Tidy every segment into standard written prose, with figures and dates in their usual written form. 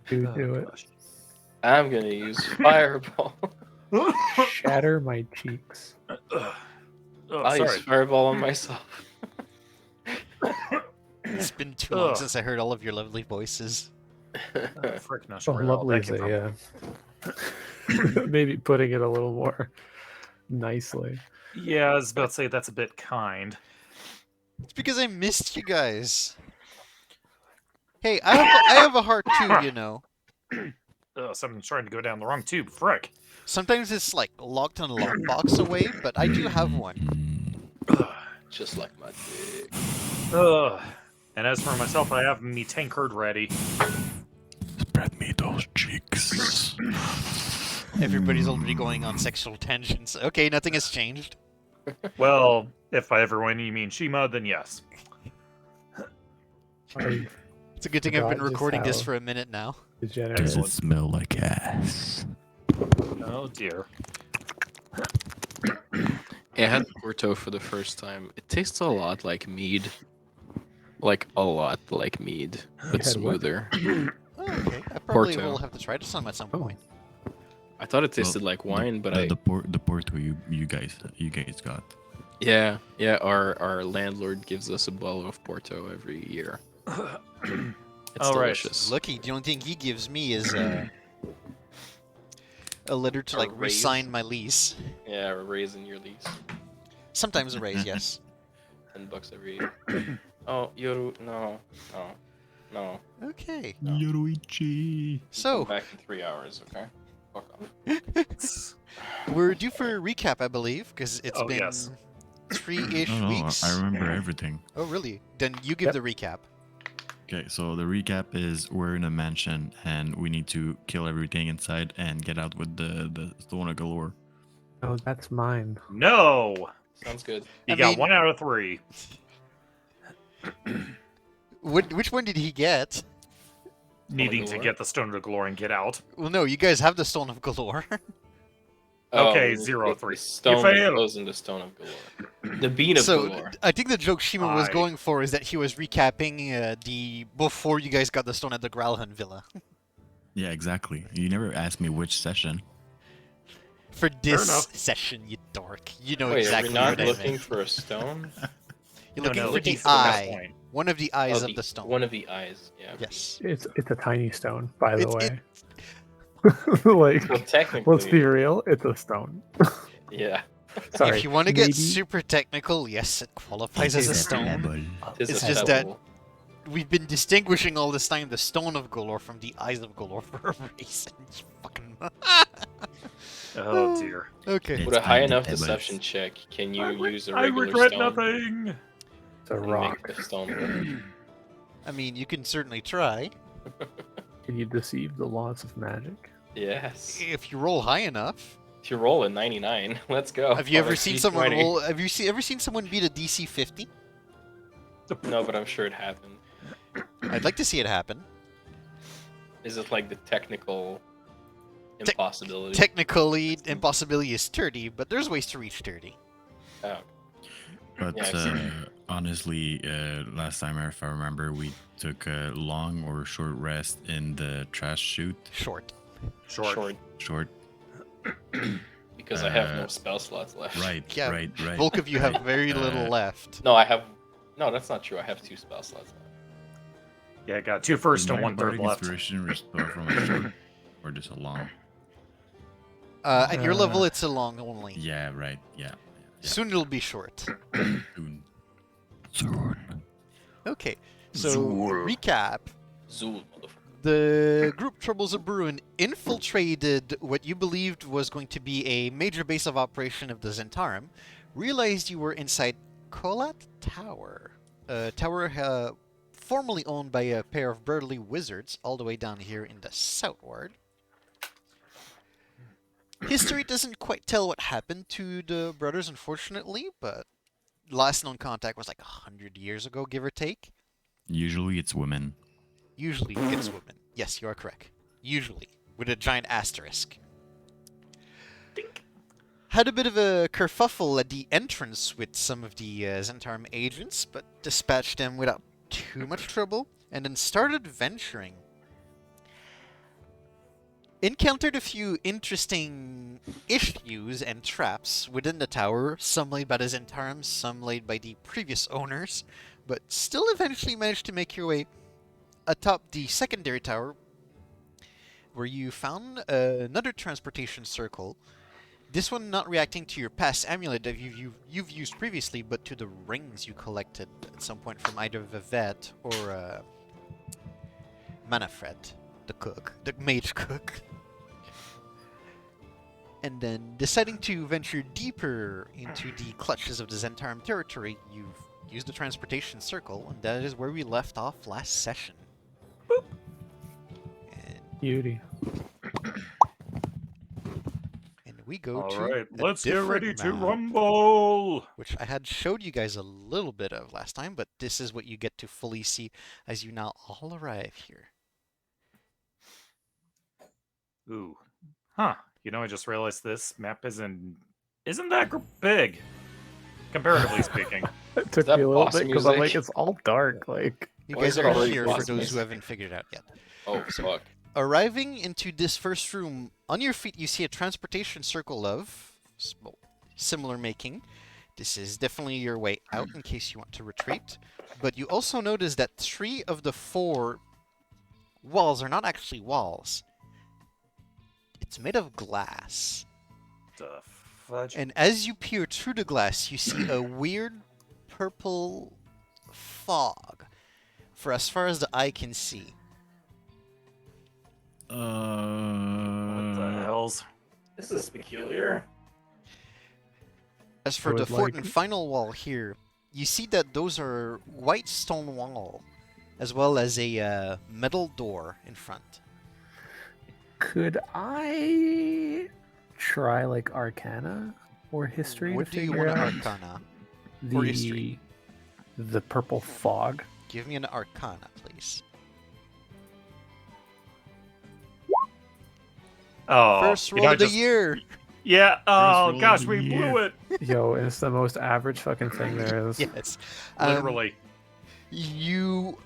Do it. Gosh. I'm gonna use fireball. Shatter my cheeks. Oh, I'll use sorry. fireball on myself. It's been too long Ugh. since I heard all of your lovely voices. Frick, not Oh, sure where all lovely that is came a from. maybe putting it a little more nicely. Yeah, I was about to say that's a bit kind. It's because I missed you guys. Hey, I have a heart too, you know. Someone's trying to go down the wrong tube. Frick. Sometimes it's like locked in a lockbox away, but I do have one. Just like my dick. Ugh. And as for myself, I have me tankard ready. Spread me those cheeks. Everybody's already going on sexual tangents. Okay, nothing has changed. Well, if by everyone you mean Shima, then yes. I It's a good thing I've been Forgot just recording this how- for a minute now. degenerate. Does it smell like ass? Oh dear. I had Porto for the first time. It tastes a lot like mead. Like a lot like mead, but had what? smoother. Oh, okay, I probably Porto. will have to try this on at some Oh. point. I thought it tasted like wine, but I the Porto you guys got. yeah, our landlord gives us a bottle of Porto every year. It's All right. delicious. Lucky, the only thing he gives me is a letter to A like raise? re-sign my lease. Yeah, we're raising your lease. Sometimes a raise, yes. $10 every year. Oh, Yoru, no. Okay, Yoruichi. so Come back in 3 hours, okay? Fuck off. we're due for a recap, I believe, because it's Oh, been yes. 3-ish No, weeks. I remember everything. Oh, really? Then you give the recap. Okay, so the recap is we're in a mansion and we need to kill everything inside and get out with the stone of galore. Oh, that's mine. No! Sounds good. You I got mean- 1 out of 3. Which one did he get? Needing to galore? get the Stone of Glory and get out. Well, no, you guys have the Stone of Galore. Okay, Oh, 0 with 3. The stone You that failed. goes into Stone of Galore. The bean of So Galore. I think the joke Shima was Aye. going for is that he was recapping the before you guys got the stone at the Growlhund Villa. Yeah, exactly. You never asked me which session. For this enough. session, you dork. You know Wait, exactly are we not what I looking meant. for a stone? You're No, looking no, for looking the for the best eye. point. One of the eyes Oh, of the stone. One of the eyes, yeah. Yes. It's a tiny stone, by the It's- way. Like, Well, technically, let's be real, it's a stone. yeah. Sorry. If you want to get maybe- super technical, yes, it qualifies as a stone. Pebble. It is It's a just that- pebble. We've been distinguishing all this time the Stone of Galore from the Eyes of Galore for a reason. You fucking... Oh dear. Okay. With a high Tiny enough pebbles. deception check, can you use a I regular regret stone nothing. It's a and rock. make the stone work? I mean, you can certainly try. Can you deceive the laws of magic? Yes. If you roll high enough. If you roll a 99, let's go. Have you On ever a seen someone D20. roll? Ever seen someone beat a DC 50? No, but I'm sure it happened. I'd like to see it happen. Is it like the technical impossibility? Technically, impossibility is 30, but there's ways to reach 30. Oh, But Yeah, I've seen honestly, last time, if I remember, we took a long or short rest in the trash chute. Short. Short. Short. Because I have no spell slots left. Right. Yeah, Right. Right. Bulk of you have right. very little left. No, I have. No, that's not true. I have 2 spell slots left. Yeah, I got 2 first Is and my 1/3 bardic left. inspiration restore from a short or just a long? At your level, it's a long only. Yeah. Right. Yeah. Soon it'll be short. Soon. Soon. Okay, so Zool. recap. Zool, motherfucker. The group Troubles of Bruin infiltrated what you believed was going to be a major base of operation of the Zentarum, realized you were inside Kolat Tower, a tower formerly owned by a pair of burly wizards all the way down here in the southward. History doesn't quite tell what happened to the brothers, unfortunately, but last known contact was like 100 years ago, give or take. Usually it's women. Usually it's women. Yes, you are correct. Usually, with a giant asterisk. Had a bit of a kerfuffle at the entrance with some of the Zentarum agents, but dispatched them without too much trouble, and then started venturing. encountered a few interesting issues and traps within the tower, some laid by the Zentarum, some laid by the previous owners, but still eventually managed to make your way atop the secondary tower, where you found another transportation circle. This one not reacting to your past amulet that you've used previously, but to the rings you collected at some point from either Vivette or Manafred, the cook, the mage cook. And then, deciding to venture deeper into the clutches of the Zentarum territory, you've used the transportation circle, and that is where we left off last session. Boop. And Beauty. we go All to right, a let's get different ready to map, rumble. which I had showed you guys a little bit of last time, but this is what you get to fully see as you now all arrive here. Ooh, huh? You know, I just realized this map isn't that big, comparatively speaking. It took that me a little boss bit because I'm like, music? it's all dark. Like, You Why guys is it are already here for boss those music? who haven't figured it out yet. Oh, fuck. Arriving into this first room, on your feet you see a transportation circle of similar making. This is definitely your way out in case you want to retreat. But you also notice that 3 of the 4 walls are not actually walls. It's made of glass. The fudge. And as you peer through the glass, you see a weird purple fog for as far as the eye can see. What the hells? this is peculiar. As for I the would fourth like- and final wall here, you see that those are white stone wall, as well as a metal door in front. Could I try like Arcana or History What to do you figure want to out Arcana? the or History? the purple fog? Give me an Arcana, please. Oh, First you roll know, of the just- year. Yeah. roll Oh of gosh, the we blew year. it. Yo, it's the most average fucking thing there is. Yes. Literally. You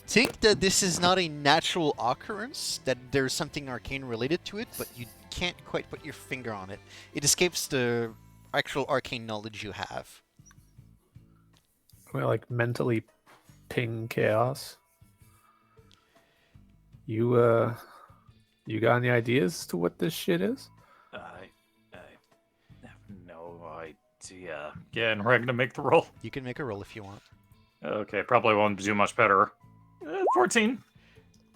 think that this is not a natural occurrence, that there's something arcane related to it, but you can't quite put your finger on it. It escapes the actual arcane knowledge you have. We like mentally ping chaos. You got any ideas to what this shit is? I have no idea. Again, we're gonna make the roll. You can make a roll if you want. Okay, probably won't do much better. 14.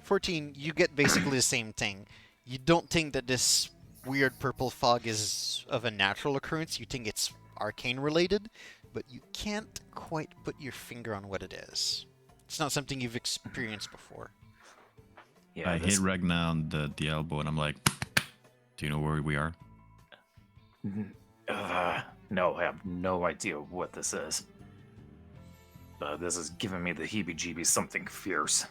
14, you get basically the same thing. You don't think that this weird purple fog is of a natural occurrence. You think it's arcane related, but you can't quite put your finger on what it is. It's not something you've experienced before. Yeah, I this- hit Ragnar on the elbow and I'm like, do you know where we are? No, I have no idea what this is. This is giving me the heebie-jeebies, something fierce.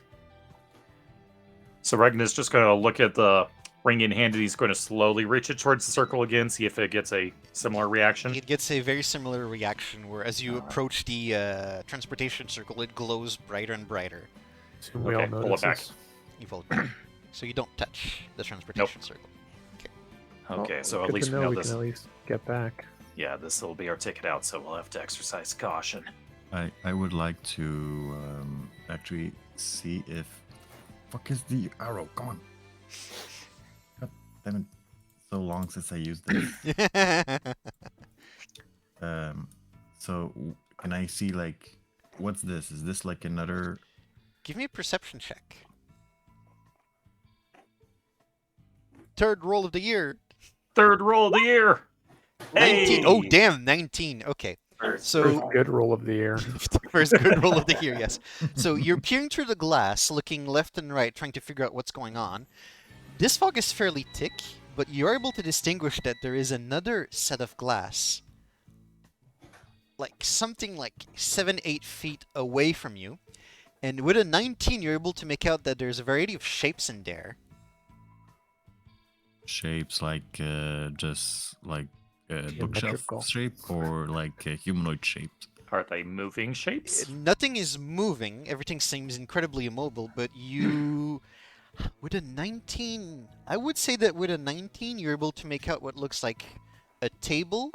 So Ragnar's just going to look at the ring in hand and he's going to slowly reach it towards the circle again, see if it gets a similar reaction. It gets a very similar reaction where as you approach the transportation circle, it glows brighter and brighter. Assume we Okay, all pull it notice back. this. You fold it. So you don't touch the transportation circle. Okay, Well, so at good least to we know know we this. can at least get back. Yeah, this will be our ticket out, so we'll have to exercise caution. I would like to actually see if. Fuck is the arrow? Come on. God damn it. So long since I used this. Can I see like what's this? Is this like another? Give me a perception check. Third roll of the year. Third roll of the year! 19. Oh, Hey! damn, 19. Okay. So, First good roll of the year. first good roll of the year, yes. So, you're peering through the glass, looking left and right, trying to figure out what's going on. This fog is fairly thick, but you're able to distinguish that there is another set of glass. Like, something like 7-8 feet away from you. And with a 19, you're able to make out that there's a variety of shapes in there. Shapes like just like bookshelf Geometrical. shape or like humanoid shaped. Are they moving shapes? Nothing is moving. Everything seems incredibly immobile, but you With a 19, I would say that with a 19, you're able to make out what looks like a table.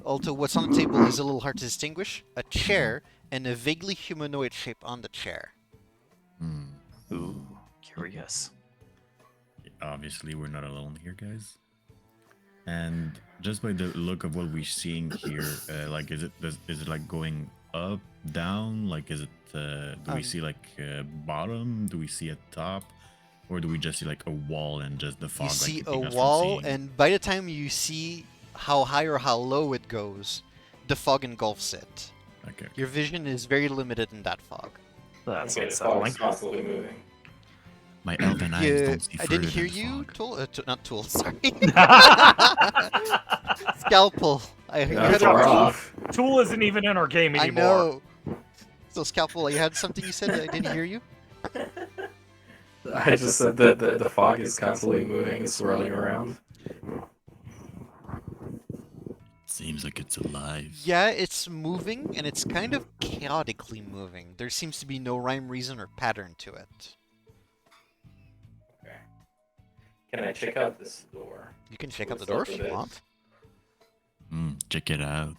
Although what's on the table is a little hard to distinguish. A chair and a vaguely humanoid shape on the chair. Hmm. Ooh, curious. Obviously, we're not alone here, guys. And just by the look of what we're seeing here, like, is it like going up, down? Like, is it? Do we see like bottom? Do we see a top? Or do we just see like a wall and just the fog? You see like, a keeping us from wall, seeing? and by the time you see how high or how low it goes, the fog engulfs it. Okay. Your vision is very limited in that fog. That's Okay, the unsettling. fog's constantly moving. My elven eyes Yeah, don't see I further didn't hear than the you, fog. Tool. Not Tool. Sorry. Scalpel. I Not heard far a- off. Tool isn't even in our game I anymore. know. So Scalpel, you had something you said that I didn't hear you. I just said that the fog is constantly moving and swirling around. Seems like it's alive. Yeah, it's moving, and it's kind of chaotically moving. There seems to be no rhyme, reason, or pattern to it. Okay. Can I check out this door? You can check out the What's door up if with you it? want. Check it out.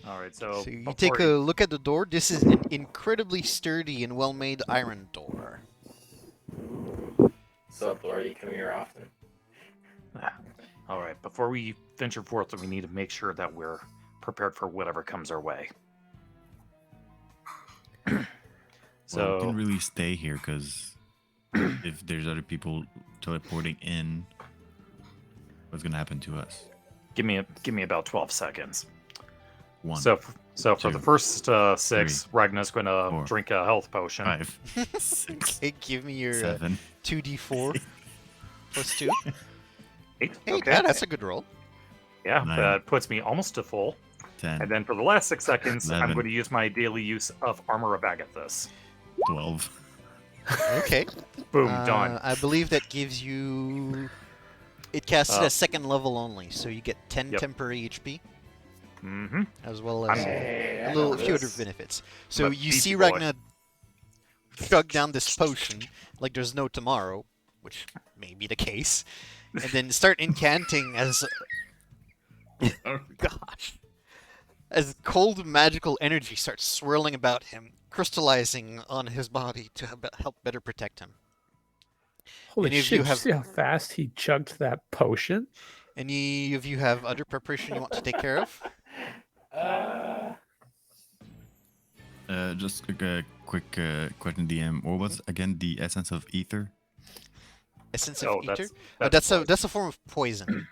All right, so, So you before take a look at the door. This is an incredibly sturdy and well-made iron door. Sup, Laura? You come here often? All right, before we venture forth, we need to make sure that we're prepared for whatever comes our way. Well, we So, can really stay here because if there's other people teleporting in, what's gonna happen to us? give me about 12 seconds. One, So for the two, first 6, Ragna's going to four, drink a health potion. 5, 6, Okay, give me your 7. 2d4 plus 2. 8. Hey, Okay. that's a good roll. Yeah, Nine. that puts me almost to full. 10, And then for the last 6 seconds, I'm 11. going to use my daily use of Armor of Agathis. 12. Okay. Boom, done. I believe that gives you... It casts at Uh, a second level only, so you get 10 Yep. temporary HP, Mm-hmm. as well as Hey, I a little know few other this. benefits. So I'm a you beefy see boy. Ragnar chug down this potion like there's no tomorrow, which may be the case, and then start incanting as... Oh, Gosh. As cold magical energy starts swirling about him, crystallizing on his body to help better protect him. Holy Any of shit! you Did you have- see how fast he chugged that potion? Any of you have other preparation you want to take care of? just a quick question, DM. What was again the essence of ether? Essence of Oh, ether? that's That's a form of poison.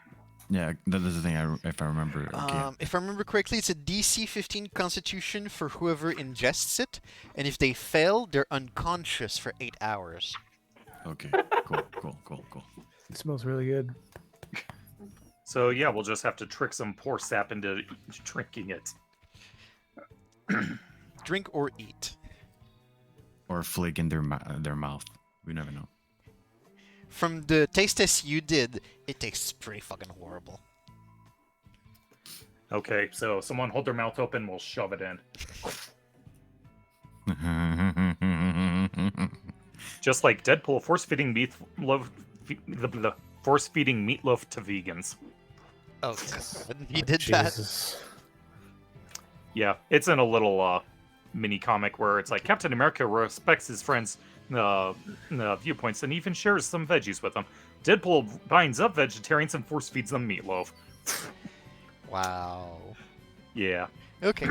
Yeah, that is the thing. If I remember. Okay. If I remember correctly, it's a DC 15 Constitution for whoever ingests it, and if they fail, they're unconscious for 8 hours. Okay. Cool. It smells really good. So yeah, we'll just have to trick some poor sap into drinking it. Drink or eat. Or flick in their mouth. We never know. From the taste test you did, it tastes pretty fucking horrible. Okay, so someone hold their mouth open, we'll shove it in. Just like Deadpool force-feeding force-feeding meatloaf to vegans. Oh, God. He did that. Jesus. Yeah, it's in a little mini comic where it's like Captain America respects his friends' viewpoints and even shares some veggies with them. Deadpool binds up vegetarians and force feeds them meatloaf. Wow. Yeah. Okay.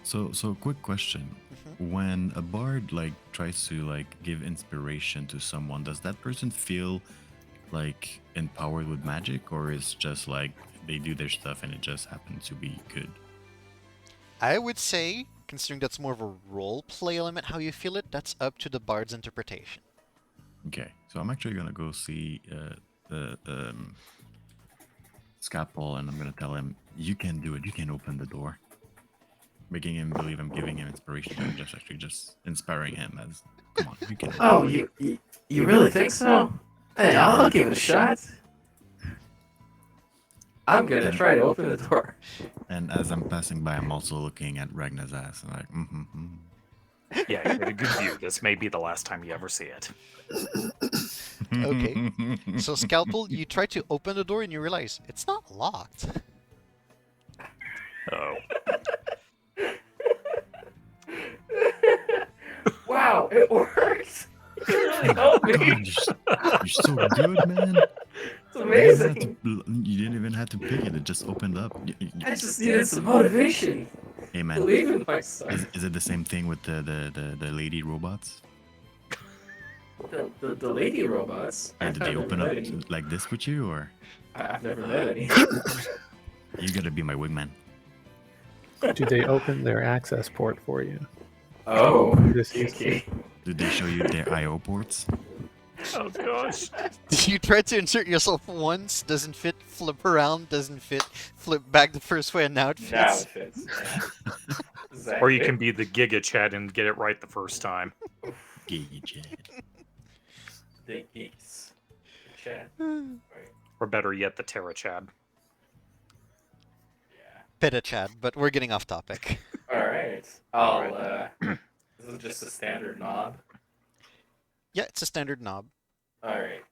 So quick question. When a bard like tries to like give inspiration to someone, does that person feel like empowered with magic, or is just like they do their stuff and it just happens to be good? I would say, considering that's more of a role play element, how you feel it, that's up to the bard's interpretation. Okay, so I'm actually gonna go see the Scalpel, and I'm gonna tell him, "You can do it. You can open the door." Making him believe I'm giving him inspiration, and just inspiring him as, "Come on, you can." Open Oh, it." you really think so? Hey, I'll give it a shot. I'm gonna try to open the door. And as I'm passing by, I'm also looking at Ragnar's ass, and like, Yeah, you get a good view. This may be the last time you ever see it. Okay. So, Scalpel, you try to open the door and you realize it's not locked. Oh. Wow, it works! You really helped me! God, you're so good, man. It's amazing! You didn't even have to pick it. It just opened up. I just needed some motivation. Hey, man. Believe in myself. Is it the same thing with the lady robots? The lady robots. Did they I've open never up met any. like this with you, or I've never met any. you gotta be my wingman? Do they open their access port for you? Oh, This is okay. Did they show you their I/O ports? Oh gosh. You try to insert yourself once, doesn't fit, flip around, doesn't fit, flip back the first way, and now it Now fits. it fits. Yeah. Does that Or you fit? can be the Giga Chad and get it right the first time. Gage. The geeks. Chat. Or better yet, the Terra Chad. Yeah. Peta Chad, but we're getting off topic. Alright. I'll, this is just a standard knob. Yeah, it's a standard knob. Alright.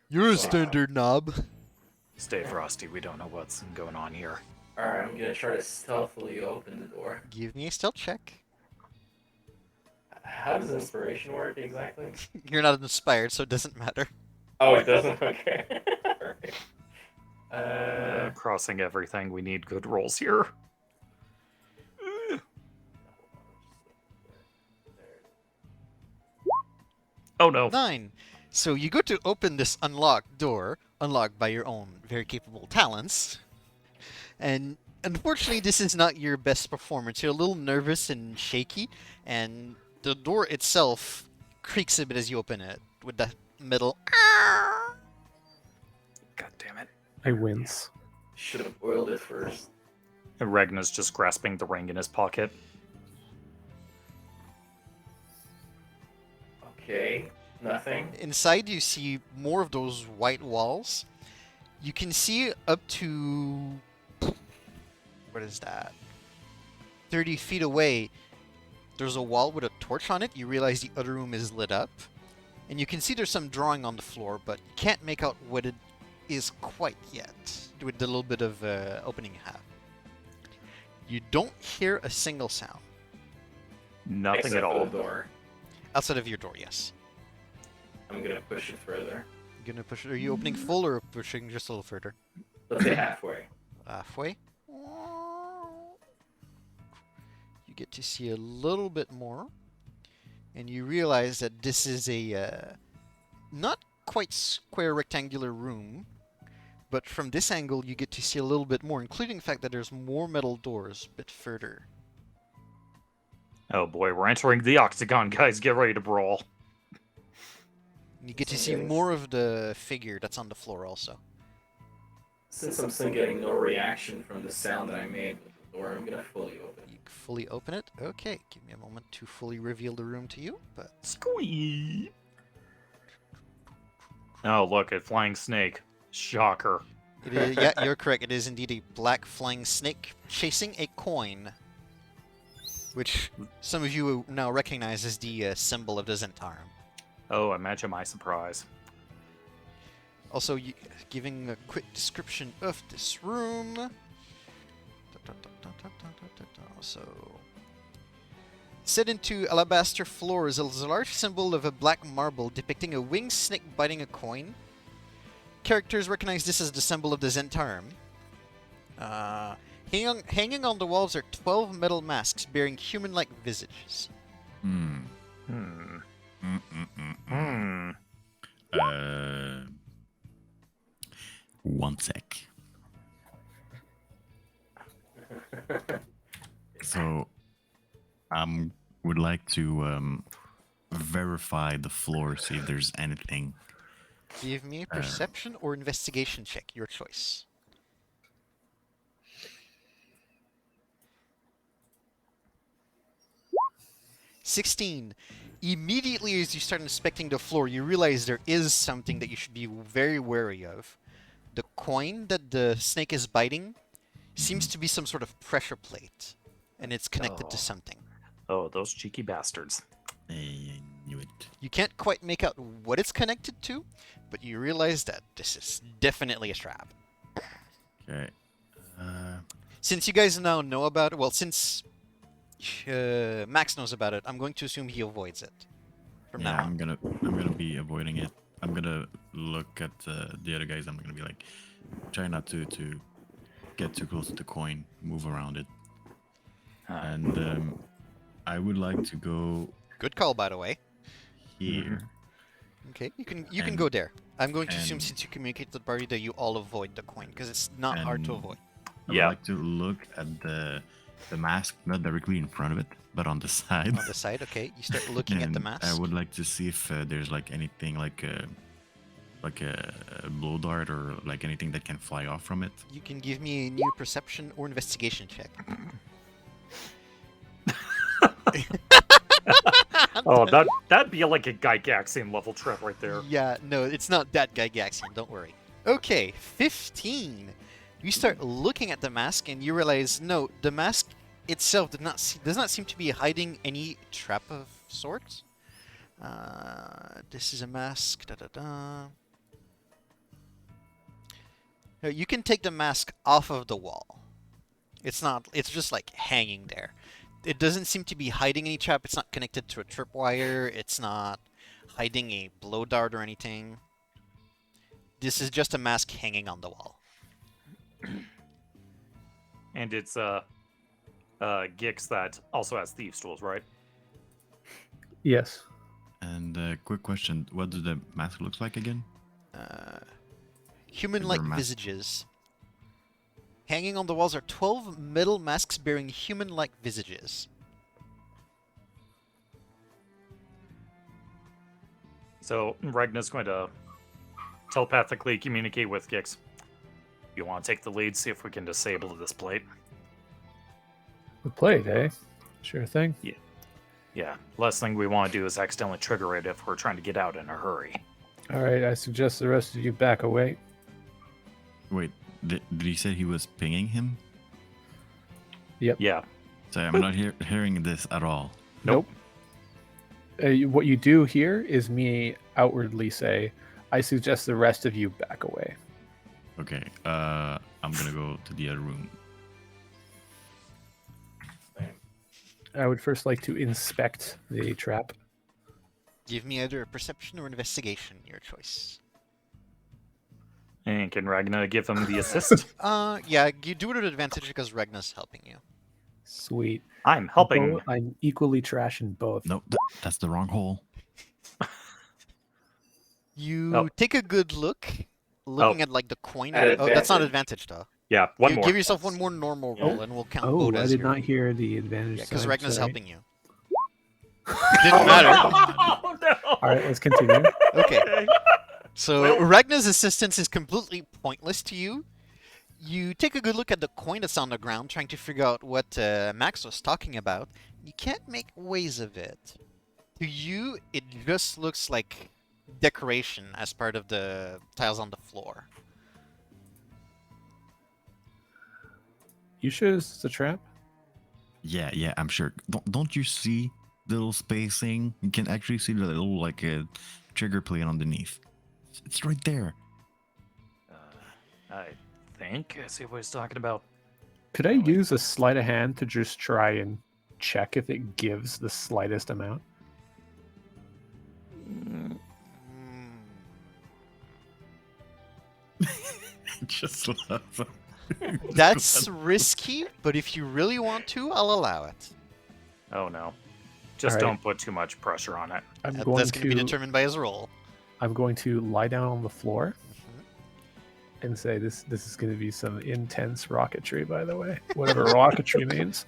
You're a Wow. standard knob. Stay frosty, we don't know what's going on here. Alright, I'm gonna try to stealthily open the door. Give me a stealth check. How does inspiration work exactly? You're not inspired, so it doesn't matter. Oh, it doesn't? Okay. Alright. Crossing everything, we need good rolls here. Oh no. 9. So you go to open this unlocked door, unlocked by your own very capable talents, and unfortunately this is not your best performance. You're a little nervous and shaky, and the door itself creaks a bit as you open it with that metal. God damn it. I wince. Should have boiled it first. And Ragna's just grasping the ring in his pocket. Okay. Nothing. Inside you see more of those white walls. You can see up to, what is that? 30 feet away, there's a wall with a torch on it. You realize the other room is lit up. And you can see there's some drawing on the floor, but you can't make out what it is quite yet, with the little bit of opening you have. You don't hear a single sound. Nothing Except at for all. the door. Outside of your door, yes. I'm gonna push it further. You gonna push it? Are you opening full or pushing just a little further? Let's say halfway. Halfway. You get to see a little bit more, and you realize that this is a not quite square rectangular room, but from this angle you get to see a little bit more, including the fact that there's more metal doors a bit further. Oh boy, we're entering the octagon, guys. Get ready to brawl. You get to see Something's- more of the figure that's on the floor also. Since I'm still getting no reaction from the sound that I made with the door, I'm gonna fully open. You can fully open it. Okay, give me a moment to fully reveal the room to you, but Squee. Oh, look, a flying snake. Shocker. it is, yeah, you're correct. It is indeed a black flying snake chasing a coin, which some of you now recognize as the symbol of the Zentarum. Oh, imagine my surprise. Also, giving a quick description of this room. So, set into alabaster floors is a large symbol of a black marble depicting a winged snake biting a coin. Characters recognize this as the symbol of the Zentarum. Hanging on the walls are 12 metal masks bearing human-like visages. Hmm. Hmm. Mm-mm-mm. Hmm. One sec. So, would like to verify the floor, see if there's anything. Give me a perception or investigation check, your choice. $16. Immediately as you start inspecting the floor, you realize there is something that you should be very wary of. The coin that the snake is biting seems to be some sort of pressure plate, and it's connected to Oh. something. Oh, those cheeky bastards. I knew it. You can't quite make out what it's connected to, but you realize that this is definitely a trap. Okay. Since you guys now know about it, well, since Max knows about it, I'm going to assume he avoids it from Yeah, now on. I'm gonna be avoiding it. I'm gonna look at the other guys. I'm gonna be like, try not to get too close to the coin, move around it, and I would like to go Good call, by the way. here. Okay, you can And- go there. I'm going to assume and- since you communicate to the party that you all avoid the coin because it's not hard to And- avoid. I Yeah. would like to look at the mask, not directly in front of it, but on the side. On the side, okay, you start looking at the And mask. I would like to see if there's like anything like a blow dart or like anything that can fly off from it. You can give me a new perception or investigation check. Oh, that'd be like a Gygaxian level trap right there. Yeah, no, it's not that Gygaxian, don't worry. Okay, 15. You start looking at the mask and you realize, no, the mask itself does not seem to be hiding any trap of sorts. This is a mask. Da-da-da. No, you can take the mask off of the wall. It's just like hanging there. It doesn't seem to be hiding any trap. It's not connected to a tripwire. It's not hiding a blow dart or anything. This is just a mask hanging on the wall. And it's Gix that also has thieves tools, right? Yes. And quick question: what does the mask look like again? Human-like mask. visages. Hanging on the walls are 12 metal masks bearing human-like visages. So Regna's going to telepathically communicate with Gix. You want to take the lead, see if we can disable this plate? The plate, eh? Sure thing. Yeah, last thing we want to do is accidentally trigger it if we're trying to get out in a hurry. All right, I suggest the rest of you back away. Wait, did he say he was pinging him? Yeah, Sorry, I'm not hearing this at all. Nope. What you do here is me outwardly say, I suggest the rest of you back away. Okay, I'm gonna go to the other room. I would first like to inspect the trap. Give me either a perception or investigation, your choice. and can Ragna give him the assist? Yeah, you do it at advantage because Regna's helping you. Sweet. I'm helping. I'm equally trashing both. No, that's the wrong hole. You Oh. take a good look, looking at like the coin. At Oh, that's not advantage. advantage though. Yeah, one You more. give yourself one more normal roll, and we'll count both Oh, I as did your... not hear the advantage. Yeah, because side, Regna's sorry. helping you. Didn't matter. Oh, no. All right, let's continue. Okay. Okay. So Ragna's assistance is completely pointless to you. You take a good look at the coin that's on the ground, trying to figure out what Max was talking about. You can't make ways of it. To you, it just looks like decoration as part of the tiles on the floor. You sure this is a trap? Yeah, I'm sure. Don't you see the little spacing? You can actually see the little like a trigger plate underneath. It's right there. I think I see what he's talking about. Could I use a sleight of hand to just try and check if it gives the slightest amount? Just love. That's risky, but if you really want to, I'll allow it. Oh no. Just All right. don't put too much pressure on it. I'm That's going going to be to determined by his roll. I'm going to lie down on the floor and say this is going to be some intense rocketry, by the way, whatever rocketry means.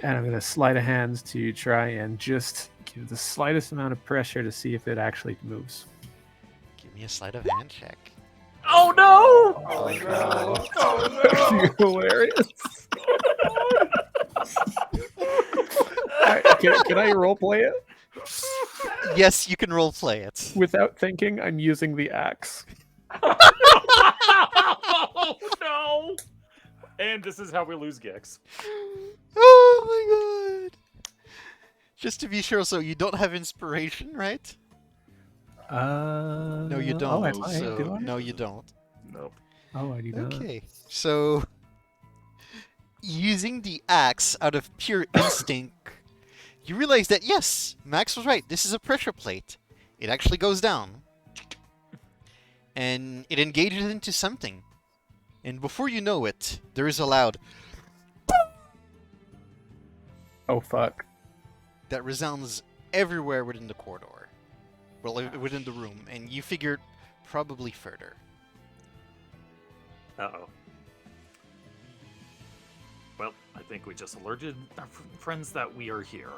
And I'm going to sleight of hand to try and just give the slightest amount of pressure to see if it actually moves. Give me a sleight of hand check. Oh no! Oh no! Oh You're hilarious. Alright, can I roleplay it? Yes, you can role play it. Without thinking, I'm using the axe. Oh no! And this is how we lose Gex. Oh my god! Just to be sure, so you don't have inspiration, right? No, you don't. Oh, I No, might, so, do I? no, you don't. Nope. Oh, I do not. Okay, so using the axe out of pure instinct, you realize that yes, Max was right. This is a pressure plate. It actually goes down, and it engages into something. And before you know it, there is a loud Oh, fuck. that resounds everywhere within the corridor. Well, within the room, and you figured probably further. Uh-oh. Well, I think we just alerted our friends that we are here.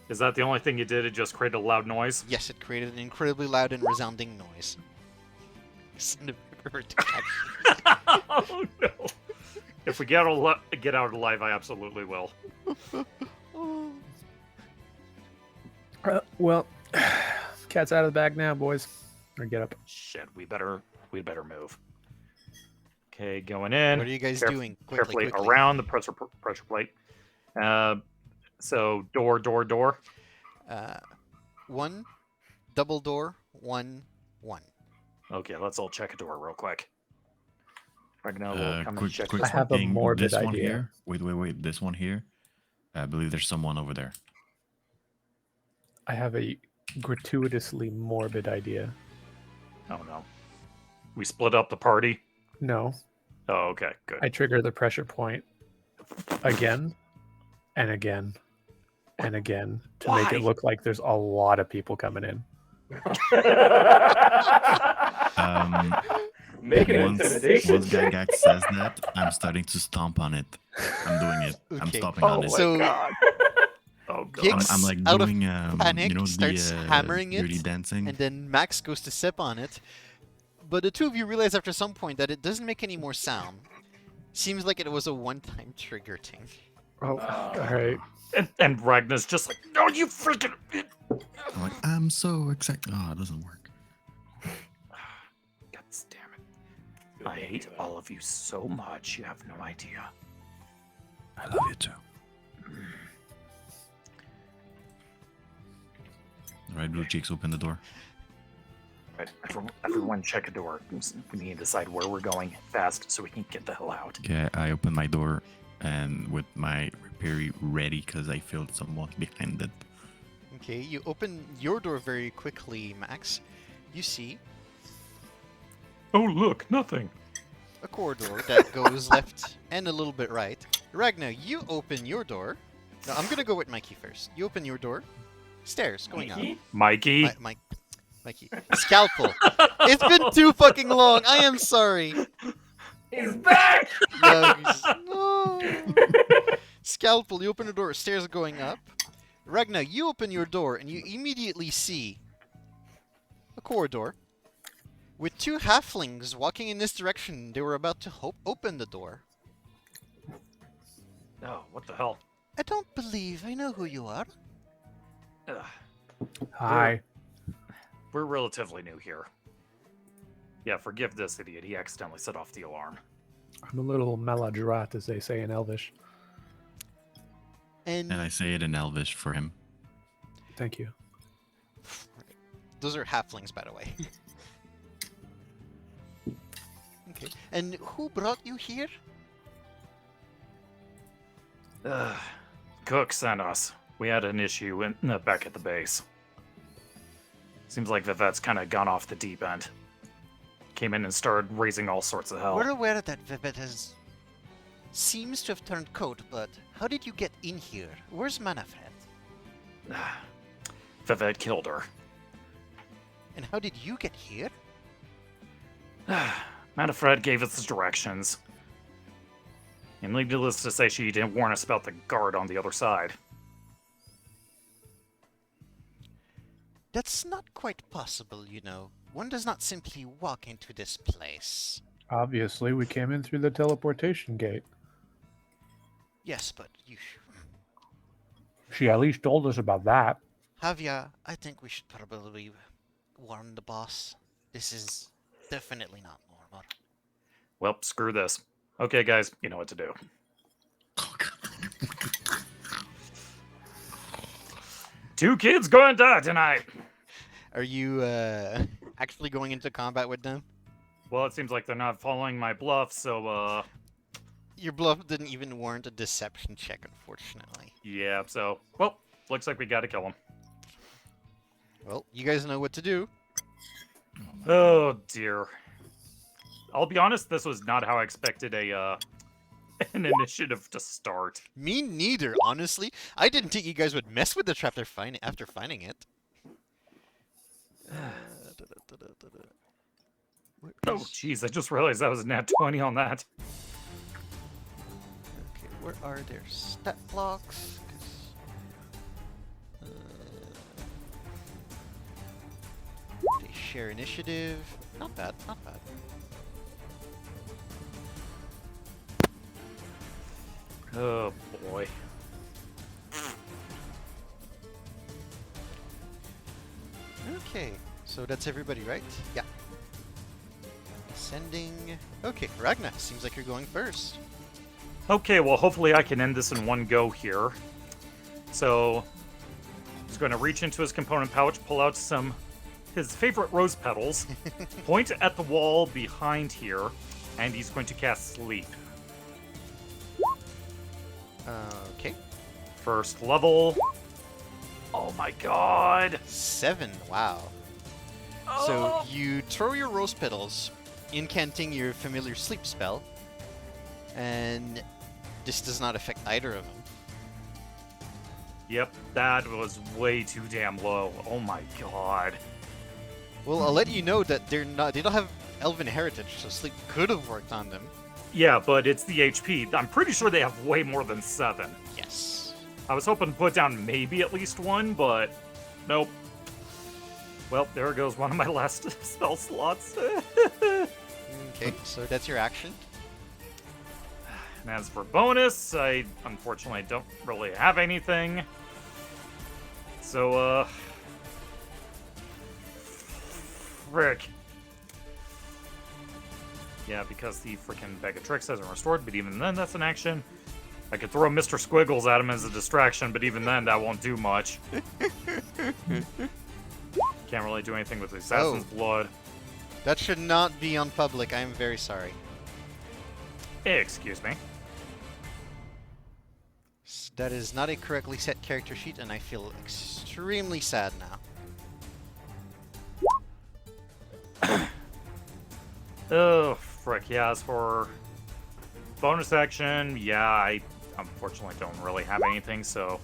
Is that the only thing you did? It just created a loud noise? Yes, it created an incredibly loud and resounding noise. Son of a bird to catch. Oh no! If we get out alive, I absolutely will. Oh. Well, cat's out of the bag now, boys. Or get up. Shit, we'd better move. Okay, going in. What are you guys doing? Carefully Quickly. around the pressure plate. So door. One, double door, one. Okay, let's all check a door real quick. Right now, we'll come and check. Quick I have a thing, morbid this one idea. here. Wait. This one here. I believe there's someone over there. I have a gratuitously morbid idea. Oh no. We split up the party. No, Oh, okay, good. I trigger the pressure point again and again and again to make it Why? look like there's a lot of people coming in. Make it Once intimidation. Gygax says that, I'm starting to stomp on it. I'm doing it. I'm Okay. stomping Oh on my it. So god. Oh god. Giggs, I'm like out of doing panic, you know, starts the hammering it, dirty dancing. and then Max goes to step on it. But the two of you realize after some point that it doesn't make any more sound. Seems like it was a one-time trigger thing. Oh, all right. And Ragnar's just like, no, you freaking. I'm like, I'm so excited. Oh, it doesn't work. God damn it. I hate all of you so much, you have no idea. I love you too. All right, Blue Cheeks, open the door. Right, everyone check a door. We need to decide where we're going fast so we can get the hell out. Okay, I open my door and with my rapier ready because I feel someone behind it. Okay, you open your door very quickly, Max. You see Oh, look, nothing. a corridor that goes left and a little bit right. Ragnar, you open your door. No, I'm gonna go with Mikey first. You open your door. Stairs going up. Mikey? Mikey. Scalpel. It's been too fucking long. I am sorry. He's back! No. Scalpel, you open the door. Stairs going up. Ragnar, you open your door and you immediately see a corridor with two halflings walking in this direction. They were about to open the door. Oh, what the hell? I don't believe I know who you are. Ugh. Hi. We're relatively new here. Yeah, forgive this idiot. He accidentally set off the alarm. I'm a little maladroit, as they say in Elvish. And And I say it in Elvish for him. Thank you. those are halflings, by the way. Okay. And who brought you here? Cook sent us. We had an issue back at the base. Seems like Vivette's kind of gone off the deep end. Came in and started raising all sorts of hell. We're aware that Vivette seems to have turned coat, but how did you get in here? Where's Manfred? Vivette killed her. And how did you get here? Manfred gave us the directions. And needless to say, she didn't warn us about the guard on the other side. That's not quite possible, you know. One does not simply walk into this place. Obviously, we came in through the teleportation gate. Yes, but you... She at least told us about that. Javia, I think we should probably warn the boss. This is definitely not normal. Well, screw this. Okay, guys, you know what to do. Two kids gonna die tonight. Are you actually going into combat with them? Well, it seems like they're not following my bluff, so, Your bluff didn't even warrant a deception check, unfortunately. yeah, so, well, looks like we gotta kill them. Well, you guys know what to do. Oh, dear. I'll be honest, this was not how I expected a, an initiative to start. Me neither, honestly. I didn't think you guys would mess with the trap after finding it. Where Oh, is- jeez, I just realized that was a nat 20 on that. Okay, where are their stat blocks? 'Cause, they share initiative. Not bad, not bad. Oh, boy. Okay, so that's everybody, right? Yeah. Sending. Okay, Ragnar, seems like you're going first. Okay, well, hopefully I can end this in one go here. So, he's going to reach into his component pouch, pull out his favorite rose petals, point at the wall behind here, and he's going to cast Sleep. Okay. First level. Oh my god! 7, wow. Oh. So you throw your rose petals, incanting your familiar sleep spell, and this does not affect either of them. Yep, that was way too damn low. Oh my god. Well, I'll let you know that they don't have elven heritage, so sleep could have worked on them. Yeah, but it's the HP. I'm pretty sure they have way more than 7. Yes. I was hoping to put down maybe at least 1, but nope. Well, there goes one of my last spell slots. Okay, so that's your action. And as for bonus, I unfortunately don't really have anything. So, frick. Yeah, because the freaking bag of tricks hasn't restored, but even then, that's an action. I could throw Mr. Squiggles at him as a distraction, but even then, that won't do much. Can't really do anything with the Assassin's Blood. That should not be on public. I am very sorry. Excuse me. That is not a correctly set character sheet, and I feel extremely sad now. Oh, frick. Yeah, as for bonus action, yeah, I unfortunately don't really have anything, so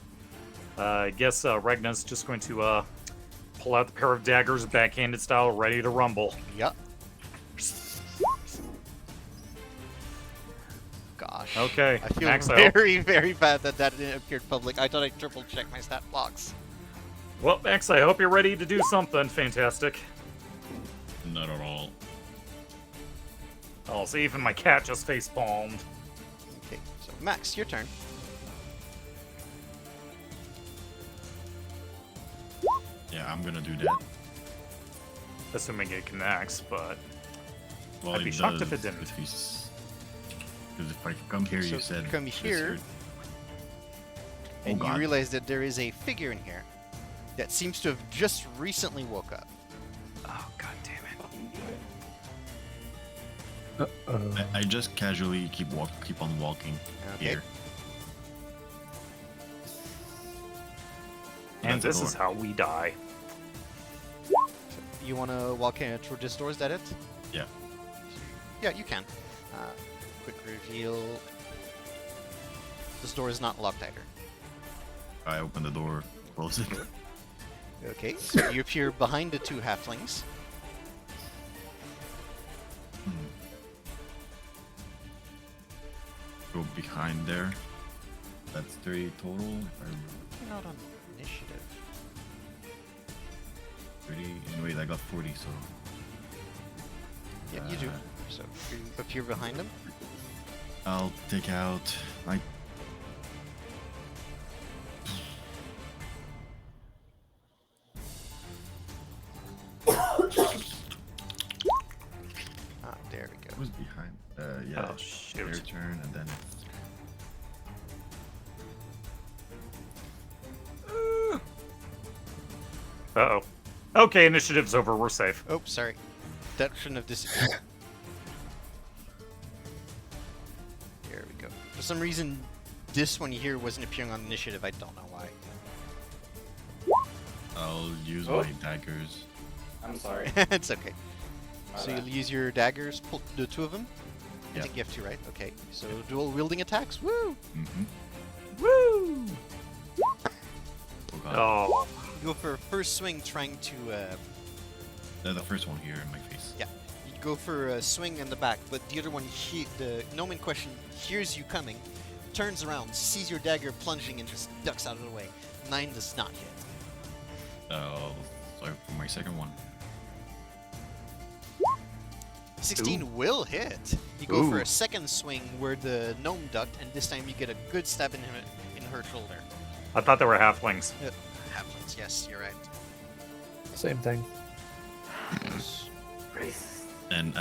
I guess Regna's just going to pull out the pair of daggers, backhanded style, ready to rumble. Yup. Gosh. Okay, I feel Max, I hope- very bad that didn't appear public. I thought I triple checked my stat blocks. Well, Max, I hope you're ready to do something fantastic. Not at all. Oh, see, even my cat just face palmed. Okay, so Max, your turn. Yeah, I'm gonna do that. Assuming it connects, but Well, I'd be it shocked if does, it didn't. Because if I come here, So you said. come this here. And you God. realize that there is a figure in here that seems to have just recently woke up. oh god damn it! Uh-oh. I just casually keep on walking Okay. here. And That's the this is door. how we die. You want to walk in through this door? Is that it? Yeah. Yeah, you can. Quick reveal. This door is not locked either. I open the door, close it. Okay, so you appear behind the two halflings. Go behind there. That's 3 total. If I Not on initiative. 30. Anyways, I got 40, so. Yeah, you do. So you appear behind them. I'll take out my. Ah, there we go. was behind. Yeah. Oh, it's their shoot. turn, and then it's Uh-oh. Okay, initiative's over. We're safe. Oh, sorry. That shouldn't have disappeared. There we go. For some reason, this one here wasn't appearing on initiative. I don't know why. I'll use Oh. my daggers. I'm sorry. It's okay. My So bad. you'll use your daggers, pull the two of them? I Yeah. think you have two, right? Okay. So dual wielding attacks. Woo! Mm-hmm. Woo! Oh god. Oh, You go for a first swing trying to The first one here in my face. you go for a swing in the back, but the other one, the gnome in question, hears you coming, turns around, sees your dagger plunging, and just ducks out of the way. 9 does not hit. So for my second one. 16 will hit. You go for Ooh. a second swing where the gnome ducked, and this time you get a good stab in her shoulder. I thought they were halflings. Halflings, yes, you're right. Same thing. And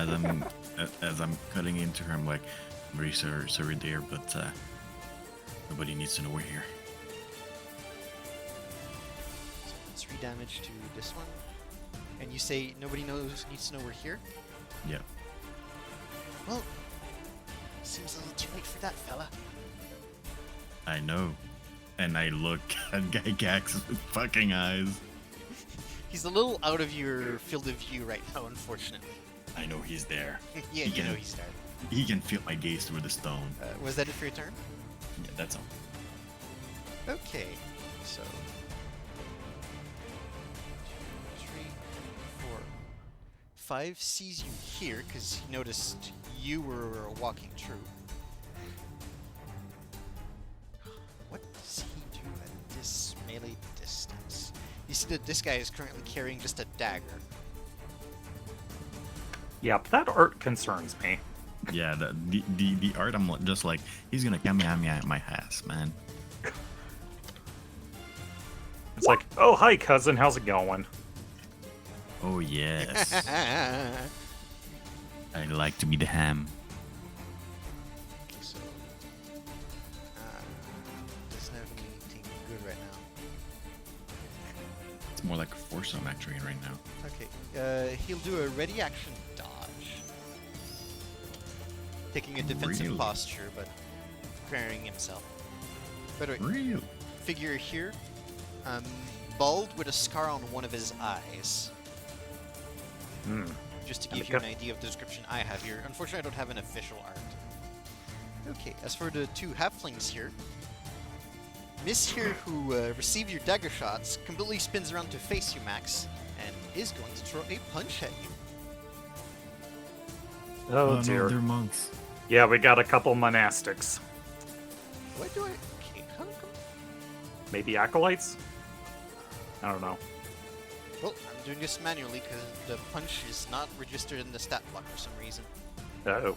as I'm cutting into her, I'm like, I'm very sorry there, but nobody needs to know we're here. So 3 damage to this one. And you say nobody needs to know we're here? Yeah. Well, seems a little too late for that, fella. I know. And I look at Gygax with fucking eyes. He's a little out of your field of view right now, unfortunately. I know he's there. Yeah, He you know can- he's dead. He can feel my gaze through the stone. Was that it for your turn? Yeah, that's all. Okay, so 2, 3, 4, 5 sees you here because he noticed you were walking through. What does he do at this melee distance? You see that this guy is currently carrying just a dagger. Yeah, but that art concerns me. Yeah, the art, I'm just like, he's gonna Kamehameha my ass, man. It's like, oh, hi, cousin. How's it going? Oh, yes. I like to be the ham. So, doesn't have anything good right now. It's more like a foursome, actually, right now. Okay, he'll do a ready action dodge. Taking a defensive Really? posture, but preparing himself. By the way, Real? figure here, bald with a scar on one of his eyes. Hmm. Just to And give the you an cut- idea of the description I have here. Unfortunately, I don't have an official art. Okay, as for the 2 halflings here, Miss here, who received your dagger shots, completely spins around to face you, Max, and is going to throw a punch at you. Oh, dear. No, they're monks. Yeah, we got a couple monastics. Why do I... Okay, how come... Maybe acolytes? I don't know. Well, I'm doing this manually because the punch is not registered in the stat block for some reason. Uh-oh.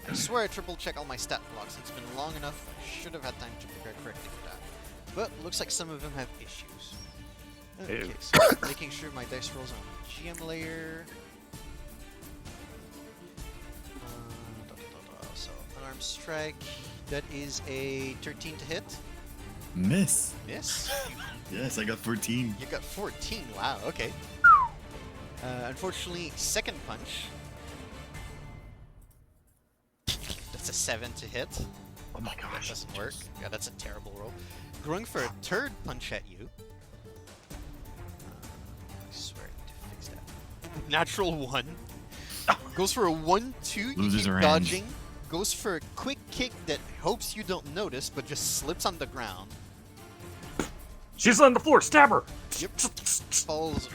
I swear I triple check all my stat blocks. It's been long enough. I should have had time to prepare correctly for that. But looks like some of them have issues. Okay, Ew. so making sure my dice rolls on GM layer. So unarmed strike. That is a 13 to hit. Miss. Miss. Yes, I got 14. You got 14. Wow. Okay. Unfortunately, second punch. That's a 7 to hit. Oh my That gosh. doesn't work. Yeah, that's a terrible roll. Going for a third punch at you. I swear I need to fix that. Natural 1. Goes for a 1-2. You Loses keep her hands. dodging. Goes for a quick kick that hopes you don't notice, but just slips on the ground. She's on the floor. Stab her. Yep. Falls,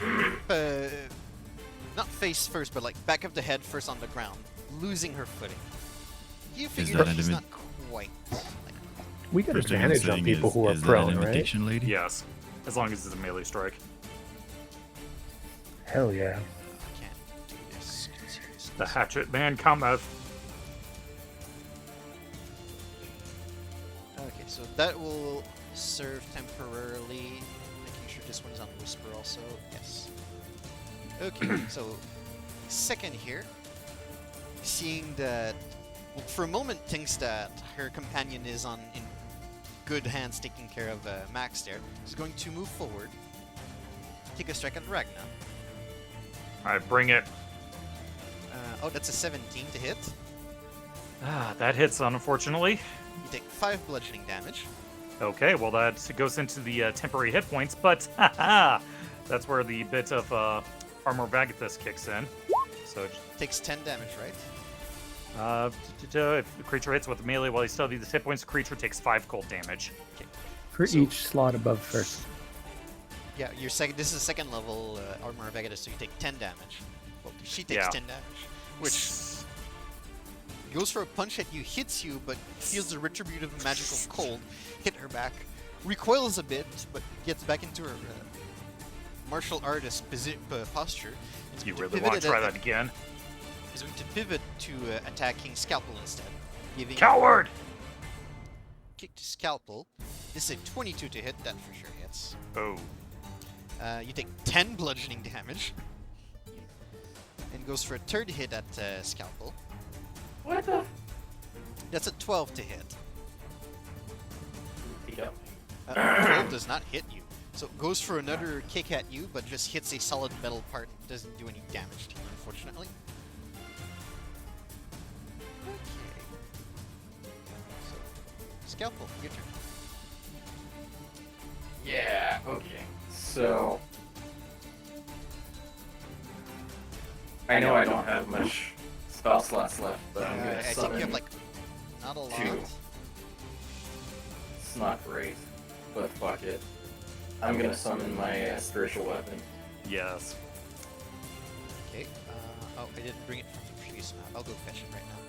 not face first, but like back of the head first on the ground, losing her footing. You figure that she's an not quite. Like, We get First thing I'm advantage on saying people is, who are is that prone, an right? invitation, lady? Yes. As long as it's a melee strike. Hell yeah. I can't do this. Seriously. The hatchet man cometh. Okay, so that will serve temporarily. Making sure this one's on whisper also. Yes. Okay, so second here. seeing that, well, for a moment, thinks that her companion is in good hands taking care of Max there. Is going to move forward, take a strike at Ragna. Alright, bring it. Oh, that's a 17 to hit. Ah, that hits, unfortunately. You take 5 bludgeoning damage. Okay, well, that goes into the temporary hit points, but haha! That's where the bit of Armor Vagathus kicks in. So it Takes 10 damage, right? if the creature hits with melee while he's still these hit points, the creature takes 5 cold damage. For So- each slot above first. Yeah, your second. This is second level armor of Vagatus, so you take 10 damage. Well, she takes Yeah. 10 damage, which goes for a punch at you, hits you, but feels the retributive magical cold hit her back, recoils a bit, but gets back into her martial artist posture. Is You going to really pivot want to at- try that again? Is going to pivot to attacking Scalpel instead, giving Coward! kick to Scalpel. This is a 22 to hit. That for sure hits. Oh. You take 10 bludgeoning damage. And goes for a third hit at Scalpel. What the? That's a 12 to hit. Yep. 12 does not hit you. So it goes for another kick at you, but just hits a solid metal part and doesn't do any damage to you, unfortunately. Okay. So, Scalpel, your turn. Yeah, okay. So I know I don't have much spell slots left, but I'm gonna I think summon you have, like, not a lot. 2. It's not great, but fuck it. I'm gonna summon my spiritual weapon. Yes. Okay. Oh, I didn't bring it from the previous map. I'll go fetch it right now.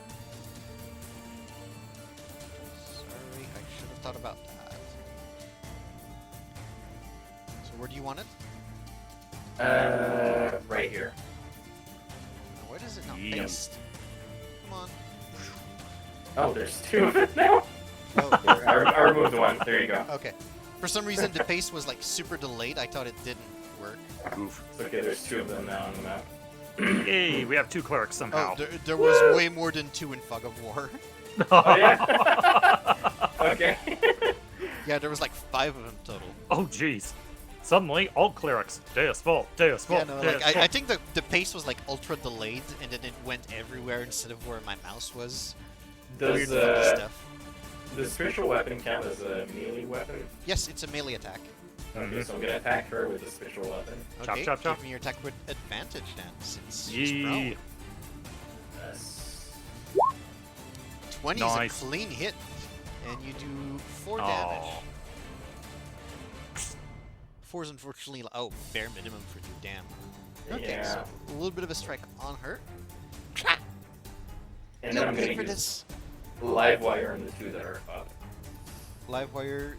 Sorry, I should have thought about that. So where do you want it? Right here. Why does it not Yep. paste? Come on. Oh, there's 2 of it now? Oh, I removed one. There you go. okay. For some reason, the paste was like super delayed. I thought it didn't work. Oof. It's okay, there's 2 of them now on the map. Hey, we have 2 clerics somehow. Oh, there was way more than 2 in Fog of War. Oh, yeah? Okay. Yeah, there was like 5 of them total. Oh, jeez. Suddenly, all clerics. Deus Vult, Deus Yeah, Vult, no, Deus like I Vult. think the pace was like ultra delayed, and then it went everywhere instead of where my mouse was. Weird Does funky stuff. the spiritual weapon count as a melee weapon? Yes, it's a melee attack. Okay, so I'm gonna attack her with the spiritual weapon. Chop, Okay, chop, chop. give me your attack with advantage then, since she's Yee. prone. Yes. 20 Nice. is a clean hit, and you do 4 Aw. damage. 4 is unfortunately, oh, bare minimum for you, damn. Okay, Yeah. so a little bit of a strike on her. And You'll then I'm pay gonna for use this. live wire on the 2 that are up. Live wire.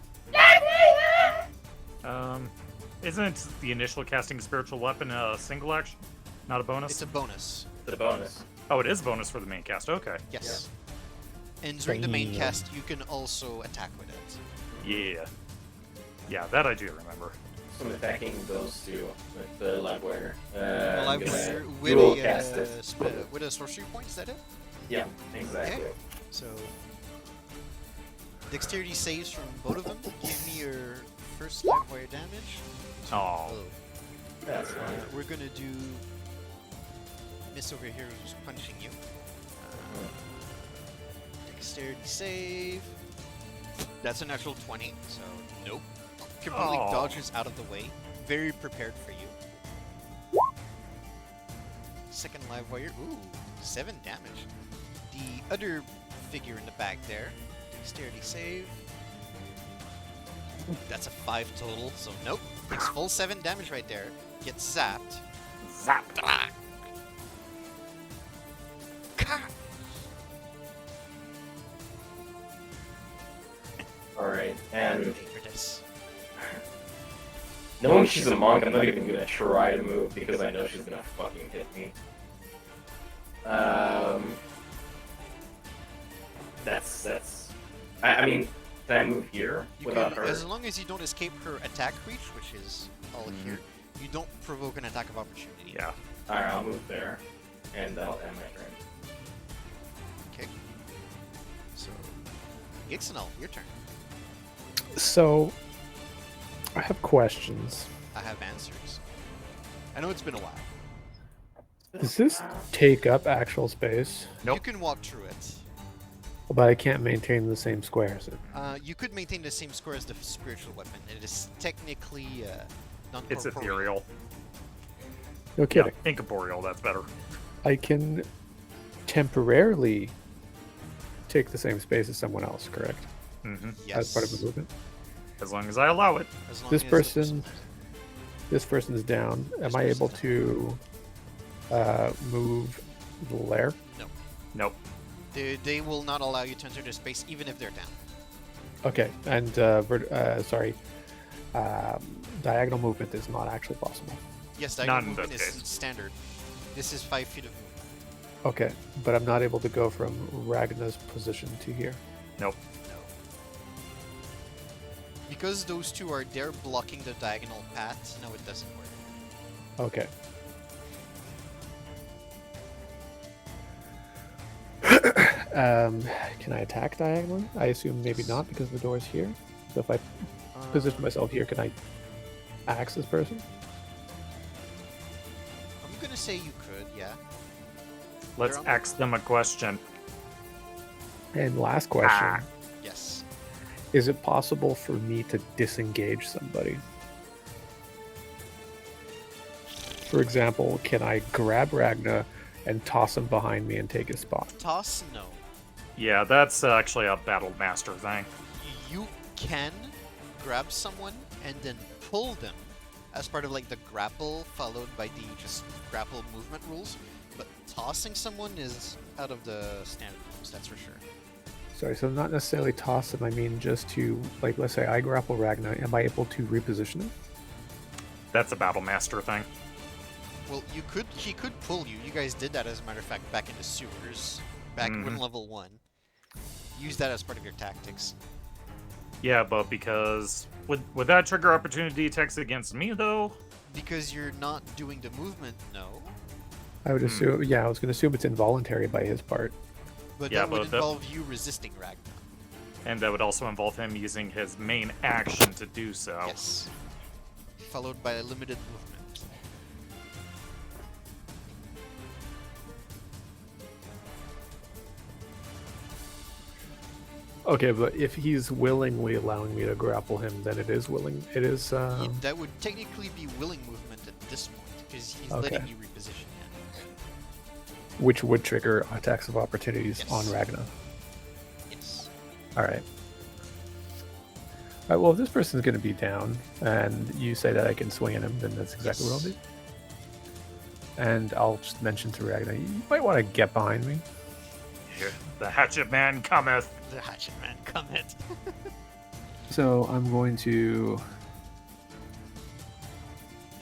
Isn't the initial casting spiritual weapon a single action, not a bonus? It's a bonus. The bonus. Oh, it is bonus for the main cast. Okay. Yes. And during the main Damn. cast, you can also attack with it. Yeah. Yeah, that I do remember. So I'm attacking those 2 with the live wire. The I'm live gonna wire dual with cast a, it. with a sorcery point, is that it? Yeah, exactly. Okay. So, dexterity saves from both of them. Give me your first live wire damage. Oh. That's fine. We're gonna do miss over here who's punching you. Dexterity save. That's a natural 20, so nope. Completely Oh. dodges out of the way. Very prepared for you. Second live wire. Ooh, 7 damage. The other figure in the back there. Dexterity save. That's a 5 total, so nope. Takes full 7 damage right there. Gets zapped. Zap. Ah. Ka! Alright, and For this. knowing she's a monk, I'm not even gonna try to move because I know she's gonna fucking hit me. I mean, can I move here You without can, her? as long as you don't escape her attack reach, which is all here, you don't provoke an attack of opportunity. Yeah. Alright, I'll move there, and that'll end my turn. Gixenol, your turn. So, I have questions. I have answers. I know it's been a while. Does this take up actual space? Nope. You can walk through it. But I can't maintain the same squares. You could maintain the same square as the spiritual weapon. It is technically non-corporeal. It's ethereal. No kidding. Yeah, incorporeal, that's better. I can temporarily take the same space as someone else, correct? Hmm. Yes. As part of the movement. As long as I allow it. As long This as person, this person's down. Am I able to move Lair? Nope. They will not allow you to enter their space even if they're down. Okay, and diagonal movement is not actually possible. Yes, Not diagonal in this movement is case. standard. This is 5 feet of movement. Okay, but I'm not able to go from Ragna's position to here. Nope. No. Because those two are there blocking the diagonal path, no, it doesn't work. Okay. Can I attack diagonally? I assume maybe not because the door's here. So if I position myself here, can I axe this person? I'm gonna say you could, yeah. Let's They're on ask them a question. And last question. Yes. Is it possible for me to disengage somebody? For example, can I grab Ragna and toss him behind me and take his spot? Toss, no. Yeah, that's actually a battle master thing. You can grab someone and then pull them as part of like the grapple followed by the just grapple movement rules, but tossing someone is out of the standard rules, that's for sure. Sorry, so not necessarily toss him, I mean just to, like, let's say I grapple Ragna, am I able to reposition him? That's a battle master thing. Well, he could pull you. You guys did that, as a matter of fact, back in the sewers, back when level 1. Use that as part of your tactics. Yeah, but because would that trigger opportunity attacks against me though? Because you're not doing the movement, no. I would assume, yeah, I was going to assume it's involuntary by his part. But Yeah, that would but that- involve you resisting Ragnar. And that would also involve him using his main action to do so. Yes. Followed by a limited movement. Okay, but if he's willingly allowing me to grapple him, then it is willing. It is. That would technically be willing movement at this point, because he's letting Okay. you reposition him. Which would trigger attacks of opportunities Yes. on Ragna. Yes. All right. All right. Well, if this person's going to be down, and you say that I can swing at him, then that's exactly what I'll do. And I'll just mention to Ragna, you might want to get behind me. Here, the hatchet man cometh. The hatchet man cometh. So I'm going to,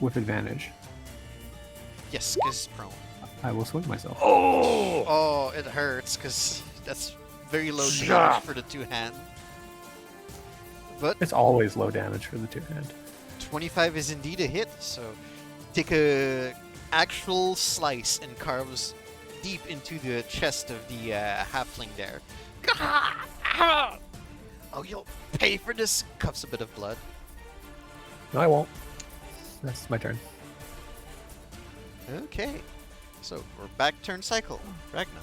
with advantage, Yes, because prone. I will swing myself. Oh! Oh, it hurts, because that's very low Shut damage up. for the two-hand. But It's always low damage for the two-hand. 25 is indeed a hit, so take a actual slice and carves deep into the chest of the halfling there. Oh, you'll pay for this! Cups a bit of blood. No, I won't. That's my turn. Okay, so we're back turn cycle. Ragnar.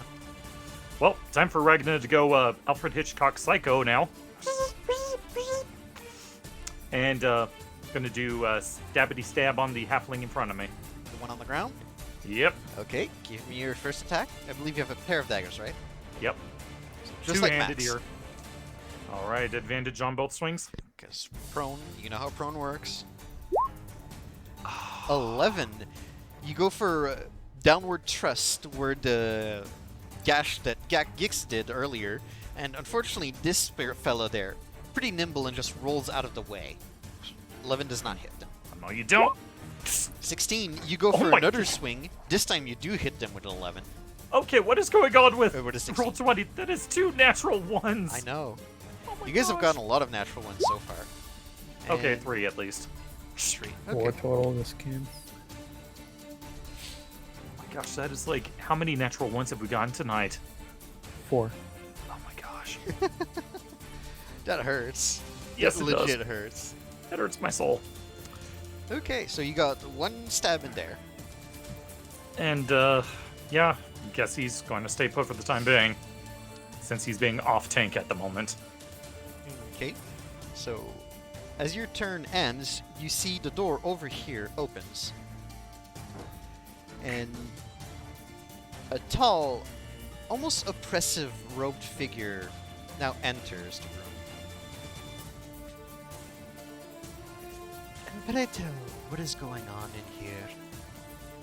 Well, time for Ragnar to go Alfred Hitchcock Psycho now. And gonna do stabbity stab on the halfling in front of me. The one on the ground? Yep, Okay, give me your first attack. I believe you have a pair of daggers, right? yep. Just like Two-handed Max. here. All right, advantage on both swings. Because prone, you know how prone works. 11. You go for downward thrust where the gash that Gix did earlier, and unfortunately this spirit fellow there, pretty nimble and just rolls out of the way. 11 does not hit them. No, you don't. 16, you go Oh for my another God. swing. This time you do hit them with an 11. Okay, what is going on with With a 16. roll 20? That is 2 natural ones. I know. Oh my You guys have gosh. gotten a lot of natural ones so far. Okay, And 3 at least. 3. 4 Okay. total in this game. Oh my gosh, that is like, how many natural ones have we gotten tonight? 4. Oh my gosh. That hurts. Yes, That it does. legit hurts. That hurts my soul. Okay, so you got one stab in there. And, yeah, guess he's going to stay put for the time being, since he's being off-tank at the moment. Okay, so as your turn ends, you see the door over here opens. And a tall, almost oppressive robed figure now enters the room. Preto, what is going on in here?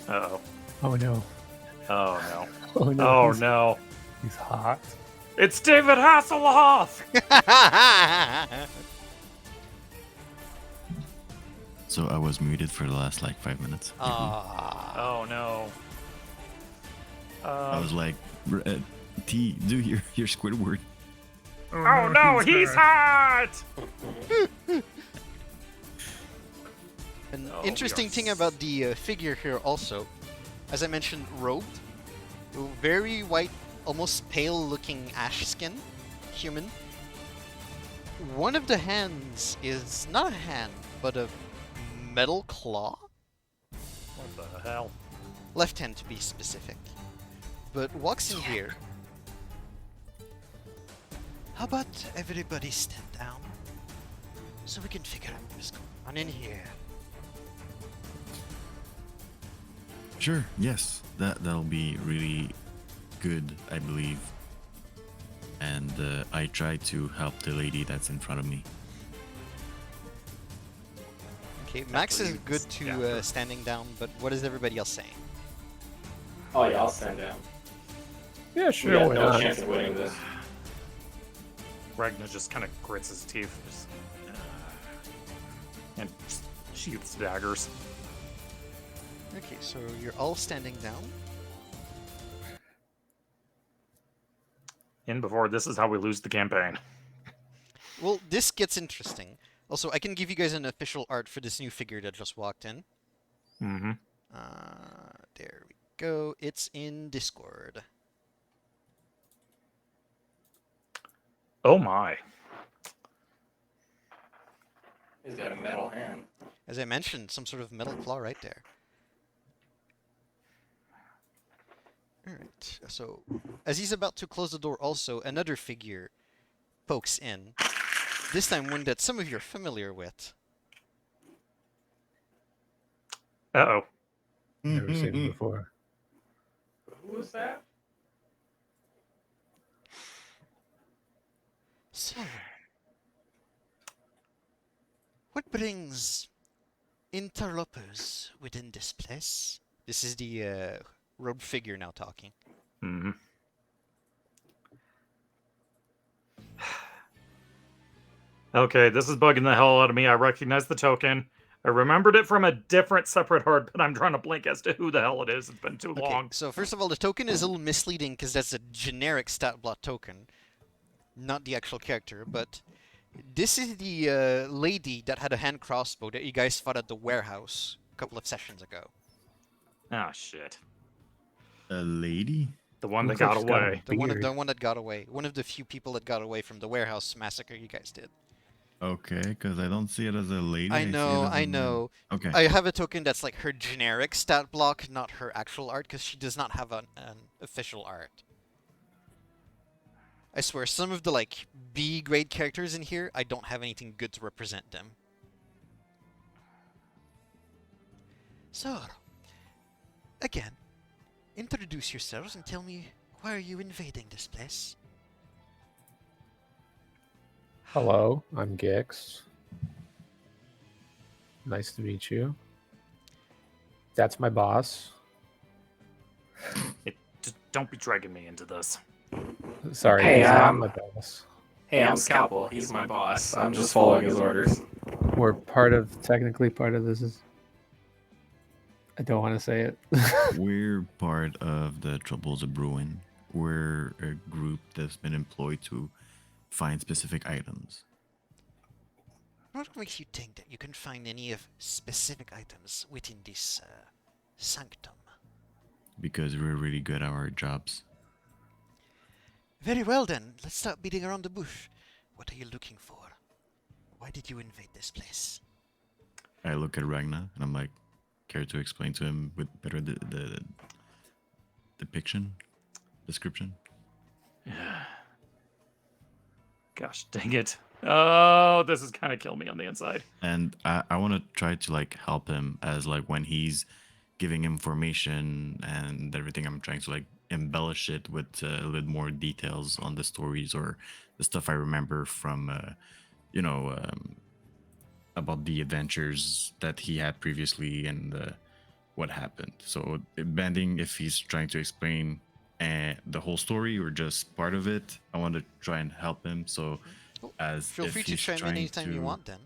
Uh-oh. Oh no. Oh, no. Oh no. Oh, he's, no. He's hot. It's David Hasselhoff! So I was muted for the last like 5 minutes. Ah. Oh, no. I was like, T, do your Squidward. Oh, no, he's hot! An Oh, we interesting are thing about the figure here also, as I mentioned, robed, very white, almost pale-looking ash skin, human. One of the hands is not a hand, but a metal claw? What the hell? Left hand to be specific. But walks in here. How about everybody stand down? So we can figure out what's going on in here. Sure, yes. That'll be really good, I believe. And I try to help the lady that's in front of me. Okay, Max is Actually, good to yeah. standing down, but what is everybody else saying? Oh yeah, I'll stand down. Yeah, We sure. got Why no not? chance of winning this. Ragnar just kind of grits his teeth. Just, and just sheaths daggers. Okay, so you're all standing down. In before, this is how we lose the campaign. Well, this gets interesting. Also, I can give you guys an official art for this new figure that just walked in. Mm-hmm. There we go. It's in Discord. Oh my. He's got a metal hand. As I mentioned, some sort of metal claw right there. Alright, so as he's about to close the door also, another figure pokes in. This time one that some of you are familiar with. Uh-oh. Never seen him before. Who was that? So, what brings interlopers within this place? This is the robed figure now talking. Mm-hmm. Okay, this is bugging the hell out of me. I recognize the token. I remembered it from a different separate heart, but I'm trying to blink as to who the hell it is. It's been too Okay, long. so first of all, the token is a little misleading because that's a generic stat block token, not the actual character, but this is the lady that had a hand crossbow that you guys fought at the warehouse a couple of sessions ago. Ah, shit. A lady? The one that Looks like got she's got a away. The beard. one that got away. One of the few people that got away from the warehouse massacre you guys did. Okay, because I don't see it as a lady. I see it know, as I a man. know. Okay. I have a token that's like her generic stat block, not her actual art, because she does not have an official art. I swear, some of the like B-grade characters in here, I don't have anything good to represent them. So, again, introduce yourselves and tell me why are you invading this place? Hello, I'm Gix. Nice to meet you. That's my boss. Just don't be dragging me into this. Sorry, Hey, he's not my boss. Hey, I'm Scalpel. He's my boss. I'm just following his orders. We're technically part of this. I don't want to say it. We're part of the Troubles of Brewing. We're a group that's been employed to find specific items. What makes you think that you can find any of specific items within this sanctum? Because we're really good at our jobs. Very well then, let's stop beating around the bush. What are you looking for? Why did you invade this place? I look at Ragnar and I'm like, care to explain to him with better the description? Gosh dang it. Oh, this is kind of killing me on the inside. And I want to try to like help him as like when he's giving information and everything, I'm trying to like embellish it with a little bit more details on the stories or the stuff I remember from about the adventures that he had previously and what happened. So depending if he's trying to explain the whole story or just part of it, I want to try and help him. So Oh, as Feel if free to he's chime in trying anytime you to- want, then.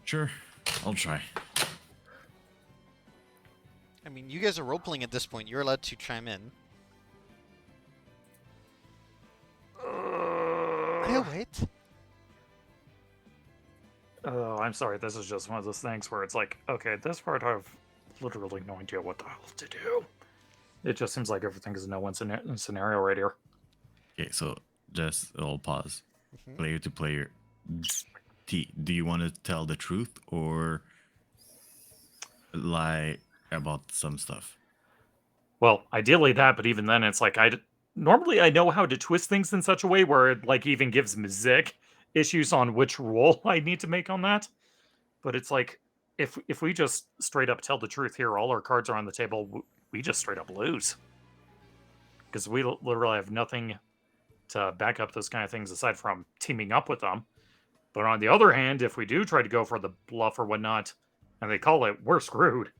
Sure, I'll try. I mean, you guys are role-playing at this point. You're allowed to chime in. I'll wait. Oh, I'm sorry. This is just one of those things where it's like, okay, this part I have literally no idea what the hell to do. It just seems like everything is a no-win scenario right here. Okay, so just I'll pause. Mhm. Player to player. T, do you want to tell the truth or lie about some stuff? Well, ideally that, but even then, it's like normally I know how to twist things in such a way where it like even gives Msyk issues on which roll I need to make on that. But it's like if we just straight up tell the truth here, all our cards are on the table. We just straight up lose because we literally have nothing to back up those kind of things aside from teaming up with them. But on the other hand, if we do try to go for the bluff or whatnot, and they call it, we're screwed.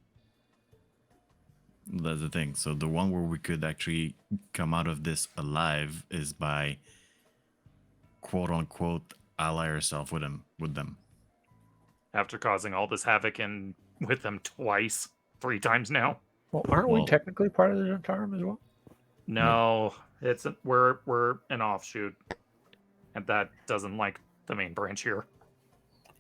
That's the thing. So the one where we could actually come out of this alive is by quote unquote ally ourselves with them. After causing all this havoc and with them twice, 3 times now. Well, aren't we Well- technically part of the Zentarum as well? No, we're an offshoot, and that doesn't like the main branch here.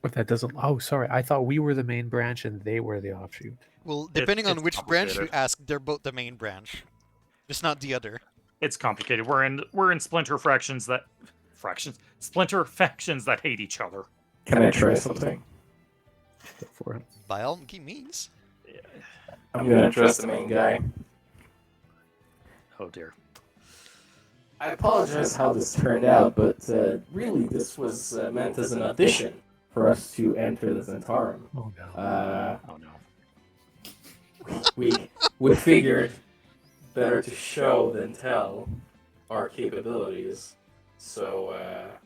But that doesn't. Oh, sorry. I thought we were the main branch and they were the offshoot. Well, depending on it's which branch you complicated. ask, they're both the main branch. Just not the other. It's complicated. We're in splinter splinter factions that hate each other. Can I try something? Go for it. By all means. I'm gonna trust the main guy. Oh dear. I apologize how this turned out, but really this was meant as an audition for us to enter the Zentarum. Oh no. Oh no. We figured better to show than tell our capabilities, so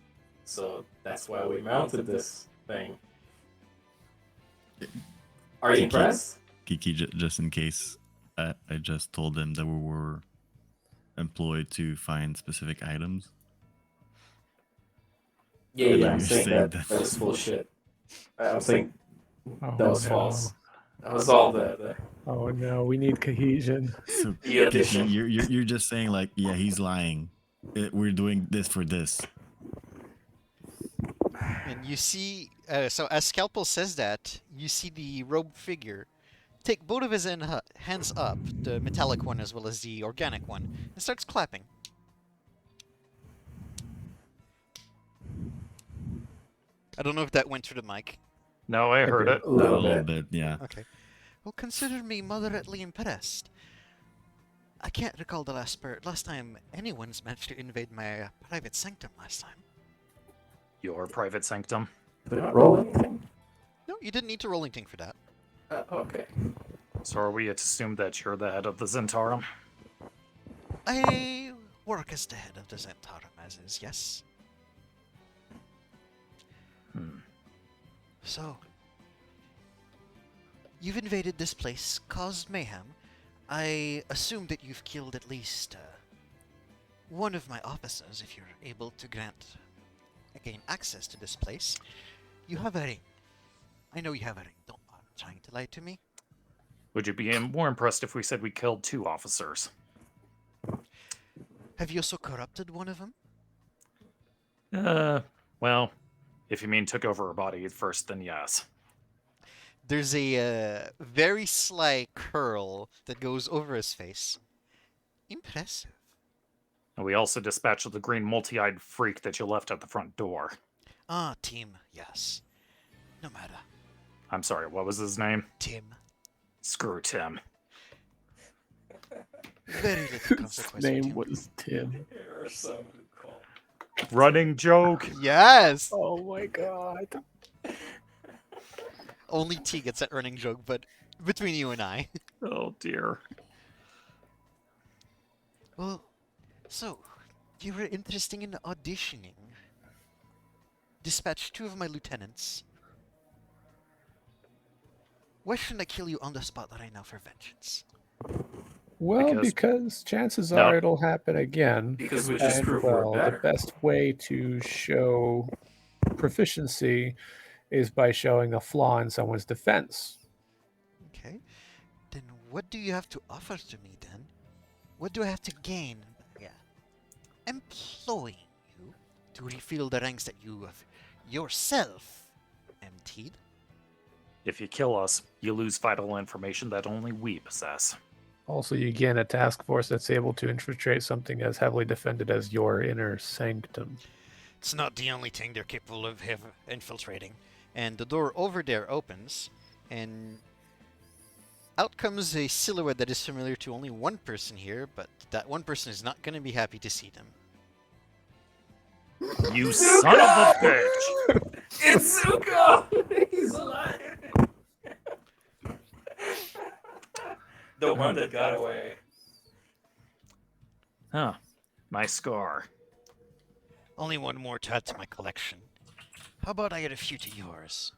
that's why we mounted this thing. Are you impressed? Kiki, just in case, I just told them that we were employed to find specific items. Yeah, And I'm you're saying saying that that- was bullshit. I'm saying Oh, that was no. false. That was all the Oh no, we need cohesion. So The Kiki, audition. you're just saying like, yeah, he's lying. We're doing this for this. And you see, so as Scalpel says that, you see the robed figure take both of his hands up, the metallic one as well as the organic one, and starts clapping. I don't know if that went through the mic. No, I heard it. a A little little bit. bit, yeah. Okay. Well, consider me moderately impressed. I can't recall the last time anyone's managed to invade my private sanctum last time. Your private sanctum. Did we not roll anything? No, you didn't need to roll anything for that. Okay. So are we to assume that you're the head of the Zentarum? I work as the head of the Zentarum, as is, yes. Hmm. So, you've invaded this place, caused mayhem. I assume that you've killed at least one of my officers, if you're able to gain access to this place. You have a ring. I know you have a ring. Don't bother trying to lie to me. Would you be more impressed if we said we killed 2 officers? Have you also corrupted one of them? Well, if you mean took over her body first, then yes. There's a very sly curl that goes over his face. Impressive. And we also dispatched the green multi-eyed freak that you left at the front door. Ah, Tim, yes. No matter. I'm sorry, what was his name? Tim. Screw Tim. Very little His consequence. name Tim. was Tim. There are some who call. Running joke. Yes! Oh my god. Only T gets that running joke, but between you and I. Oh dear. Well, so, you were interested in auditioning. Dispatch 2 of my lieutenants. Why shouldn't I kill you on the spot right now for vengeance? Well, Because- because chances No. are it'll happen again. Because we just And, proved well, we're the better. best way to show proficiency is by showing a flaw in someone's defense. Okay. Then what do you have to offer to me then? What do I have to gain by employing you to refill the ranks that you have yourself emptied? If you kill us, you lose vital information that only we possess. Also, you gain a task force that's able to infiltrate something as heavily defended as your inner sanctum. It's not the only thing they're capable of infiltrating. And the door over there opens, and out comes a silhouette that is familiar to only one person here, but that one person is not going to be happy to see them. You son of a bitch! It's Zuko! He's alive! The one that got away. Huh. Nice scar. Only one more to add to my collection. How about I add a few to yours?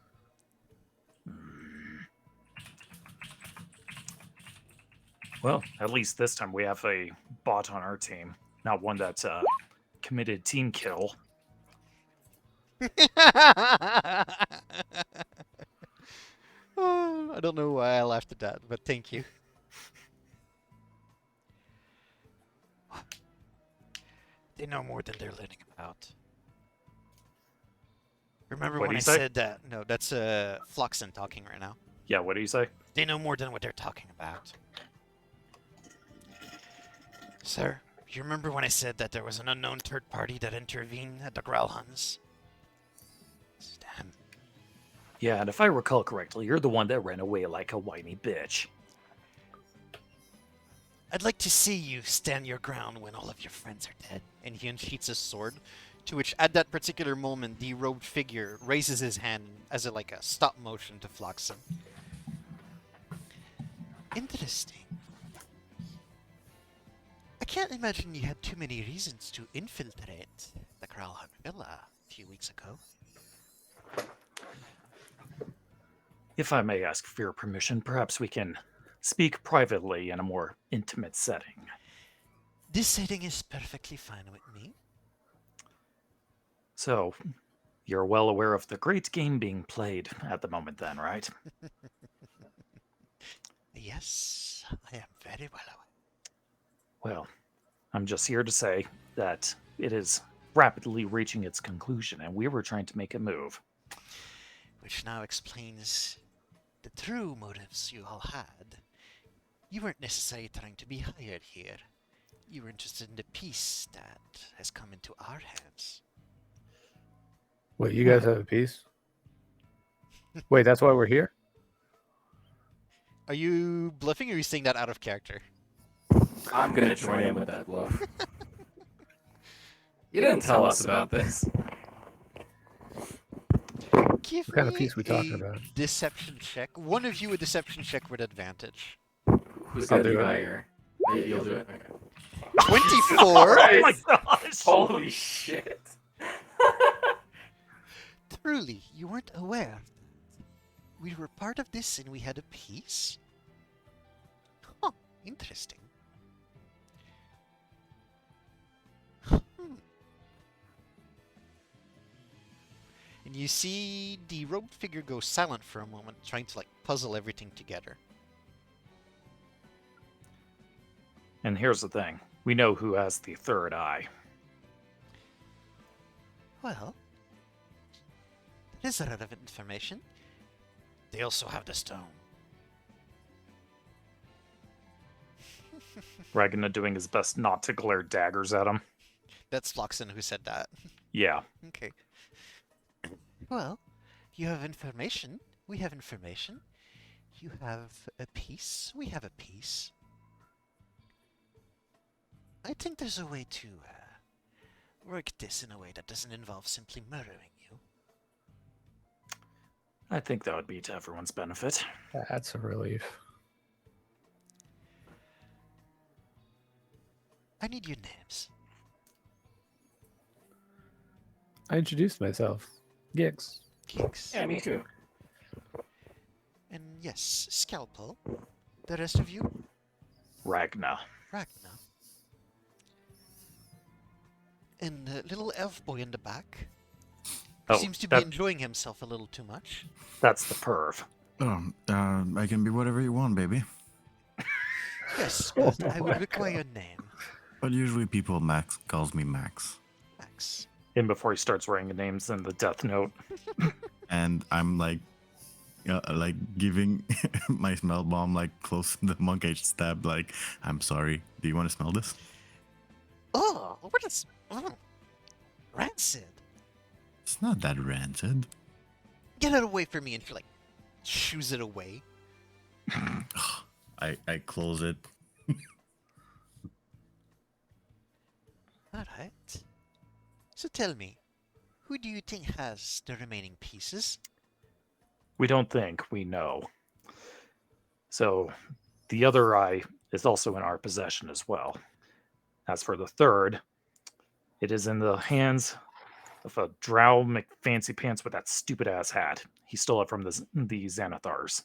Well, at least this time we have a bot on our team. Not one that's committed team kill. Oh, I don't know why I laughed at that, but thank you. They know more than they're letting about. Remember What'd when he I say? said that? No, that's Floxen talking right now. Yeah, what do you say? They know more than what they're talking about. Sir, you remember when I said that there was an unknown third party that intervened at the Growlhuns? Damn. Yeah, and if I recall correctly, you're the one that ran away like a whiny bitch. I'd like to see you stand your ground when all of your friends are dead. And he unsheaths his sword, to which at that particular moment the robed figure raises his hand as a stop motion to Floxen. Interesting. I can't imagine you had too many reasons to infiltrate the Growlhun Villa a few weeks ago. If I may ask for your permission, perhaps we can speak privately in a more intimate setting. This setting is perfectly fine with me. So, you're well aware of the great game being played at the moment then, right? Yes, I am very well aware. Well, I'm just here to say that it is rapidly reaching its conclusion, and we were trying to make a move. Which now explains the true motives you all had. You weren't necessarily trying to be hired here. You were interested in the peace that has come into our hands. Wait, you guys have a piece? Wait, that's why we're here? Are you bluffing or are you saying that out of character? I'm gonna join in with that bluff. You didn't tell us about this. Give What kind of me piece we talking a about? deception check. One of you a deception check with advantage. Who's I'll gonna be do it. higher? Maybe you'll do it. Okay. 24! Oh my gosh! Holy shit. Truly, you weren't aware. We were part of this and we had a peace? Huh, interesting. And you see the robed figure go silent for a moment, trying to puzzle everything together. And here's the thing. We know who has the third eye. Well, that is relevant information. They also have the stone. Ragnar doing his best not to glare daggers at him. That's Floxen who said that. Yeah. Okay. Well, you have information. We have information. You have a piece. We have a piece. I think there's a way to work this in a way that doesn't involve simply murdering you. I think that would be to everyone's benefit. That's a relief. I need your names. I introduced myself. Gix. Geeks. Yeah, me too. And yes, Scalpel. The rest of you? Ragnar. Ragnar. And the little elf boy in the back. Oh, Seems to be enjoying himself a little too much. That's the perv. I can be whatever you want, baby. Yes, but I would require a name. But usually people Max calls me Max. Max. And before he starts writing names in the death note. And I'm like giving my smell bomb like close to the monkey stab. Like, I'm sorry. Do you want to smell this? Oh, what is... Oh, rancid. It's not that rancid. Get it away from me, and she like shoos it away. I close it. Alright. So tell me, who do you think has the remaining pieces? We don't think, we know. So the other eye is also in our possession as well. As for the third, it is in the hands of a drow McFancy Pants with that stupid ass hat. He stole it from the Xanathars.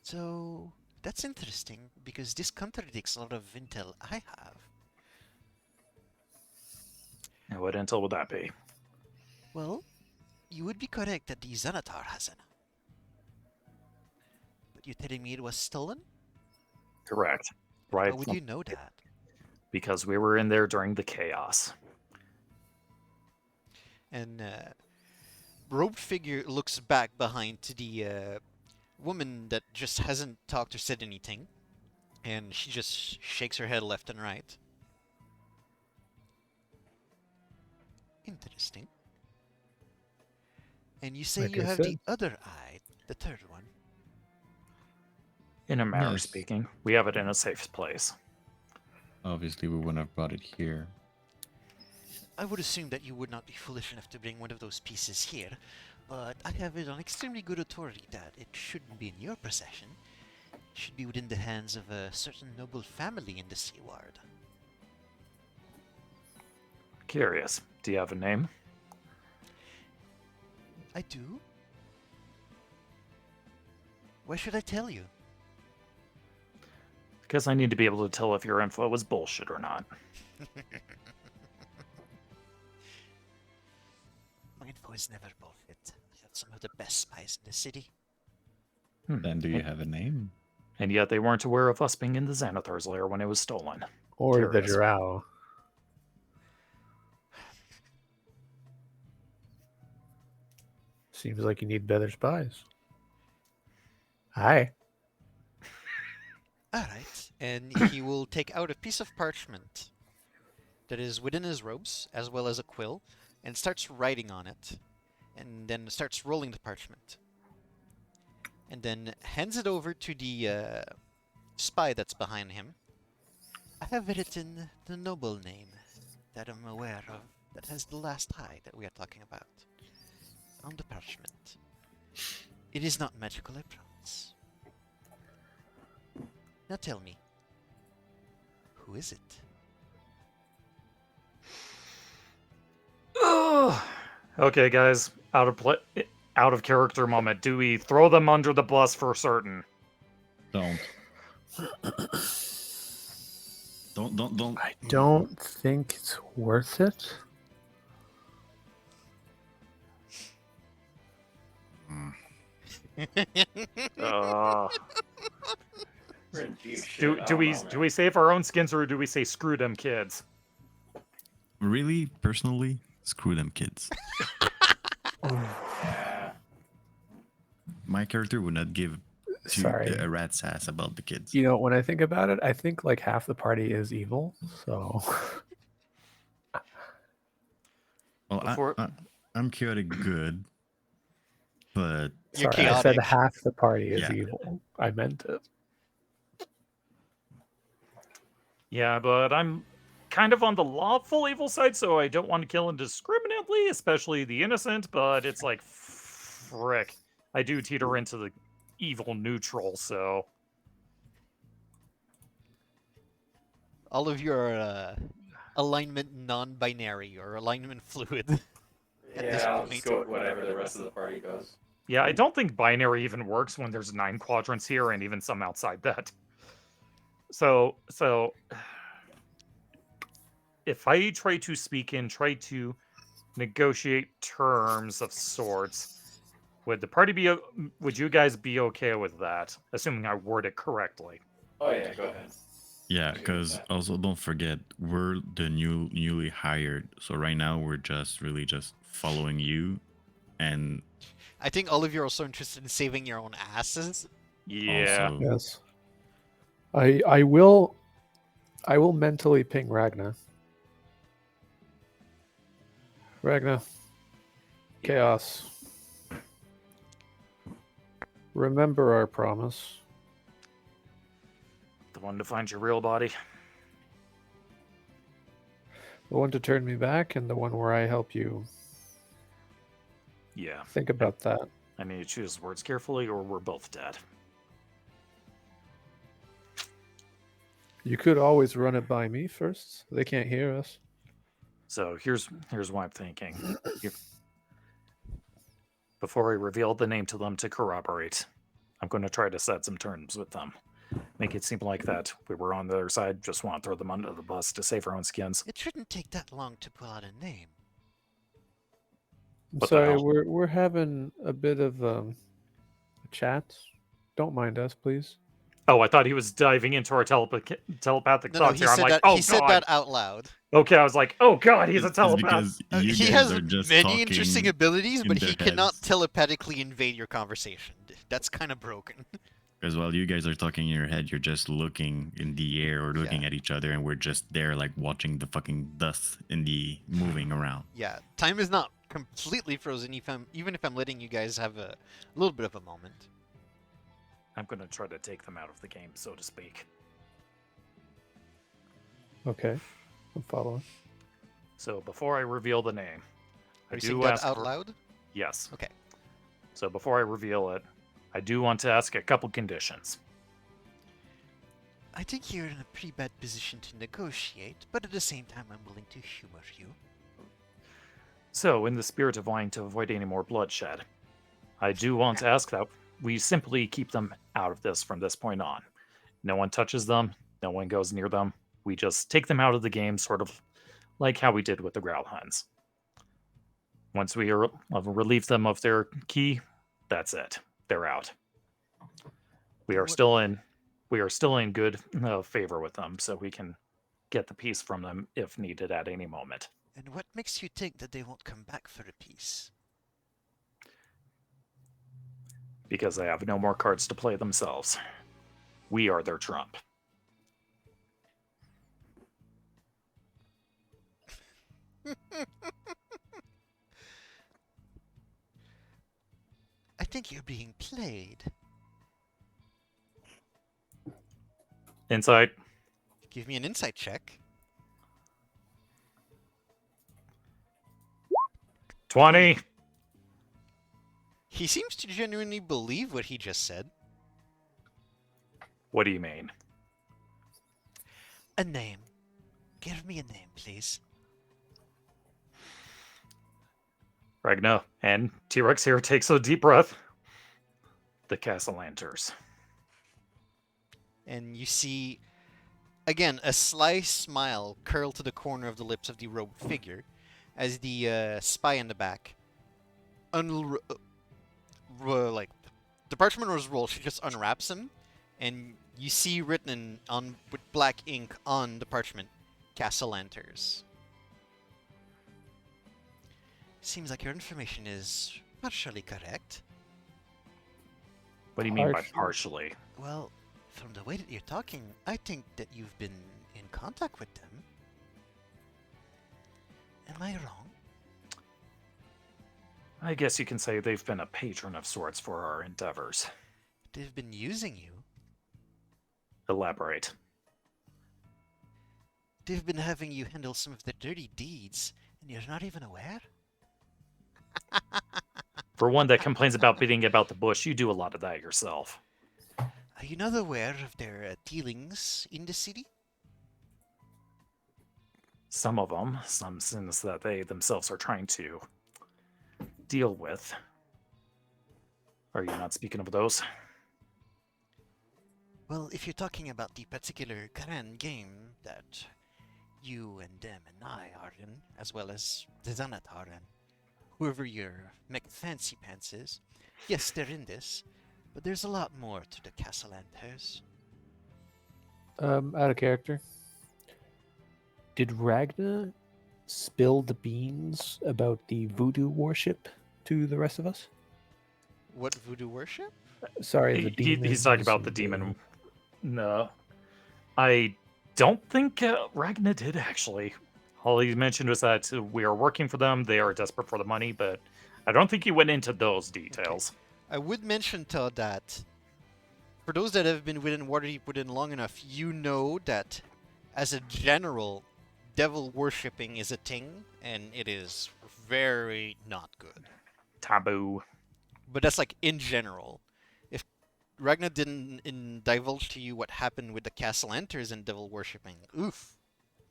So that's interesting because this contradicts a lot of intel I have. And what intel would that be? Well, you would be correct that the Xanathar has it. But you're telling me it was stolen? Correct. Right? How would you know that? Because we were in there during the chaos. And robed figure looks back behind to the woman that just hasn't talked or said anything, and she just shakes her head left and right. Interesting. And you say Like you I have said. the other eye, the third one. In a manner Yes. speaking, we have it in a safe place. Obviously, we wouldn't have brought it here. I would assume that you would not be foolish enough to bring one of those pieces here, but I have it on extremely good authority that it shouldn't be in your possession. It should be within the hands of a certain noble family in the Seaward. Curious. Do you have a name? I do? Why should I tell you? Because I need to be able to tell if your info was bullshit or not. My info is never bullshit. I have some of the best spies in the city. Then do you have a name? And yet they weren't aware of us being in the Xanathar's lair when it was stolen. Or the Curious. drow. Seems like you need better spies. Hi. Alright, and he will take out a piece of parchment that is within his robes, as well as a quill, and starts writing on it, and then starts rolling the parchment. And then hands it over to the spy that's behind him. I have written the noble name that I'm aware of that has the last eye that we are talking about on the parchment. It is not magical, I promise. Now tell me, who is it? Okay, guys, out of character moment. Do we throw them under the bus for certain? Don't. Don't. I don't think it's worth it. Uh, We're in deep shit. do I do we don't know, do we save our own skins or do we say screw them kids? Really, personally, screw them kids. man. Yeah. my character would not give Sorry. a rat's ass about the kids. You know, when I think about it, I think like half the party is evil. So Well, Before- I'm chaotic good, but You're sorry, I said chaotic. half the party is Yeah. evil. I meant it. Yeah, but I'm kind of on the lawful evil side, so I don't want to kill indiscriminately, especially the innocent, but it's like, frick. I do teeter into the evil neutral, so... All of your alignment non-binary or alignment fluid. At this Yeah, I'll point. just go with whatever the rest of the party goes. Yeah, I don't think binary even works when there's 9 quadrants here, and even some outside that. So... If I try to try to negotiate terms of sorts, would the party be, would you guys be okay with that? Assuming I word it correctly. Oh yeah, go ahead. yeah, Agree with because that. also don't forget we're the newly hired, so right now we're just really just following you, and I think all of you are also interested in saving your own asses. Yeah. also Yes. I will mentally ping Ragna. Ragna. Chaos. Remember our promise. The one to find your real body. The one to turn me back and the one where I help you. Yeah. Think about that. I need to choose words carefully, or we're both dead. You could always run it by me first. They can't hear us. So here's what I'm thinking. Before I reveal the name to them to corroborate, I'm going to try to set some terms with them. Make it seem like that we were on the other side, just want to throw them under the bus to save our own skins. It shouldn't take that long to pull out a name. I'm What the sorry, hell? we're having a bit of a chat. Don't mind us, please. Oh, I thought he was diving into our telepathic No, thoughts he here. I'm said like, that. oh he said god. that out loud. Okay, I was like, oh god, he's a it's telepath. because you He guys has are just many interesting talking abilities, in but their he cannot heads. telepathically invade your conversation. That's kind of broken. Because while you guys are talking in your head, you're just looking in the air or looking Yeah. at each other, and we're just there, like watching the fucking dust in the moving around. Yeah, time is not completely frozen. Even if I'm letting you guys have a little bit of a moment. I'm going to try to take them out of the game, so to speak. Okay. I'm following. So before I reveal the name, Are you do saying that ask out for- loud? Yes. Okay. So before I reveal it, I do want to ask a couple conditions. I think you're in a pretty bad position to negotiate, but at the same time, I'm willing to humor you. So, in the spirit of wanting to avoid any more bloodshed, I do want to ask that we simply keep them out of this from this point on. No one touches them, no one goes near them. We just take them out of the game, sort of like how we did with the Growlhounds. Once we relieve them of their key, that's it. They're out. We are still in good favor with them, so we can get the piece from them if needed at any moment. And what makes you think that they won't come back for a piece? Because they have no more cards to play themselves. We are their trump. I think you're being played. Insight. Give me an insight check. 20. He seems to genuinely believe what he just said. What do you mean? A name. Give me a name, please. Ragna and T-Rex here takes a deep breath. The Castellanters. And you see, again, a sly smile curl to the corner of the lips of the robed figure as the spy in the back, the parchment was rolled, she just unwraps him, and you see written on with black ink on the parchment, Castellanters. Seems like your information is partially correct. What do you mean by Partially. partially? Well, from the way that you're talking, I think that you've been in contact with them. Am I wrong? I guess you can say they've been a patron of sorts for our endeavors. They've been using you. Elaborate. They've been having you handle some of their dirty deeds, and you're not even aware? For one that complains about beating about the bush, you do a lot of that yourself. Are you not aware of their dealings in the city? Some of them, some sins that they themselves are trying to deal with. Are you not speaking of those? Well, if you're talking about the particular grand game that you and them and I are in, as well as the Zanat are in, whoever your fancy pants is, yes, they're in this, but there's a lot more to the castle enters. Out of character. Did Ragna spill the beans about the voodoo worship to the rest of us? What voodoo worship? Sorry, the He's talking demons about the and demon. No. I don't think Ragna did, actually. All he mentioned was that we are working for them, they are desperate for the money, but I don't think he went into those details. I would mention, Todd, that for those that have been within Waterdeep within long enough, you know that as a general, devil worshipping is a thing, and it is very not good. Taboo. But that's like in general. If Ragnar didn't divulge to you what happened with the castle enters and devil worshipping, oof.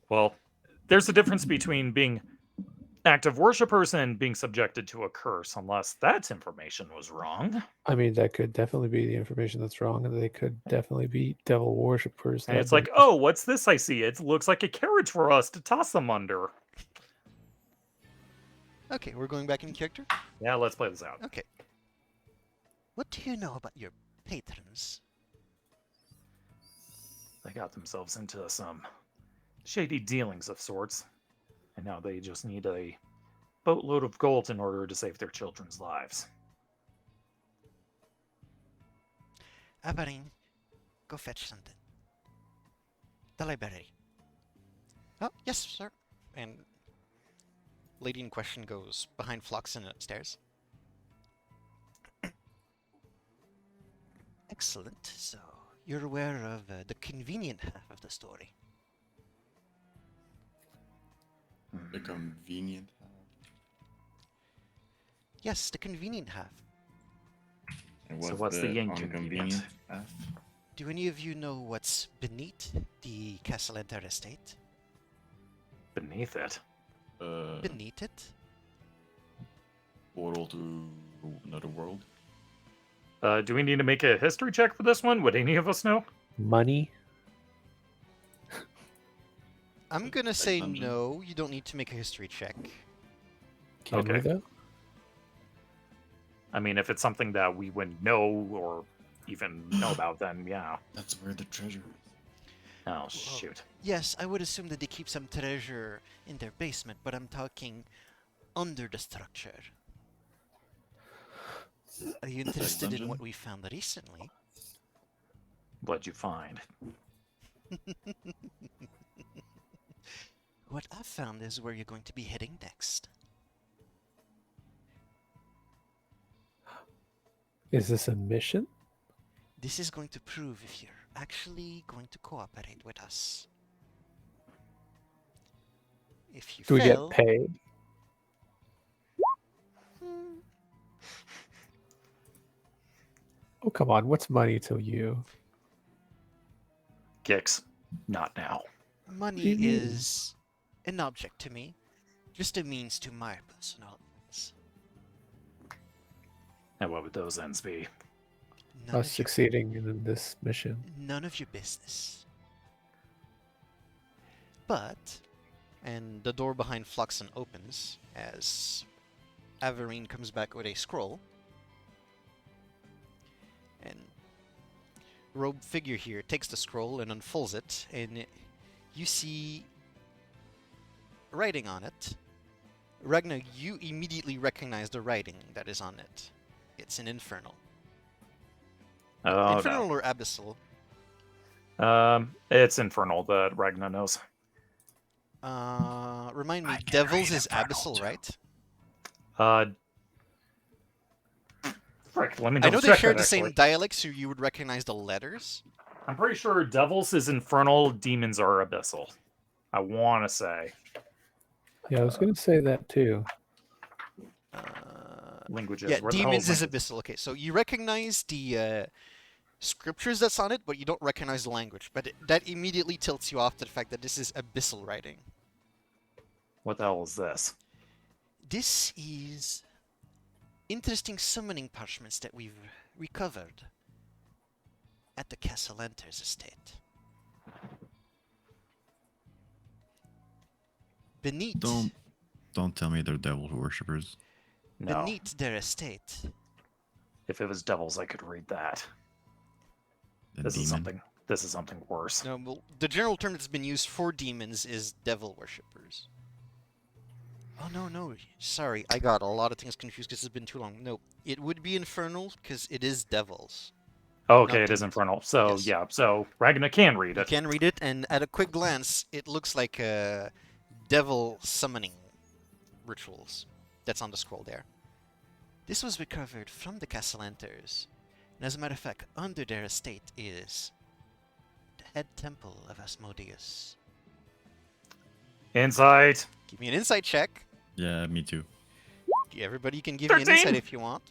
Well, there's a difference between being active worshippers and being subjected to a curse, unless that information was wrong. I mean, that could definitely be the information that's wrong, and they could definitely be devil worshippers. And that it's like, they- oh, what's this I see? It looks like a carriage for us to toss them under. Okay, we're going back in character? Yeah, let's play this out. Okay. What do you know about your patrons? They got themselves into some shady dealings of sorts, and now they just need a boatload of gold in order to save their children's lives. Abarin, go fetch something. The library. Oh, yes, sir. And lady in question goes behind Floxen upstairs. Excellent. So, you're aware of the convenient half of the story. The convenient. Yes, the convenient half. And So what's the inconvenient? half? Do any of you know what's beneath the Castle Enter estate? Beneath it. Beneath it? Portal to another world. Do we need to make a history check for this one? Would any of us know? money. I'm gonna Like say dungeon? no. You don't need to make a history check. Can we Okay. though? I mean, if it's something that we wouldn't know or even know about, then yeah. That's where the treasure is. Oh, shoot. Yes, I would assume that they keep some treasure in their basement, but I'm talking under the structure. Are you interested in dungeon? what we found recently? What'd you find? What I found is where you're going to be heading next. Is this a mission? This is going to prove if you're actually going to cooperate with us. If you Do we fail, get paid? hmm, Oh, come on. What's money to you? Gix. Not now. money do you mean? is an object to me, just a means to my personal ends. And what would those ends be? None Us of your, succeeding in this mission. none of your business. But, and the door behind Fluxen opens as Averine comes back with a scroll. And robed figure here takes the scroll and unfolds it, and you see writing on it. Ragnar, you immediately recognize the writing that is on it. It's in Infernal. Oh, Infernal or abyssal? no. It's infernal that Ragna knows. Remind me, I can devils read is Infernal, abyssal, too. right? Frick, let me I double know they check share that, the same actually. dialect, so you would recognize the letters. I'm pretty sure devils is infernal, demons are abyssal. I want to say. Yeah, I was going to say that too. Languages. Yeah, Where the hell demons is language? abyssal. Okay, so you recognize the scriptures that's on it, but you don't recognize the language. But that immediately tilts you off to the fact that this is abyssal writing. What the hell is this? This is interesting summoning parchments that we've recovered at the Castellanter's estate. Beneath, Don't tell me they're devil worshippers. No. beneath their estate, If it was devils, I could read that. The This is demon. something. This is something worse. no, well, the general term that's been used for demons is devil worshippers. Oh, no, sorry, I got a lot of things confused because it's been too long. No, it would be infernal because it is devils. Oh, okay, Not it is demons. infernal. So Yes. yeah, so Ragna can read You it. can read it, and at a quick glance, it looks like devil summoning rituals that's on the scroll there. This was recovered from the Castellanters, and as a matter of fact, under their estate is the head temple of Asmodeus. Insight. Give me an insight check. Yeah, me too. Everybody can give me an 13. insight if you want.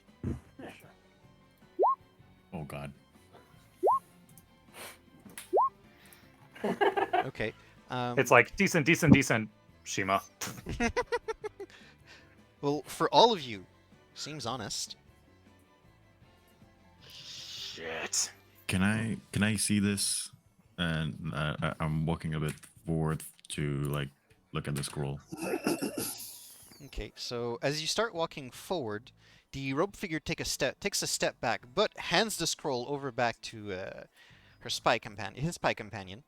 Oh god. Okay. It's like decent, Shima. Well, for all of you, seems honest. Shit. Can I see this? And I'm walking a bit forward to like look at the scroll. Okay, so as you start walking forward, the robe figure takes a step back, but hands the scroll over back to his spy companion,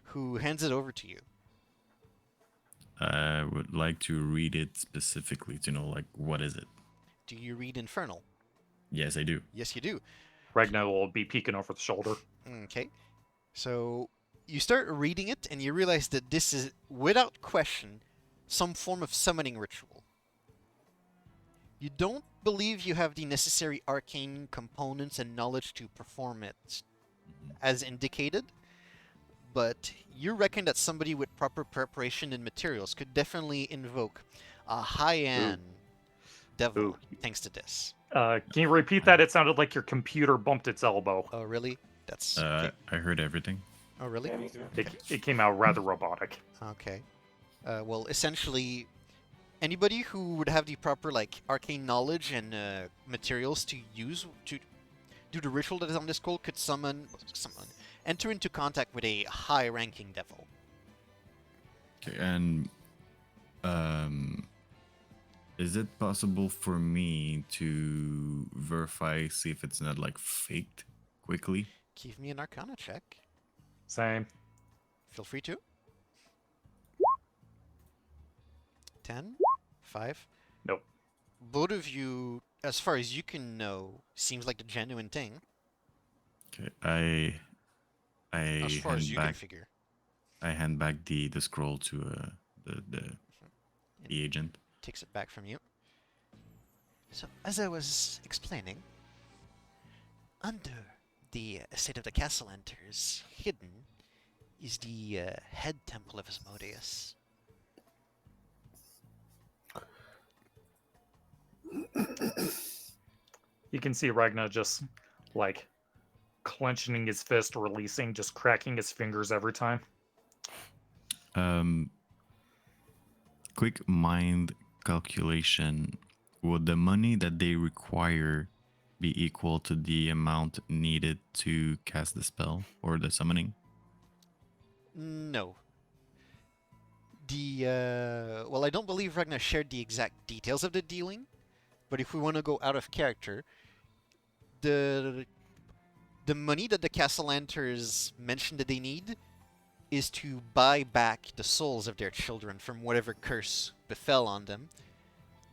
who hands it over to you. I would like to read it specifically to know like what is it. Do you read Infernal? Yes, I do. Yes, you do. Ragna will be peeking over the shoulder. Okay, so you start reading it, and you realize that this is, without question, some form of summoning ritual. You don't believe you have the necessary arcane components and knowledge to perform it as indicated, but you reckon that somebody with proper preparation and materials could definitely invoke a high-end devil Ooh. thanks to this. Can you repeat that? It sounded like your computer bumped its elbow. Oh, really? That's okay. I heard everything. Oh, really? Yeah, me too. It came out rather robotic. Okay. Well, essentially, anybody who would have the proper like arcane knowledge and materials to use to do the ritual that is on this scroll could enter into contact with a high-ranking devil. Okay, and is it possible for me to verify, see if it's not like faked quickly? Give me an Arcana check. Same. Feel free to. 10, 5. Nope. Both of you, as far as you can know, seems like the genuine thing. Okay, I As far as you can figure. I hand back the scroll to the agent. Takes it back from you. So, as I was explaining, under the estate of the Castellanters, hidden, is the head temple of Asmodeus. You can see Ragna just like clenching his fist, releasing, just cracking his fingers every time. Quick mind calculation. Would the money that they require be equal to the amount needed to cast the spell or the summoning? No. Well, I don't believe Ragnar shared the exact details of the dealing, but if we want to go out of character, the money that the Castellanters mentioned that they need is to buy back the souls of their children from whatever curse befell on them.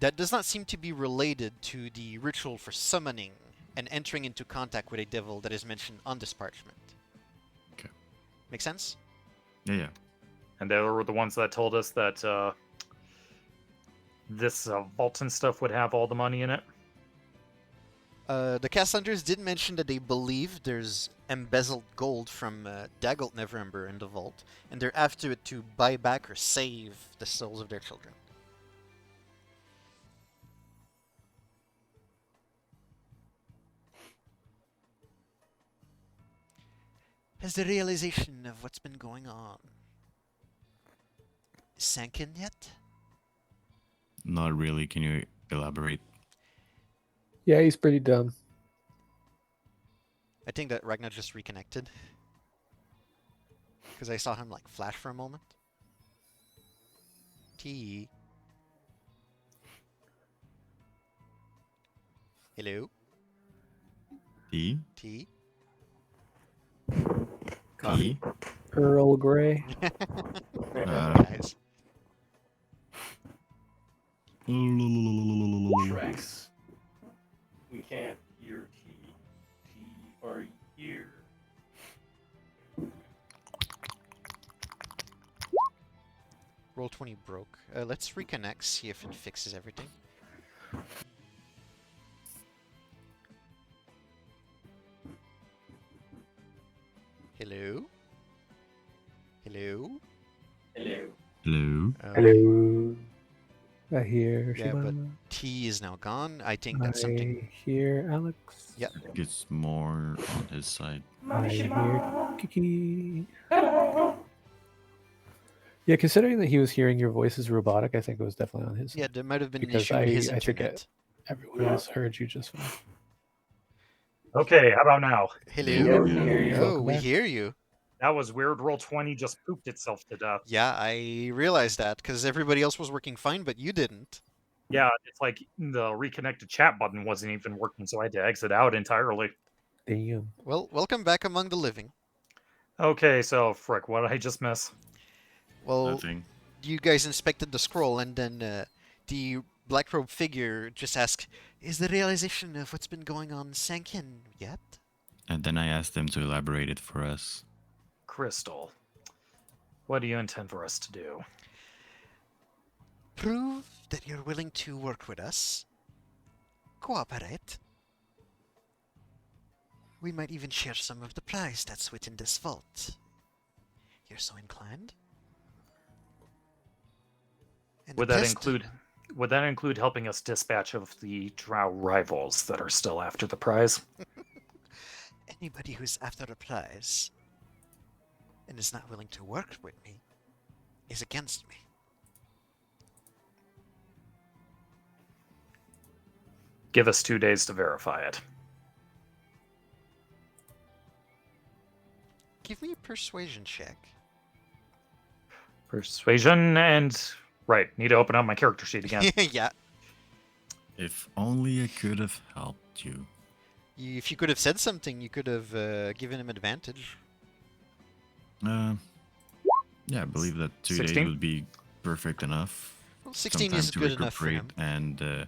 That does not seem to be related to the ritual for summoning and entering into contact with a devil that is mentioned on this parchment. Okay. Make sense? Yeah. And they were the ones that told us that this vault and stuff would have all the money in it. The cast hunters did mention that they believe there's embezzled gold from Daggelt Neverember in the vault, and they're after it to buy back or save the souls of their children. Has the realization of what's been going on sank in yet? Not really. Can you elaborate? Yeah, he's pretty dumb. I think that Ragnar just reconnected. Because I saw him like flash for a moment. T. Hello? T? T. Coffee. T? Earl Grey. Guys. Rex. We can't hear T. T or ear. Roll 20 broke. Let's reconnect, see if it fixes everything. Hello? Hello? Hello. Hello? Hello. I hear Yeah, but Shimano. T is now gone. I think that's something. I hear Alex. Yep. I think it's more on his side. I hear Kiki. Yeah, considering that he was hearing your voices robotic, I think it was definitely on his side. Yeah, there might have been an Because issue with his I think internet. everyone else heard you just fine. Okay, how about now? Hello? Yeah, we hear you. Oh, Welcome we back. hear you. That was weird. Roll 20 just pooped itself to death. Yeah, I realized that because everybody else was working fine, but you didn't. Yeah, it's like the reconnected chat button wasn't even working, so I had to exit out entirely. Damn. Well, welcome back among the living. Okay, so frick, what did I just miss? Well, Nothing. you guys inspected the scroll, and then the black robe figure just asked, "Is the realization of what's been going on sank in yet?" And then I asked them to elaborate it for us. Crystal, what do you intend for us to do? Prove that you're willing to work with us. Cooperate. We might even share some of the prize that's within this vault. You're so inclined? And Would the that test- include helping us dispatch of the drow rivals that are still after the prize? Anybody who's after a prize and is not willing to work with me is against me. Give us 2 days to verify it. Give me a persuasion check. Persuasion and... Right, need to open up my character sheet again. Yeah. If only I could have helped you. If you could have said something, you could have given him advantage. Yeah, I believe that 2 days 16? would be perfect enough. Well, 16 Some is time good to enough for him. recuperate and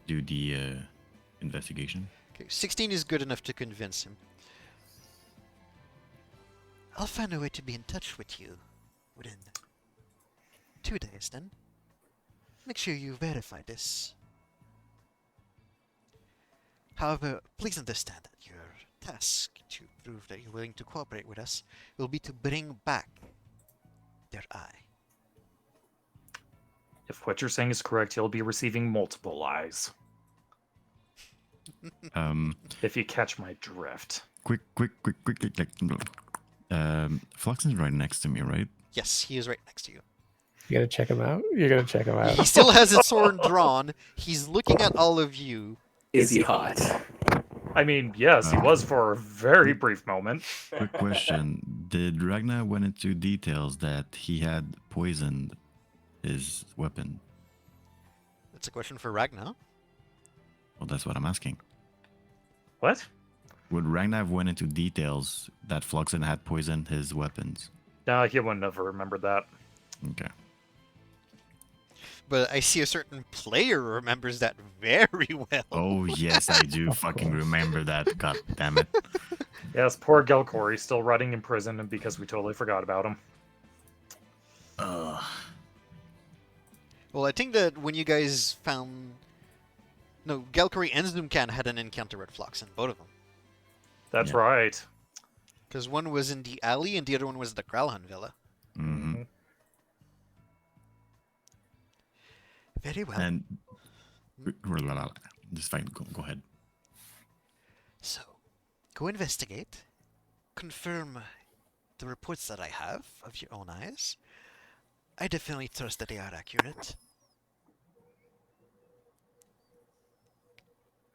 do the investigation. Okay, 16 is good enough to convince him. I'll find a way to be in touch with you within 2 days then. Make sure you verify this. However, please understand that your task to prove that you're willing to cooperate with us will be to bring back their eye. If what you're saying is correct, he'll be receiving multiple eyes. If you catch my drift. Quick. Fluxen's right next to me, right? Yes, he is right next to you. You gotta check him out? You're gonna check him He out. still has his sword drawn. He's looking at all of you. Is he hot? I mean, yes, he was for a very brief moment. Quick question. Did Ragnar went into details that he had poisoned his weapon? That's a question for Ragnar. Well, that's what I'm asking. What? Would Ragnar have went into details that Fluxen had poisoned his weapons? No, he wouldn't have remembered that. Okay. but I see a certain player remembers that very well. Oh yes, I do Of fucking course. remember that. God damn it. Yes, poor Gelcor. He's still rotting in prison because we totally forgot about him. Ugh. Well, I think that when you guys found... No, Galkari and Zoomcan had an encounter with Floxen, both of them. That's Yeah. right. Because one was in the alley and the other one was the Kralhan Villa. hmm Very well. And just fine. Go ahead. So, go investigate. Confirm the reports that I have of your own eyes. I definitely trust that they are accurate.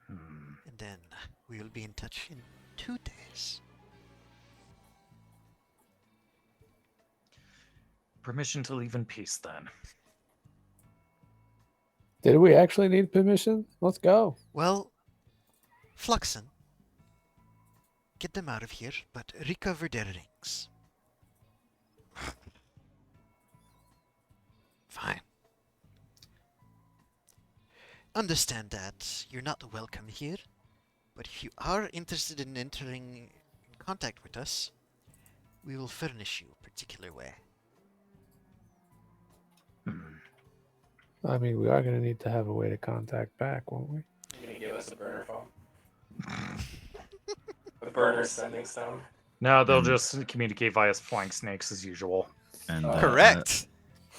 And then we will be in touch in 2 days. Permission to leave in peace, then. Did we actually need permission? Let's go. Well, Fluxen, get them out of here, but recover their rings. Fine. Understand that you're not welcome here, but if you are interested in entering in contact with us, we will furnish you a particular way. I mean, we are going to need to have a way to contact back, won't we? You're gonna give us a burner phone. A burner sending stone. No, they'll Mm. just communicate via flying snakes as usual. And Correct!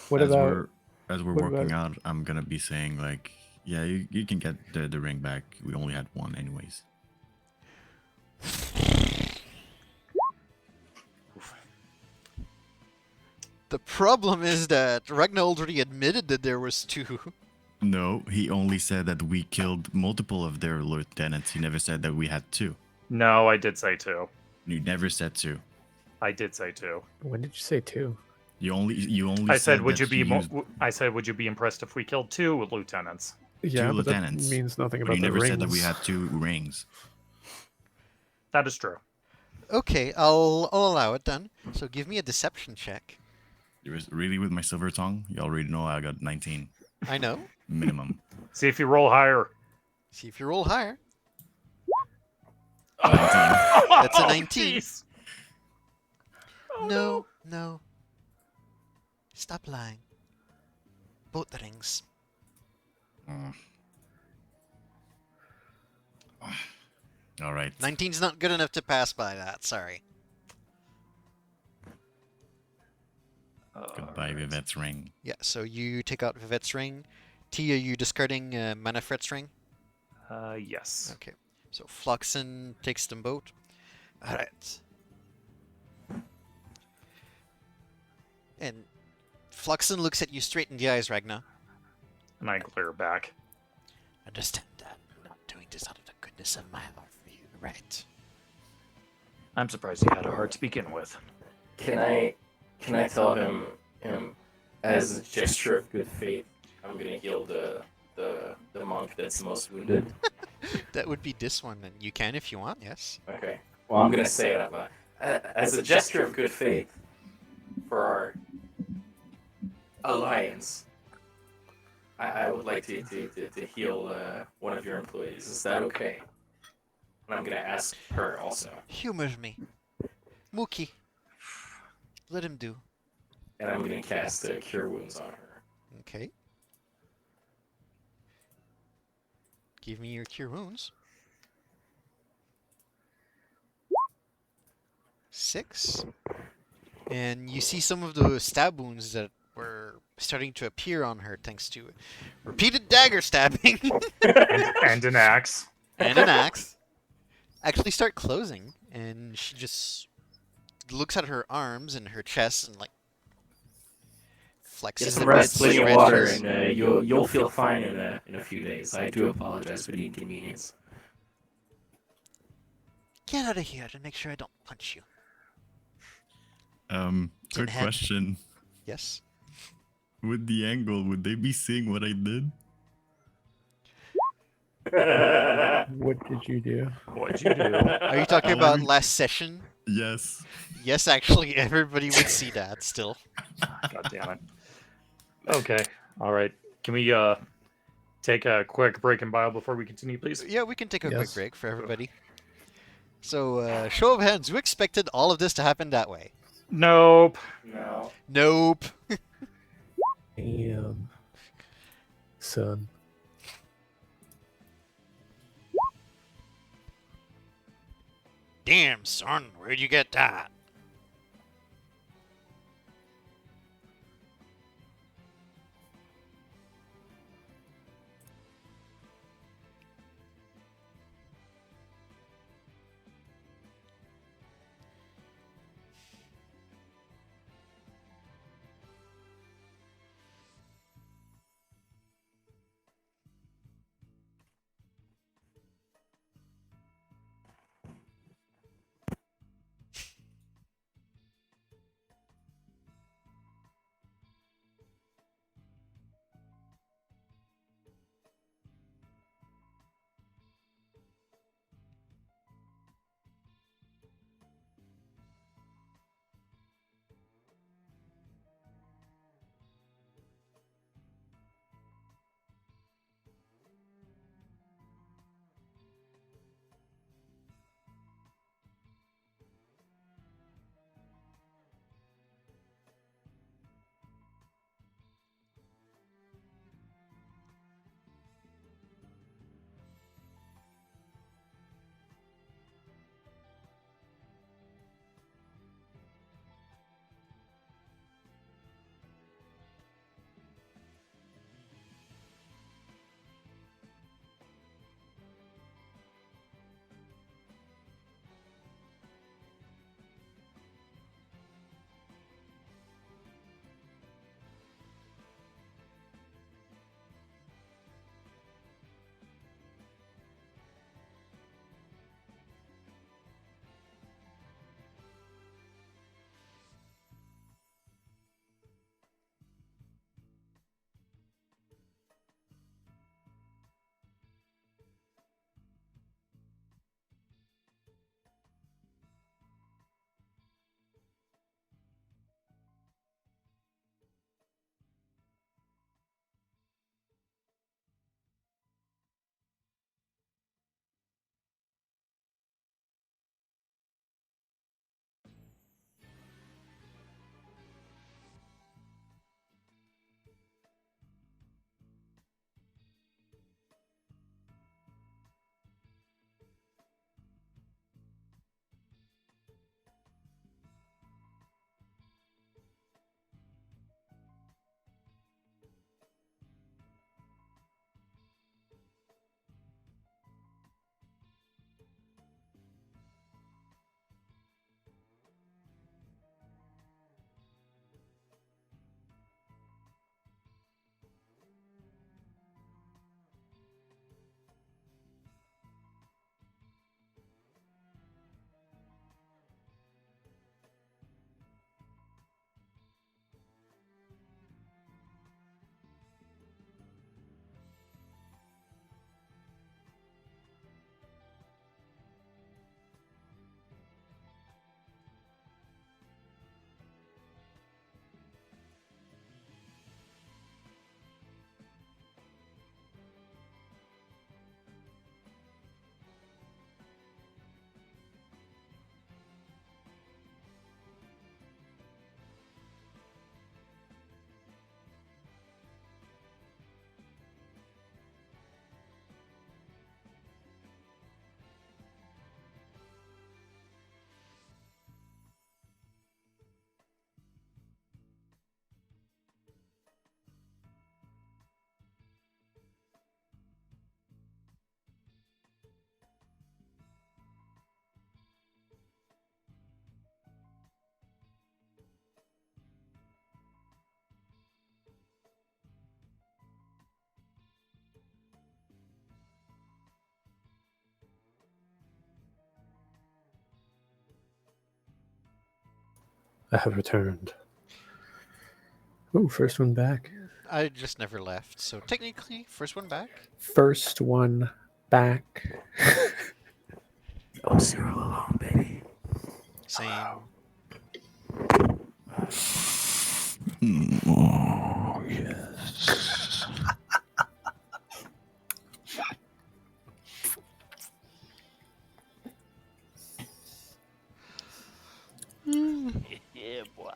What as about... we're what working about- out, I'm gonna be saying like, yeah, you can get the ring back. We only had one anyways. The problem is that Ragnar already admitted that there was 2. No, he only said that we killed multiple of their lieutenants. He never said that we had 2. No, I did say 2. You never said 2. I did say 2. When did you say 2? You only. I said, would that you be? used- I said, would you be impressed if we killed 2 lieutenants? Yeah, but lieutenants, that means nothing but about you the never rings. said that we had 2 rings. That is true. Okay, I'll allow it then. So give me a deception check. It was really with my silver tongue. You already know I got 19 I know. minimum. See if you roll higher. See if you roll higher. 19. That's a Oh, 19. jeez. Oh, No, no. Stop lying. Both the rings. Mm. All right. 19's not good enough to pass by that, sorry. Goodbye, Vivette's ring. Yeah, so you take out Vivette's ring. T, are you discarding Manafret's ring? Yes. Okay. So Floxen takes them both. Alright. And Floxen looks at you straight in the eyes, Ragnar. And I glare back. Understand that. I'm not doing this out of the goodness of my heart for you, right? I'm surprised you had a heart to begin with. Can I tell him as a gesture of good faith, I'm gonna heal the monk that's most wounded? That would be this one, and you can if you want, yes. Okay. Well, I'm gonna say it out loud. As a gesture of good faith for our alliance, I would like to heal one of your employees. Is that okay? And I'm gonna ask her also. Humor me. Mookie. Let him do. And I'm gonna cast Cure Wounds on her. Okay. Give me your cure wounds. 6. And you see some of the stab wounds that were starting to appear on her thanks to repeated dagger stabbing And an axe. and an axe actually start closing, and she just looks at her arms and her chest and like flexes Get a some bit, rest, plenty of water, stretches. and you'll feel fine in a few days. I do apologize for the inconvenience. Get out of here and make sure I don't punch you. Quick head. question. Yes. With the angle, would they be seeing what I did? What did you do? What'd you do? Are you talking about last session? Yes. Yes, actually, everybody would see that still. God damn it. Okay. All right. Can we take a quick break and bio before we continue, please? Yeah, we can take a quick Yes. break for everybody. So, show of hands, who expected all of this to happen that way? Nope. No. Nope. Damn. Son. Damn, son, where'd you get that? I have returned. Oh, first one back. I just never left, so technically, first one back. First one back. No zero alone, baby. Same. Oh, yes. Yeah, boy.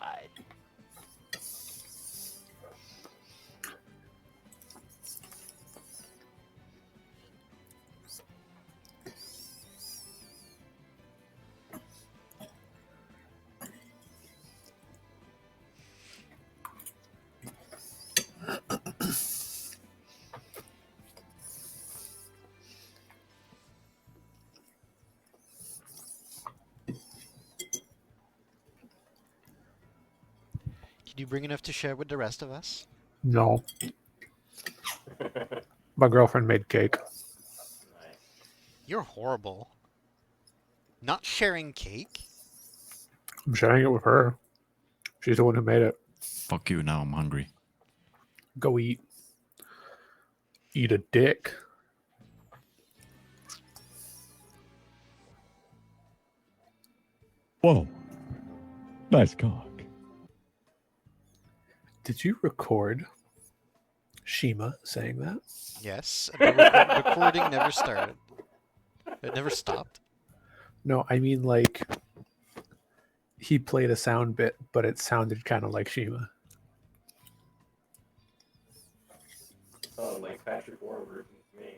Did you bring enough to share with the rest of us? No, my girlfriend made cake. Nice. You're horrible. Not sharing cake? I'm sharing it with her. She's the one who made it. Fuck you, now I'm hungry. Go eat. Eat a dick. Whoa. Nice cock. Did you record Shima saying that? Yes. The recording never started. It never stopped. No, I mean like he played a sound bit, but it sounded kind of like Shima. Oh, like Patrick Warburton to me.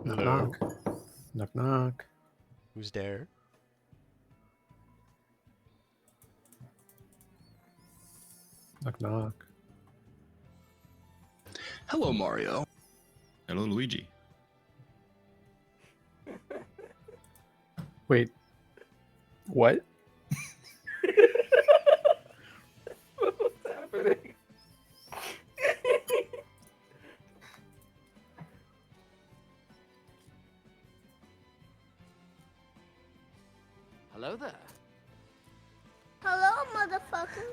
Knock No. knock. Knock knock. Who's there? Knock knock. Hello, Mario. Hello, Luigi. Wait. What? What's happening? Hello there. Hello, motherfucker.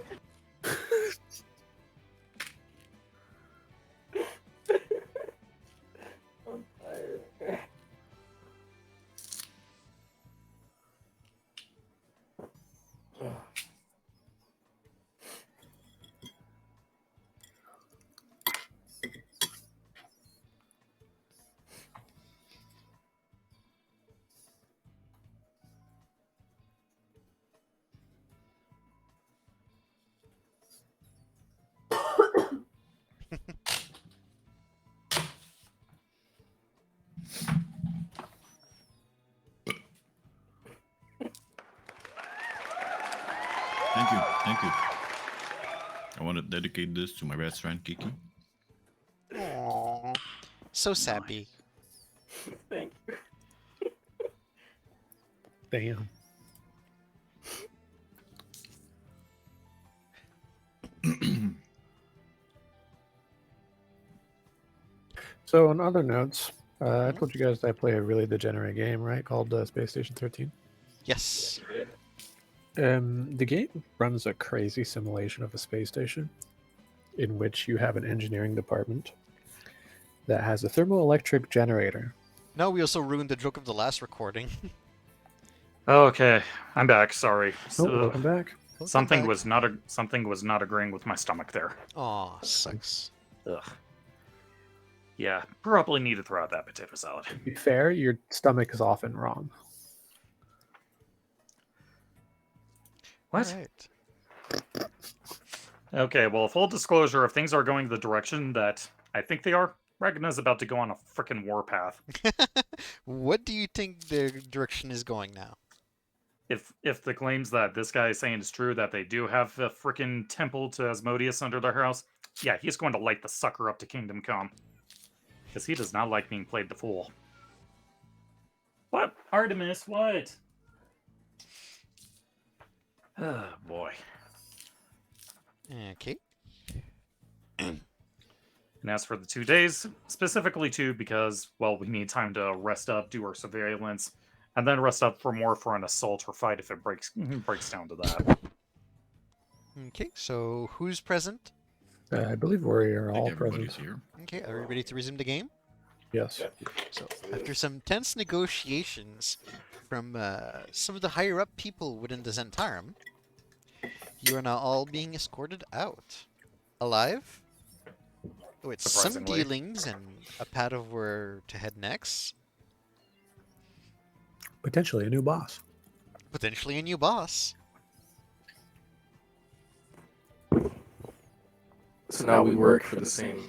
I'm tired. Thank you. Thank you. I want to dedicate this to my best friend, Kiki. Aww. So sappy. Thank you. Damn. So, on other notes, I told you guys that I play a really degenerate game, right? Called Space Station 13. Yes. The game runs a crazy simulation of a space station in which you have an engineering department that has a thermoelectric generator. No, we also ruined the joke of the last recording. Okay, I'm back. Sorry. Oh, welcome back. Something was not agreeing with my stomach there. Aw, sucks. Ugh. Yeah, probably need to throw out that potato salad. To be fair, your stomach is often wrong. What? Alright. Okay, well, full disclosure, if things are going the direction that I think they are, Ragna's about to go on a frickin' warpath. What do you think the direction is going now? If the claims that this guy is saying is true, that they do have a frickin' temple to Asmodeus under their house, yeah, he's going to light the sucker up to Kingdom Come. Because he does not like being played the fool. What? Artemis, what? Oh, boy. Okay. And as for the 2 days, specifically 2 because, well, we need time to rest up, do our surveillance, and then rest up for more for an assault or fight if it breaks down to that. Okay, so who's present? I believe we are I think all everybody's present. here. Okay, are we ready to resume the game? Yes. So, after some tense negotiations from some of the higher up people within the Zentarum, you are now all being escorted out. alive. Oh, it's some Surprisingly. dealings and a pat of where to head next. Potentially a new boss. Potentially a new boss. So now we work for the same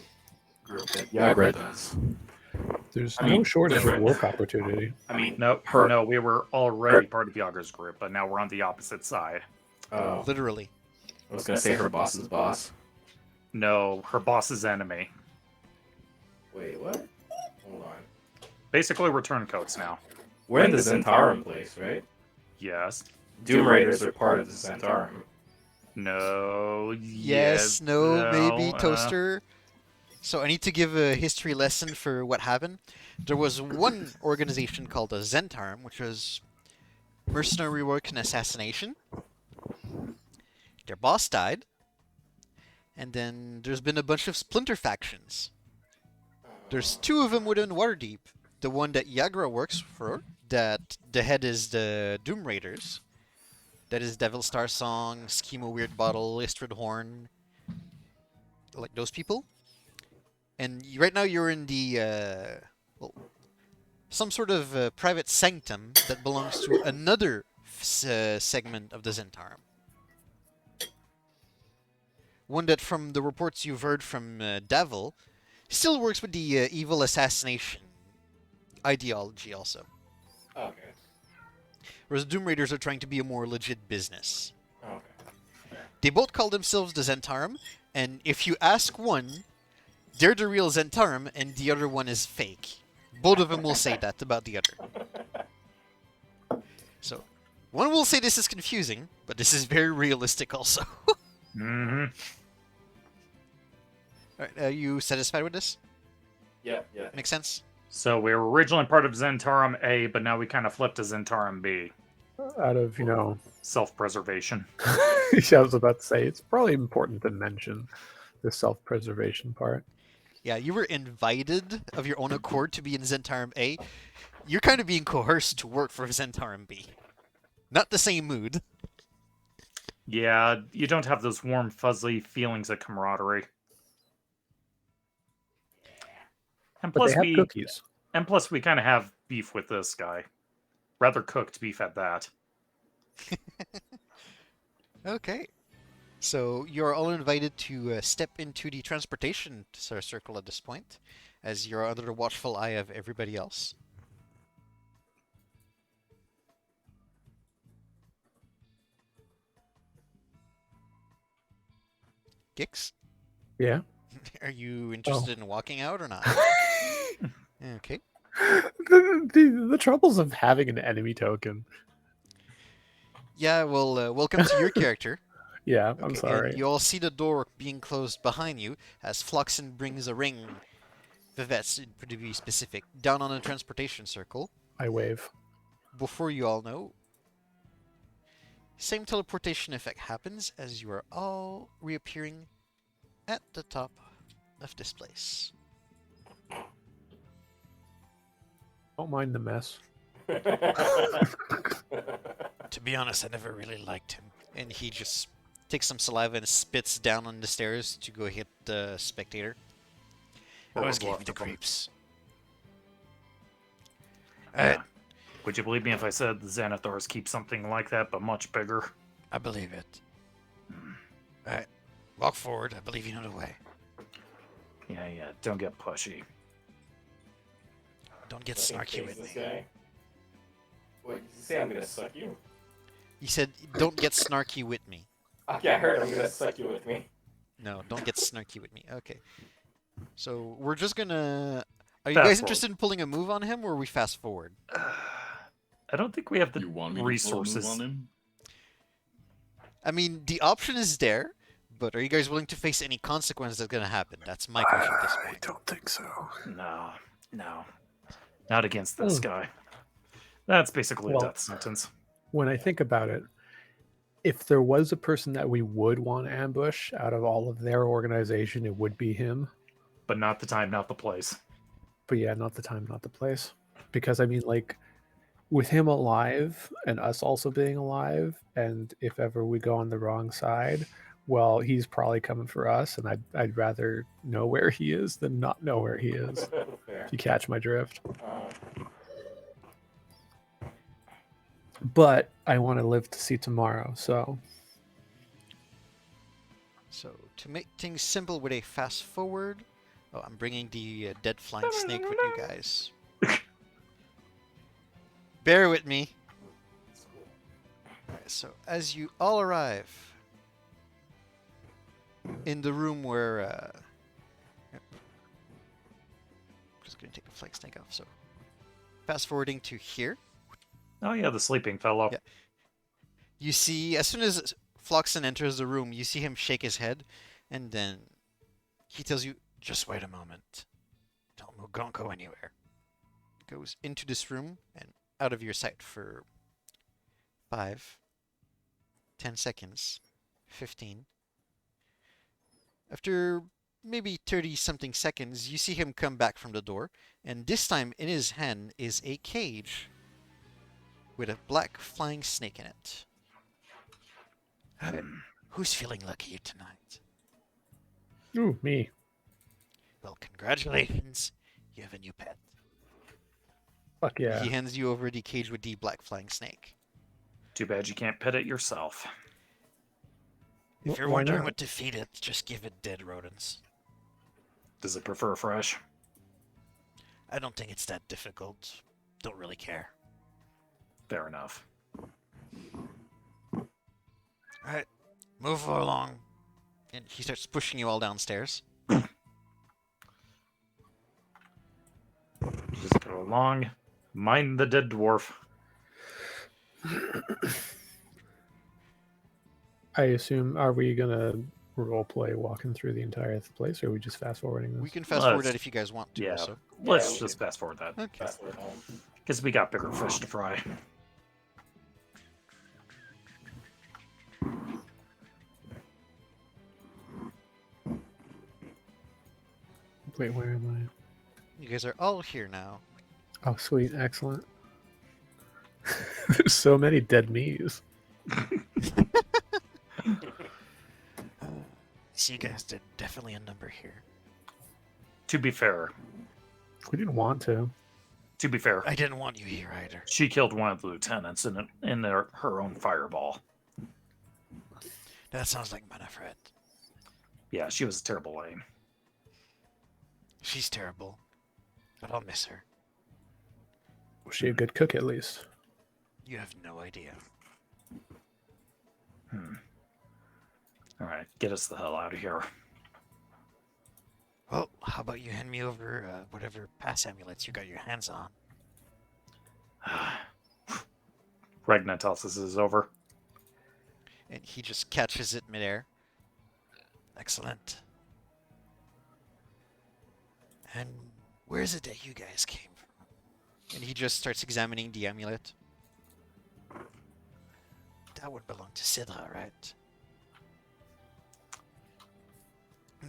group that Yagra does. There's I no mean, shortage of different. work opportunity. I mean, No, her. no, we were already part of Yager's group, but now we're on the opposite side. Oh, Literally. I was gonna say her boss's boss. No, her boss's enemy. Wait, what? Hold on. Basically, we're turncoats now. We're in the Zentarum place, right? Yes. Doom Raiders are part of the Zentarum. No. Yes, no, maybe, no, Toaster. So I need to give a history lesson for what happened. There was one organization called the Zentarum, which was mercenary work and assassination. Their boss died. And then there's been a bunch of splinter factions. There's two of them within Waterdeep. The one that Yagra works for, that the head is the Doom Raiders. That is Devil Star Song, Schema Weird Bottle, Istrid Horn. Like those people. And right now you're in the, well, some sort of private sanctum that belongs to another segment of the Zentarum. One that, from the reports you've heard from Devil, still works with the evil assassination ideology also. Okay. Whereas Doom Raiders are trying to be a more legit business. Okay. They both call themselves the Zentarum, and if you ask one, they're the real Zentarum, and the other one is fake. Both of them will say that about the other. So, one will say this is confusing, but this is very realistic also. Mm-hmm. Alright, are you satisfied with this? Yeah. Makes sense? So we were originally part of Zentarum A, but now we kind of flipped to Zentarum B. Out of, Self-preservation. I was about to say, it's probably important to mention the self-preservation part. Yeah, you were invited of your own accord to be in Zentarum A. You're kind of being coerced to work for Zentarum B. Not the same mood. Yeah, you don't have those warm, fuzzy feelings of camaraderie. And But plus, they have we cookies. kind of have beef with this guy. Rather cooked beef at that. Okay. So you're all invited to step into the transportation circle at this point, as you're under the watchful eye of everybody else. Gix, Yeah. are you interested in walking out or not? Okay. The troubles of having an enemy token. Yeah, well, welcome to your character. Yeah, I'm Okay, sorry. and you all see the door being closed behind you as Floxen brings a ring, Vivets to be specific, down on the transportation circle. I wave. Before you all know, same teleportation effect happens as you are all reappearing at the top of this place. Don't mind the mess. To be honest, I never really liked him. And he just takes some saliva and spits down on the stairs to go hit the spectator. Always gave me the creeps. Yeah. Would you believe me if I said the Xanathars keep something like that, but much bigger? I believe it. Alright, walk forward. I believe you know the way. Yeah, don't get pushy. Don't get snarky with me. Guy. Wait, did you say I'm gonna suck you? He said, don't get snarky with me. Okay, I heard I'm gonna suck you with me. No, don't get snarky with me. Okay. So, we're just gonna... Are you Fast guys forward. interested in pulling a move on him, or we fast forward? I don't think we have the You want me to resources. pull a move on him? I mean, the option is there, but are you guys willing to face any consequence that's gonna happen? That's my question at this I point. don't think so. No. Not against this guy. That's basically Well- a death sentence. When I think about it, if there was a person that we would want to ambush out of all of their organization, it would be him. But not the time, not the place. But yeah, not the time, not the place. Because I mean, like, with him alive and us also being alive, and if ever we go on the wrong side, well, he's probably coming for us, and I'd rather know where he is than not know where he is. Fair. If you catch my drift. But I want to live to see tomorrow, so So to make things simple with a fast forward, oh, I'm bringing the dead flying snake with you guys. Bear with me. Alright, so as you all arrive in the room where, yep. Just gonna take the flying snake off. So fast forwarding to here. Oh yeah, the sleeping fellow. Yeah. You see, as soon as Floxen enters the room, you see him shake his head, and then he tells you, "Just wait a moment. Don't go anywhere." Goes into this room and out of your sight for 5, 10 seconds, 15. After maybe 30-something seconds, you see him come back from the door, and this time in his hand is a cage with a black flying snake in it. Who's feeling lucky tonight? ooh, me. Well, congratulations. You have a new pet. Fuck yeah. He hands you over the cage with the black flying snake. Too bad you can't pet it yourself. If you're Why wondering not? what to feed it, just give it dead rodents. Does it prefer fresh? I don't think it's that difficult. Don't really care. Fair enough. Alright, move along. And he starts pushing you all downstairs. Just go along. Mind the dead dwarf. I assume, are we gonna role play walking through the entire place, or are we just fast forwarding this? We can fast forward Let's- that if you guys want to. Yeah. Also. Let's we just can- fast forward that. Okay. Fast forward home. Because we got bigger fish to fry. Wait, where am You guys are all here now. I? Oh, sweet, excellent. There's so many dead me's. See, you guys did definitely a number here. To be fair, We didn't want to. I didn't want you here either. she killed one of the lieutenants in her own fireball. That sounds like Manfred. Yeah, she was a terrible aim. She's terrible, but I'll miss her. Was she a good cook at least? You have no idea. All right, get us the hell out of here. Well, how about you hand me over whatever pass amulets you got your hands on? Regna tosses is over. And he just catches it midair. Excellent. And where is it that you guys came from? And he just starts examining the amulet. That would belong to Sidra, right?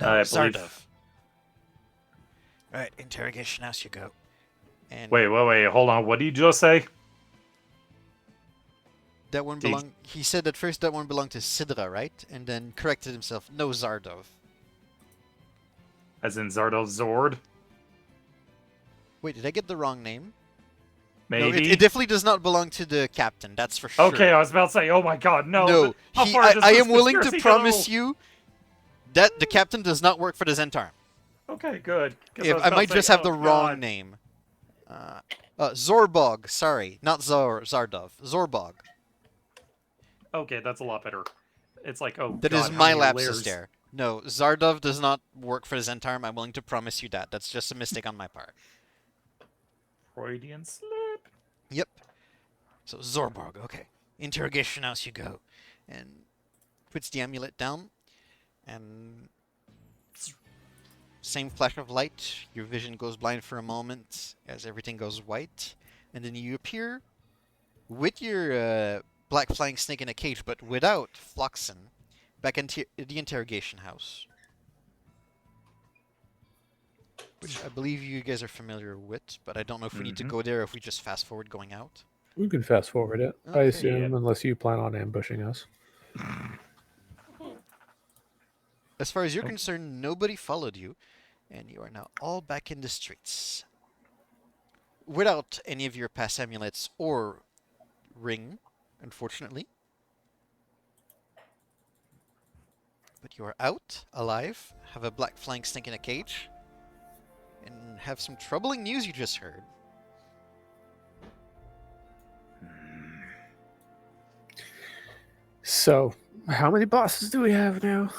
No, I believe- Zardov. Alright, interrogation house you go. And Wait, hold on. What did you just say? that one belonged. He said at first that one belonged to Sidra, right? And then corrected himself. No, Zardov. As in Zardoz Zord? Wait, did I get the wrong name? Maybe? No, it definitely does not belong to the captain. That's for sure. Okay, I was about to say, oh my god, no. No, How he, far does I this am willing to conspiracy promise go? you that the captain does not work for the Zentarum. Okay, good. 'cause If was I about might to just say, have oh the wrong God. name. Zorbog, sorry, not Zardov. Zorbog. Okay, that's a lot better. It's like, oh That god, is how my many lapsus layers? there. No, Zardov does not work for the Zentarum. I'm willing to promise you that. That's just a mistake on my part. Freudian slip. Yep. So Zorborg, okay. Interrogation house you go. And puts the amulet down. And same flash of light. Your vision goes blind for a moment as everything goes white. And then you appear with your black flying snake in a cage, but without Floxen, back into the interrogation house. Which I believe you guys are familiar with, but I don't know if we need to Mhm. go there or if we just fast forward going out. We can fast forward it. I Okay. assume, unless you plan on ambushing us. As far as you're Oh. concerned, nobody followed you, and you are now all back in the streets. Without any of your past amulets or ring, unfortunately. But you are out, alive, have a black flying snake in a cage, and have some troubling news you just heard. So, how many bosses do we have now?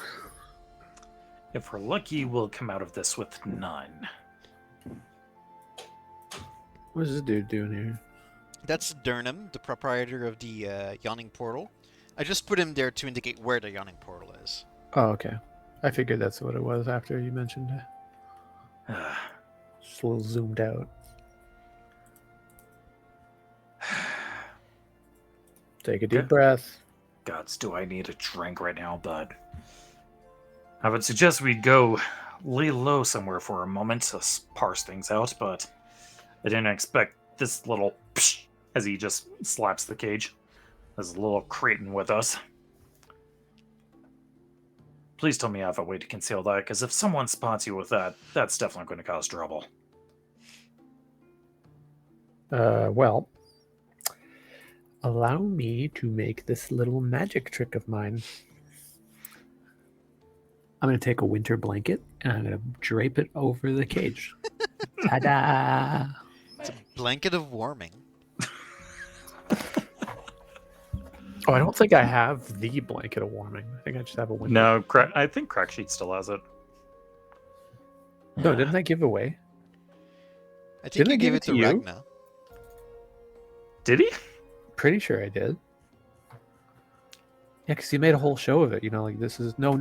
If we're lucky, we'll come out of this with none. What is this dude doing here? That's Durnham, the proprietor of the Yawning Portal. I just put him there to indicate where the Yawning Portal is. Oh, okay. I figured that's what it was after you mentioned it. Just a little zoomed out. Take a deep Okay. breath. Gods, do I need a drink right now, bud? I would suggest we go lay low somewhere for a moment to parse things out, but I didn't expect this little psh as he just slaps the cage. There's a little cretin with us. Please tell me I have a way to conceal that, because if someone spots you with that, that's definitely going to cause trouble. Well, allow me to make this little magic trick of mine. I'm going to take a winter blanket and I'm going to drape it over the cage. Ta-da! It's a blanket of warming. Oh, I don't think I have the blanket of warming. I think I just have a winter. No, I think Cracksheet still has it. No, didn't I give away? I think Didn't you I gave give it it to to you? Ragna. Did he? Pretty sure I did. Yeah, because he made a whole show of it. You know, like this is no.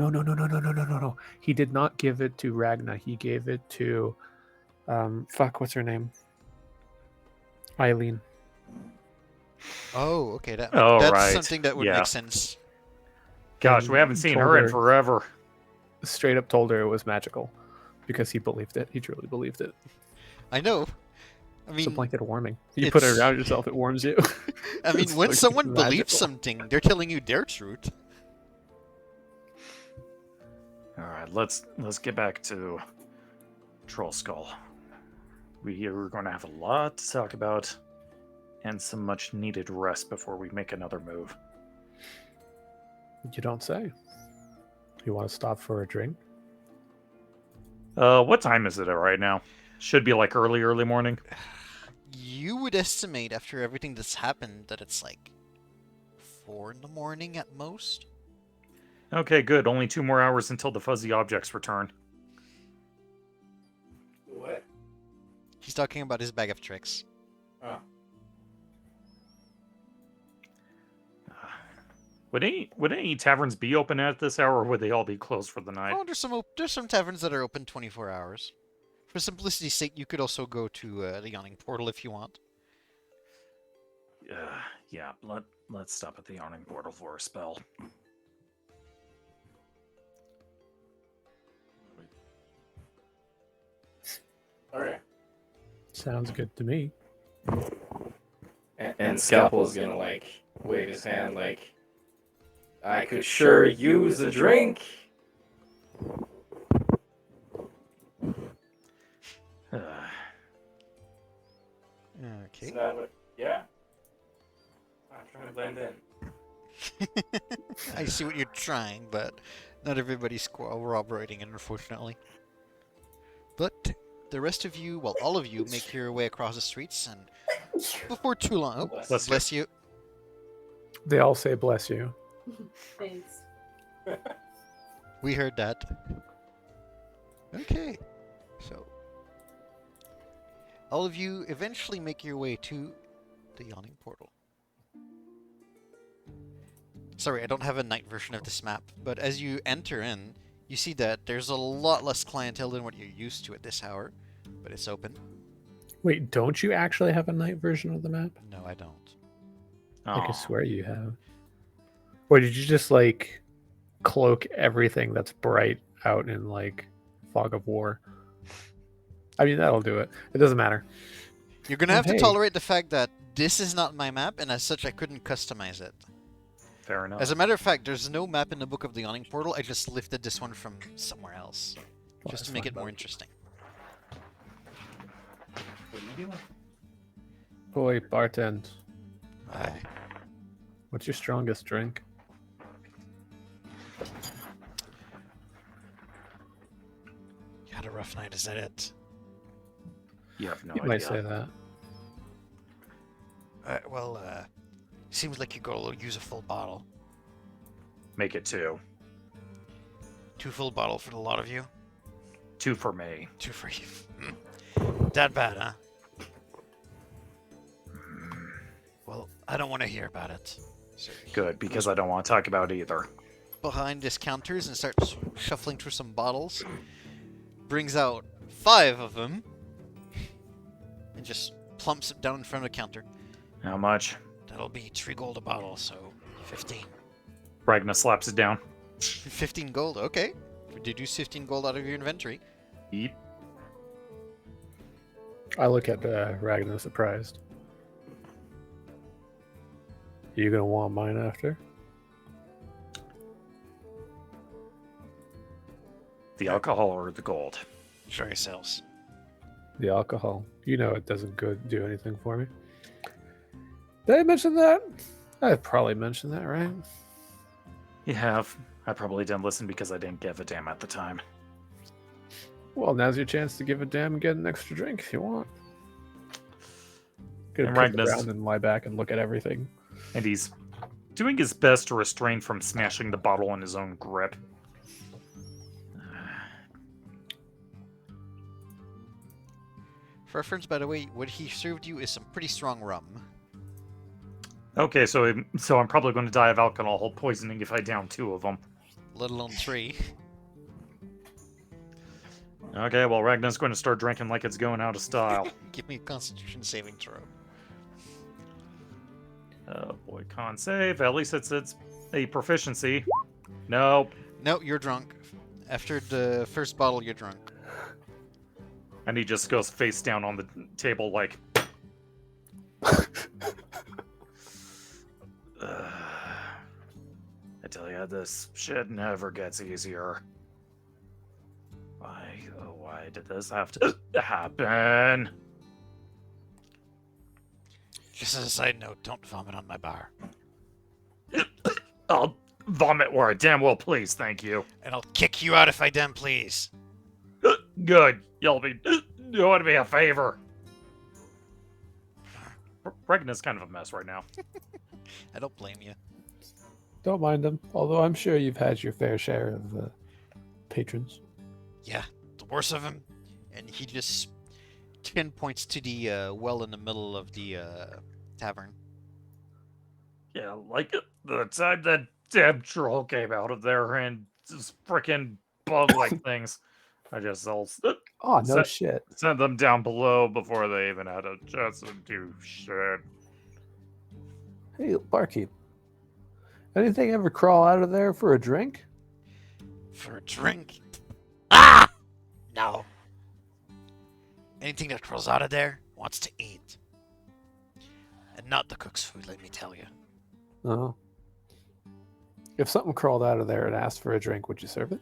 He did not give it to Ragna. He gave it to, what's her name? Eileen. Oh, okay. That's right. something that would Yeah. make sense. Gosh, And we haven't seen told her in her- forever. Straight up told her it was magical, because he believed it. He truly believed it. I know. I It's a mean, blanket of warming. You put it it's- around yourself, it warms you. I mean, It's when fucking someone believes magical. something, they're telling you their truth. All right, let's get back to Troll Skull. We're going to have a lot to talk about, and some much needed rest before we make another move. You don't say. You want to stop for a drink? What time is it right now? Should be like early morning. You would estimate after everything that's happened that it's like 4 in the morning at most. Okay, good. Only 2 more hours until the fuzzy objects return. What? He's talking about his bag of tricks. Oh. Would any taverns be open at this hour, or would they all be closed for the night? Oh, there's some taverns that are open 24 hours. For simplicity's sake, you could also go to the Yawning Portal if you want. Yeah. Let's stop at the Yawning Portal for a spell. Alright. Sounds good to me. And Scalpel's gonna, like, wave his hand, like, I could sure use a drink. Okay. Isn't that what? Yeah. I'm trying to blend in. I see what you're trying, but not everybody's corroborating it, unfortunately. But the rest of you, well, all of you, make your way across the streets, and before too long, oh, Bless bless you. They all say bless you. Thanks. We heard that. Okay, so all of you eventually make your way to the Yawning Portal. Sorry, I don't have a night version of this map, but as you enter in, you see that there's a lot less clientele than what you're used to at this hour, but it's open. Wait, don't you actually have a night version of the map? No, I don't. I Aw. can swear you have. Or did you just like cloak everything that's bright out in like fog of war? I mean, that'll do it. It doesn't matter. You're gonna Oh, have to hey. tolerate the fact that this is not my map, and as such, I couldn't customize it. Fair enough. As a matter of fact, there's no map in the Book of the Yawning Portal. I just lifted this one from somewhere else. Oh, Just to that's make fine, it more bud. interesting. What are you doing? Boy, bartend. Aye. What's your strongest drink? You had a rough night, is that it? You have no You idea. might say that. Seems like you go use a full bottle. Make it 2. 2 full bottle for the lot of you. 2 for me. 2 for you. That bad, huh? Well, I don't want to hear about it. So Good, because I don't want to talk about either. behind his counters and starts shuffling through some bottles. Brings out 5 of them. And just plumps it down in front of the counter. How much? That'll be 3 gold a bottle, so 15. Ragna slaps it down. 15 gold, okay. Deduce 15 gold out of your inventory. Eat. I look at Ragnar surprised. You gonna want mine after? The alcohol or the gold? Show yourselves. The alcohol. You know it doesn't do anything for me. Did I mention that? I probably mentioned that, right? You have. I probably didn't listen because I didn't give a damn at the time. Well, now's your chance to give a damn and get an extra drink if you want. Gonna And click Ragnar's- around and lie back and look at everything. And he's doing his best to restrain from smashing the bottle in his own grip. For reference, by the way, what he served you is some pretty strong rum. Okay, so I'm probably going to die of alcohol poisoning if I down 2 of them. Let alone 3. Okay, well, Ragnar's going to start drinking like it's going out of style. Give me a constitution saving throw. Oh boy, con save. At least it's a proficiency. Nope. No, you're drunk. After the first bottle, you're drunk. And he just goes face down on the table like... I tell you, this shit never gets easier. Why did this have to happen? Just as a side note, don't vomit on my bar. I'll vomit where I damn well please, thank you. And I'll kick you out if I damn please. Good. You'll be doing me a favor. Regnan's kind of a mess right now. I don't blame you. Don't mind them, although I'm sure you've had your fair share of patrons. Yeah, the worst of him. And he just 10 points to the well in the middle of the tavern. Yeah, like the time that damn troll came out of there and just freaking bug-like things. I just Oh, no Set- shit. sent them down below before they even had a chance to do shit. Hey, barkeep. Anything ever crawl out of there for a drink? For a drink? Ah! No. Anything that crawls out of there wants to eat. And not the cook's food, let me tell you. No. If something crawled out of there and asked for a drink, would you serve it?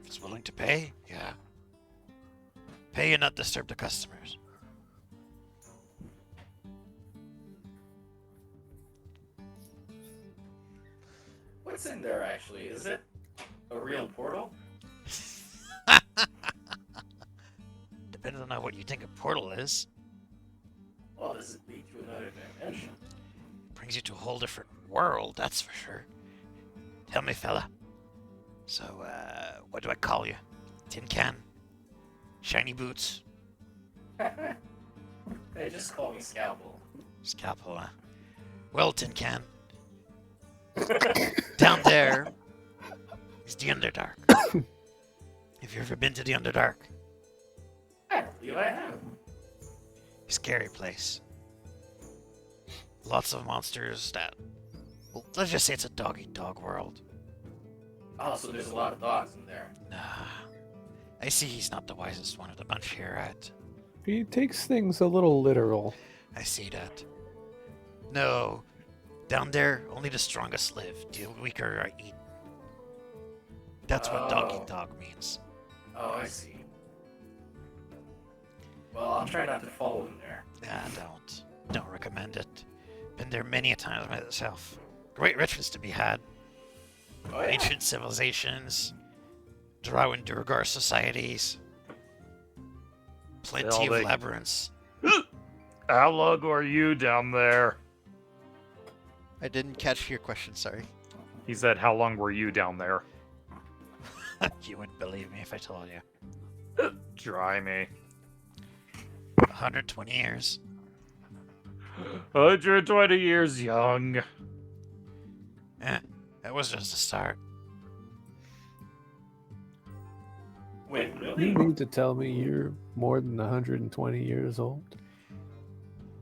If it's willing to pay, yeah. Pay and not disturb the customers. What's in there actually? Is it a real portal? Depending on what you think a portal is, Well, does it lead to another dimension? brings you to a whole different world, that's for sure. Tell me, fella. So, what do I call you? Tin can? Shiny boots? Hey, just call me Scalpel. Scalpel, huh? Well, Tin Can. Down there is the Underdark. Have you ever been to the Underdark? I believe I have. Scary place. Lots of monsters that... Well, let's just say it's a dog-eat-dog world. Oh, so there's a lot of dogs in there. Nah. I see he's not the wisest one of the bunch here, right? He takes things a little literal. I see that. No. Down there, only the strongest live. The weaker are eaten. That's what dog eat dog means. Oh, I see. Well, I'll try not to follow him there. Don't. Don't recommend it. Been there many a times myself. Great rituals to be had. Oh, yeah. Ancient civilizations. Drow and Durgar societies. Plenty of they- labyrinths. How long are you down there? I didn't catch your question, sorry. He said, how long were you down there? You wouldn't believe me if I told you. Try me. 120 years. 120 years young. That was just the start. Wait, You really? mean to tell me you're more than 120 years old?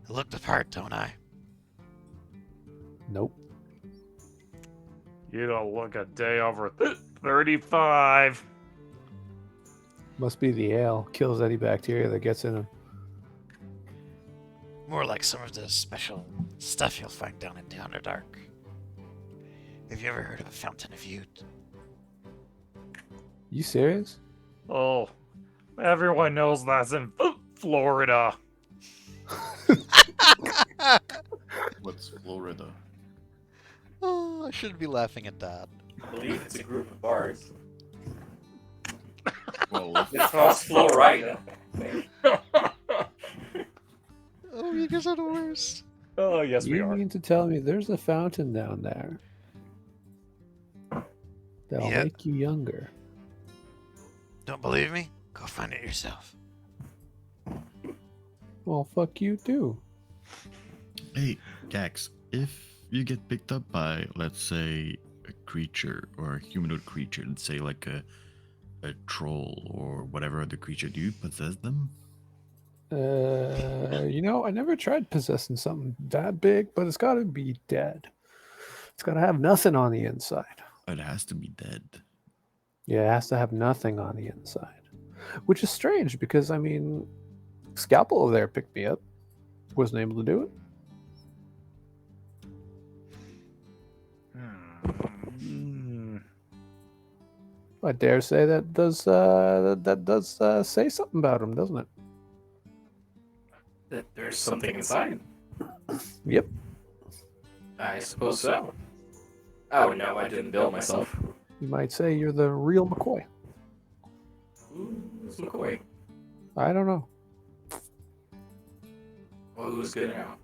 I look the part, don't I? Nope. You don't look a day over 35. Must be the ale. Kills any bacteria that gets in him. More like some of the special stuff you'll find down in the Underdark. Have you ever heard of a Fountain of Youth? You serious? Oh, everyone knows that's in Florida. What's Florida? Oh, I shouldn't be laughing at that. I believe it's a group of bards. Well, It's called Florida. Oh, you guys are the worst. Oh, yes, we You are. mean to tell me there's a fountain down there that'll Yeah. make you younger? Don't believe me? Go find it yourself. Well, fuck you too. Hey, Gax, if you get picked up by, let's say, a creature or a humanoid creature, let's say like a troll or whatever other creature, do you possess them? I never tried possessing something that big, but it's got to be dead. It's got to have nothing on the inside. It has to be dead. Yeah, it has to have nothing on the inside, which is strange because I mean, Scalpel over there picked me up, wasn't able to do it. I dare say that does say something about him, doesn't it? That there's something inside. Yep. I suppose so. Oh no, I didn't build myself. You might say you're the real McCoy. Who's McCoy? I don't know. Well, who's good now?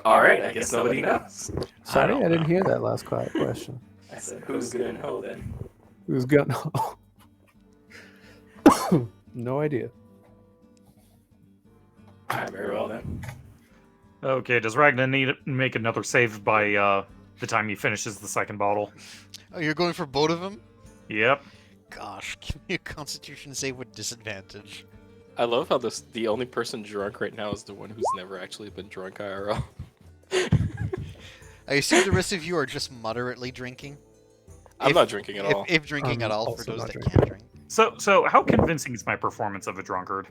Alright, I guess nobody knows. Sorry, I, don't didn't know. hear that last question. I said, who's gonna know then? Who's got no idea. Alright, very well then. Okay, does Ragnar need to make another save by the time he finishes the second bottle? Oh, you're going for both of them? Yep. Gosh, give me a Constitution save with disadvantage. I love how the only person drunk right now is the one who's never actually been drunk IRL. I assume the rest of you are just moderately drinking. I'm If- not drinking at all. If drinking I'm at all, for also those not that drinking. can't drink. So how convincing is my performance of a drunkard?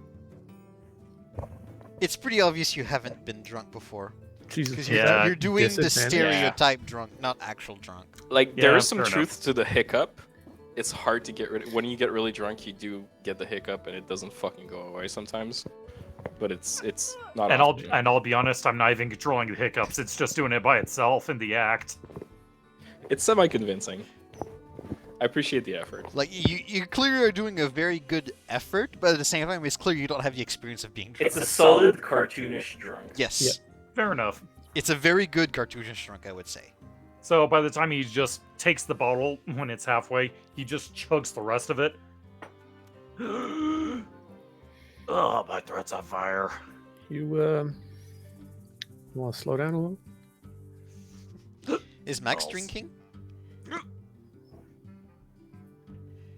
It's pretty obvious you haven't been drunk before. Jesus. Because Yeah, you're doing the disadvantage. stereotype drunk, not actual drunk. Like, Yeah, there is some fair truth enough. to the hiccup. It's hard to get rid of. When you get really drunk, you do get the hiccup, and it doesn't fucking go away sometimes. But it's not. And often. I'll be honest, I'm not even controlling the hiccups. It's just doing it by itself in the act. It's semi-convincing. I appreciate the effort. Like, you clearly are doing a very good effort, but at the same time, it's clear you don't have the experience of being drunk. It's a solid cartoonish drunk. Yes. Yeah. Fair enough. It's a very good cartoonish drunk, I would say. So by the time he just takes the bottle when it's halfway, he just chugs the rest of it. Oh, my throat's on fire. You want to slow down a little? Is Max Balls. drinking?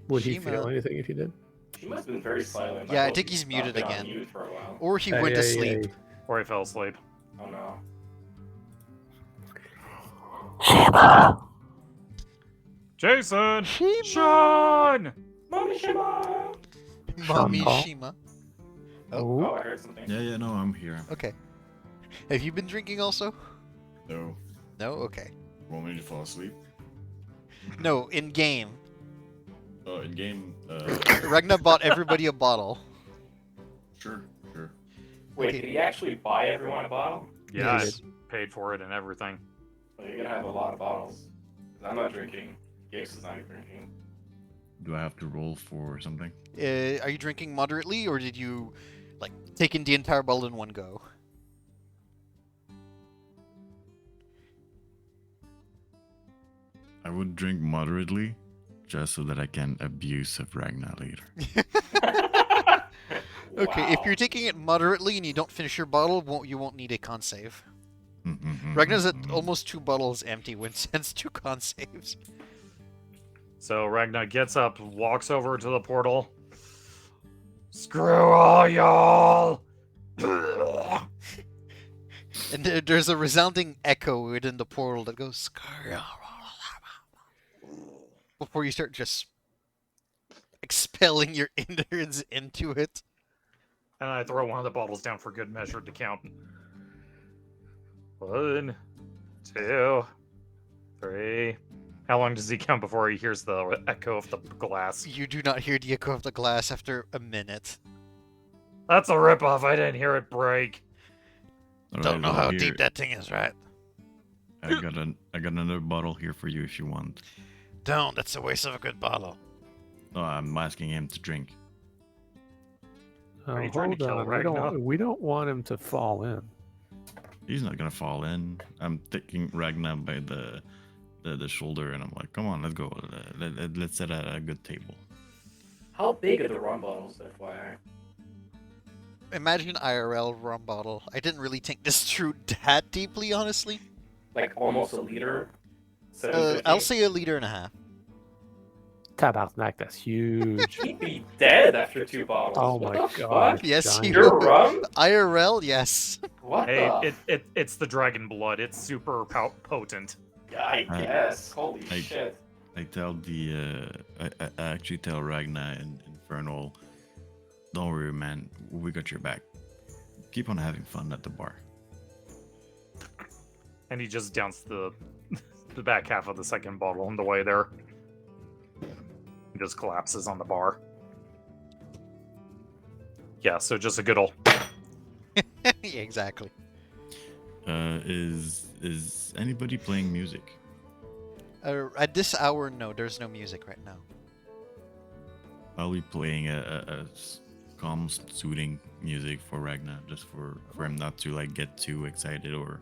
Would he Shima. feel anything if you did? He must have been very silent. Yeah, I hope think he's not muted been on again. mute for a while. Or he went to sleep. Or he fell asleep. Oh no. Jason! Shima! Sean! Mommy Shima! Mommy Paul? Shima. Oh, Oh, I heard something. Yeah, no, I'm here. okay. Have you been drinking also? No, No? Okay. want me to fall asleep? No, in game. Oh, in game. Ragnar bought everybody a bottle. Sure. Wait, Okay. did he actually buy everyone a bottle? Yeah, Yes. I paid for it and everything. Well, you're gonna have a lot of bottles. 'Cause I'm not drinking. Gates is not even drinking. Do I have to roll for something? Are you drinking moderately, or did you, like, take in the entire bottle in one go? I would drink moderately, just so that I can abuse of Ragnar later. Okay, if Wow. you're taking it moderately and you don't finish your bottle, you won't need a con save. Ragnar's at almost 2 bottles empty when sends 2 con saves. So Ragnar gets up, walks over to the portal. Screw all y'all! And there's a resounding echo within the portal that goes before you start just expelling your innards into it. And I throw one of the bottles down for good measure to count. 1, 2, 3. How long does he count before he hears the echo of the glass? You do not hear the echo of the glass after a minute. That's a ripoff. I didn't hear it break. Don't know how deep that thing is, right? I got another bottle here for you if you want. Don't. That's a waste of a good bottle. No, I'm asking him to drink. Are you trying to kill Ragnar? We don't want him to fall in. He's not gonna fall in. I'm taking Ragnar by the shoulder, and I'm like, "Come on, let's go. Let's set a good table." How big are the rum bottles, FYI? Imagine IRL rum bottle. I didn't really think this through that deeply, honestly. Like almost a liter? I'll say 1.5 liters. Tabarnak, that's huge. He'd be dead after 2 bottles. Oh What my the god. fuck? Yes, giant. you Your rum? IRL, yes. What Hey, the? it's the dragon blood. It's super potent. Yeah, I guess. Holy I- shit. I tell I actually tell Ragnar and Infernal, don't worry, man. We got your back. Keep on having fun at the bar. And he just downs the back half of the second bottle on the way there. He just collapses on the bar. Yeah, so just a good old. Yeah, exactly. Is anybody playing music? At this hour, no, there's no music right now. I'll be playing a calm, soothing music for Ragnar, just for him not to like get too excited or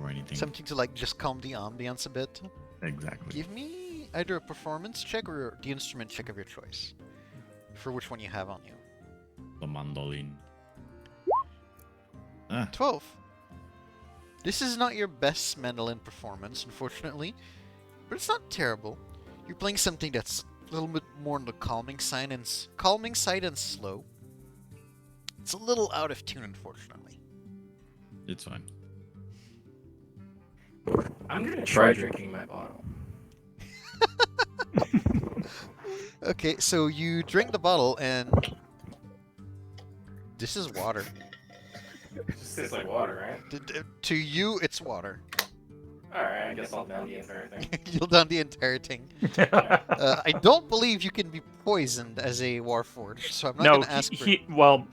anything. Something to like just calm the ambience a bit. Exactly. Give me either a performance check or the instrument check of your choice. For which one you have on you. The mandolin. 12. This is not your best mandolin performance, unfortunately, but it's not terrible. You're playing something that's a little bit more on the calming side and slow. It's a little out of tune, unfortunately. It's fine. I'm gonna try drinking my bottle. Okay, so you drink the bottle and this is water. It just tastes like water, right? To you, it's water. Alright, I guess I'll down the entire thing. You'll down the entire thing. I don't believe you can be poisoned as a Warforged, so I'm not No, going to ask for...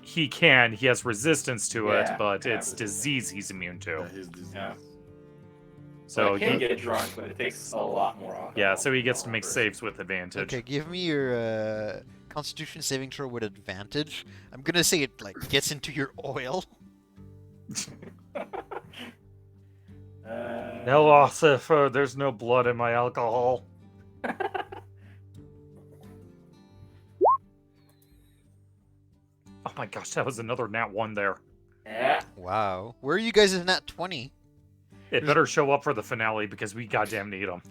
he can. He has resistance to it, Yeah, but yeah, it's but- disease he's immune to. His disease. Yeah. So I can he, get drunk, but it takes a lot more alcohol. yeah, so he gets to make First. saves with advantage. Okay, give me your Constitution saving throw with advantage. I'm going to say it, like, gets into your oil. No, Osif, there's no blood in my alcohol. Oh my gosh, that was another nat 1 there. Yeah. Wow. Where are you guys in that 20? It better show up for the finale because we goddamn need him.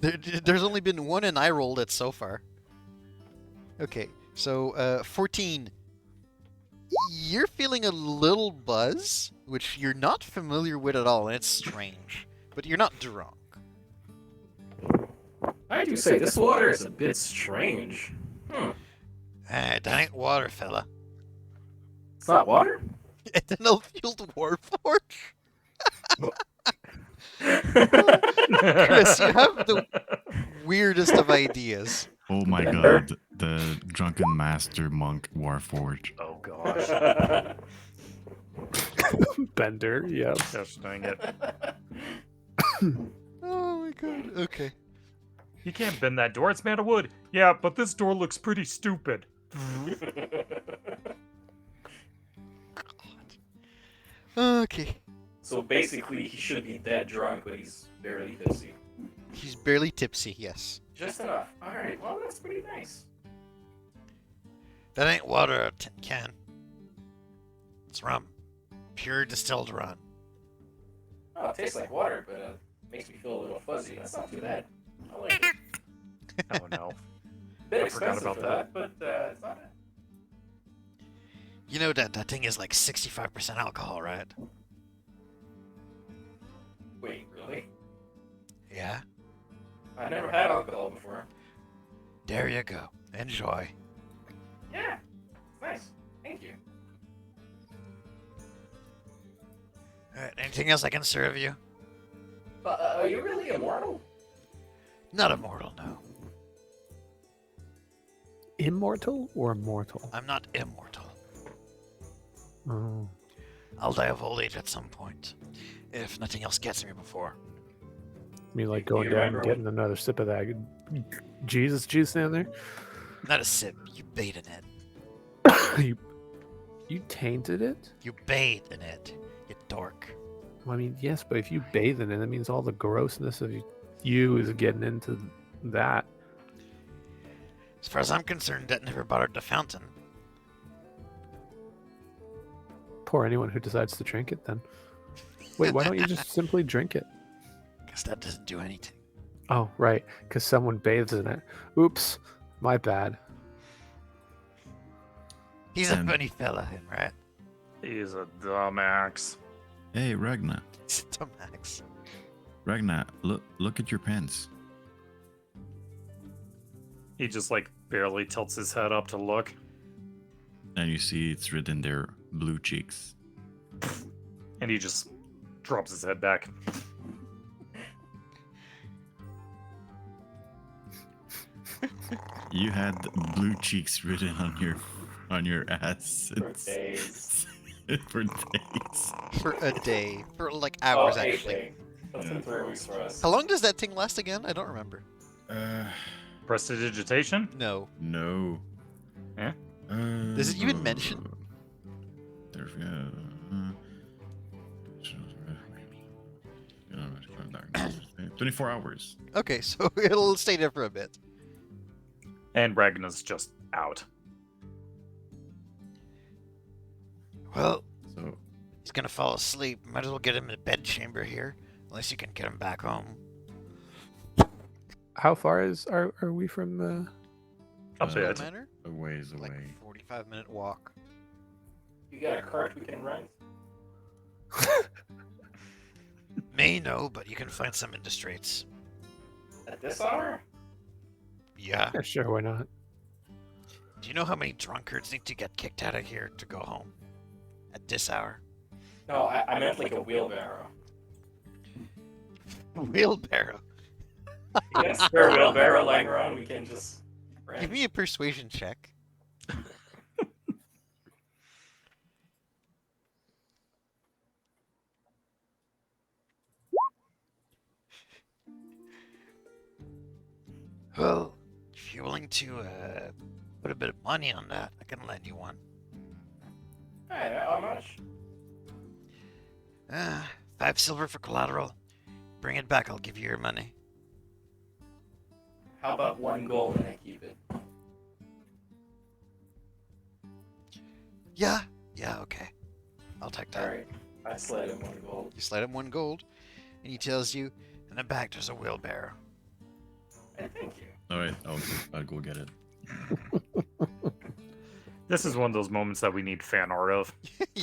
There's only been one and I rolled it so far. Okay, so 14. You're feeling a little buzz, which you're not familiar with at all, and it's strange. But you're not drunk. I do say this water is a bit strange. Ah, that ain't water, fella. It's not water? Ethanol fueled warforge? Chris, you have the weirdest of ideas. Oh my Bender. god, the Drunken Master Monk Warforge. Oh gosh. Bender, yeah. Gosh dang it. Oh my god. Okay. You can't bend that door, it's made of wood. Yeah, but this door looks pretty stupid. Okay. So basically, he should be dead drunk, but he's barely tipsy. He's barely tipsy, yes. Just enough. Alright, well, that's pretty nice. That ain't water out of a tin can. It's rum. Pure distilled rum. Oh, it tastes like water, but makes me feel a little fuzzy. That's not too bad. I like it. Oh no. Bit I forgot expensive about for that. but it's not bad. You know that thing is like 65% alcohol, right? Wait, really? Yeah? I never had alcohol before. There you go. Enjoy. Yeah, it's nice. Thank you. Alright, anything else I can serve you? But are you really immortal? Not immortal, no. Immortal or mortal? I'm not immortal. Oh. I'll die of old age at some point. If nothing else gets me before. I mean, like Do you going down and remember getting another sip of that Jesus juice down there? Not a sip. You bathe in it. you tainted it? You bathe in it. You dork. Well, I mean, yes, but if you bathe in it, that means all the grossness of you is getting into that. As far as I'm concerned, that never bothered the fountain. Poor anyone who decides to drink it then. Wait, why don't you just simply drink it? Because that doesn't do anything. Oh, right, because someone bathes in it. Oops, my bad. He's a And- funny fella, him, right? He's a dumbass. Hey, Ragnar. He's a dumbass. Ragnar, look at your pants. He just like barely tilts his head up to look. And you see it's written there, blue cheeks. And he just drops his head back. You had blue cheeks written on your ass. For days. For days. For a day. For like hours, Oh, actually. anything. That's in 3 weeks for us. How long does that thing last again? I don't remember. Prestidigitation? No. No. Eh? Does it even mention? There's 24 hours. Okay, so it'll stay there for a bit. And Ragnar's just out. Well, So he's gonna fall asleep. Might as well get him in a bed chamber here. Unless you can get him back home. How far are we from A Squirrel bit. Manor? a ways away. Like 45-minute walk. You got a cart we can rent? May no, but you can find some in the streets. At this hour? Yeah. Yeah, sure, why not? Do you know how many drunkards need to get kicked out of here to go home? At this hour? No, I meant like a wheelbarrow. Wheelbarrow. You got a spare wheelbarrow lying around, we can just rent. Give me a persuasion check. Well, if you're willing to put a bit of money on that, I can lend you one. Alright, how much? 5 silver for collateral. Bring it back, I'll give you your money. How about 1 gold and I keep it? Yeah, okay. I'll take that. Alright, I slid him 1 gold. You slide him 1 gold, and he tells you, in the back there's a wheelbarrow. Hey, thank you. All right, I'll go get it. This is one of those moments that we need fan art of.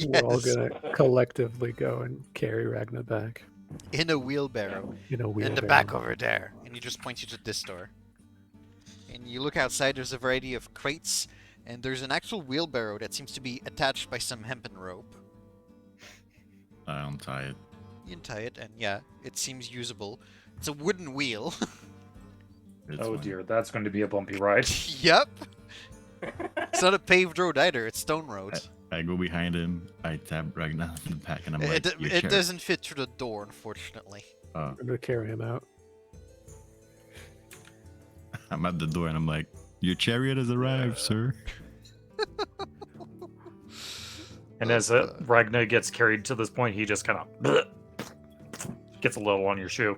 We're all Yes, gonna collectively go and carry Ragnar back in a wheelbarrow. in a wheelbarrow. In the back over there. And he just points you to this door. And you look outside, there's a variety of crates, and there's an actual wheelbarrow that seems to be attached by some hempen rope. I untie it. You untie it, and yeah, it seems usable. It's a wooden wheel. It's Oh fine. dear, that's going to be a bumpy ride. Yep. It's not a paved road either. It's stone roads. I go behind him. I tap Ragnar on the back, and I'm It, like, "Your it chair." doesn't fit through the door, unfortunately. Oh, I'm gonna carry him out. I'm at the door, and I'm like, "Your chariot has arrived, sir." And as Ragnar gets carried to this point, he just kind of gets a little on your shoe.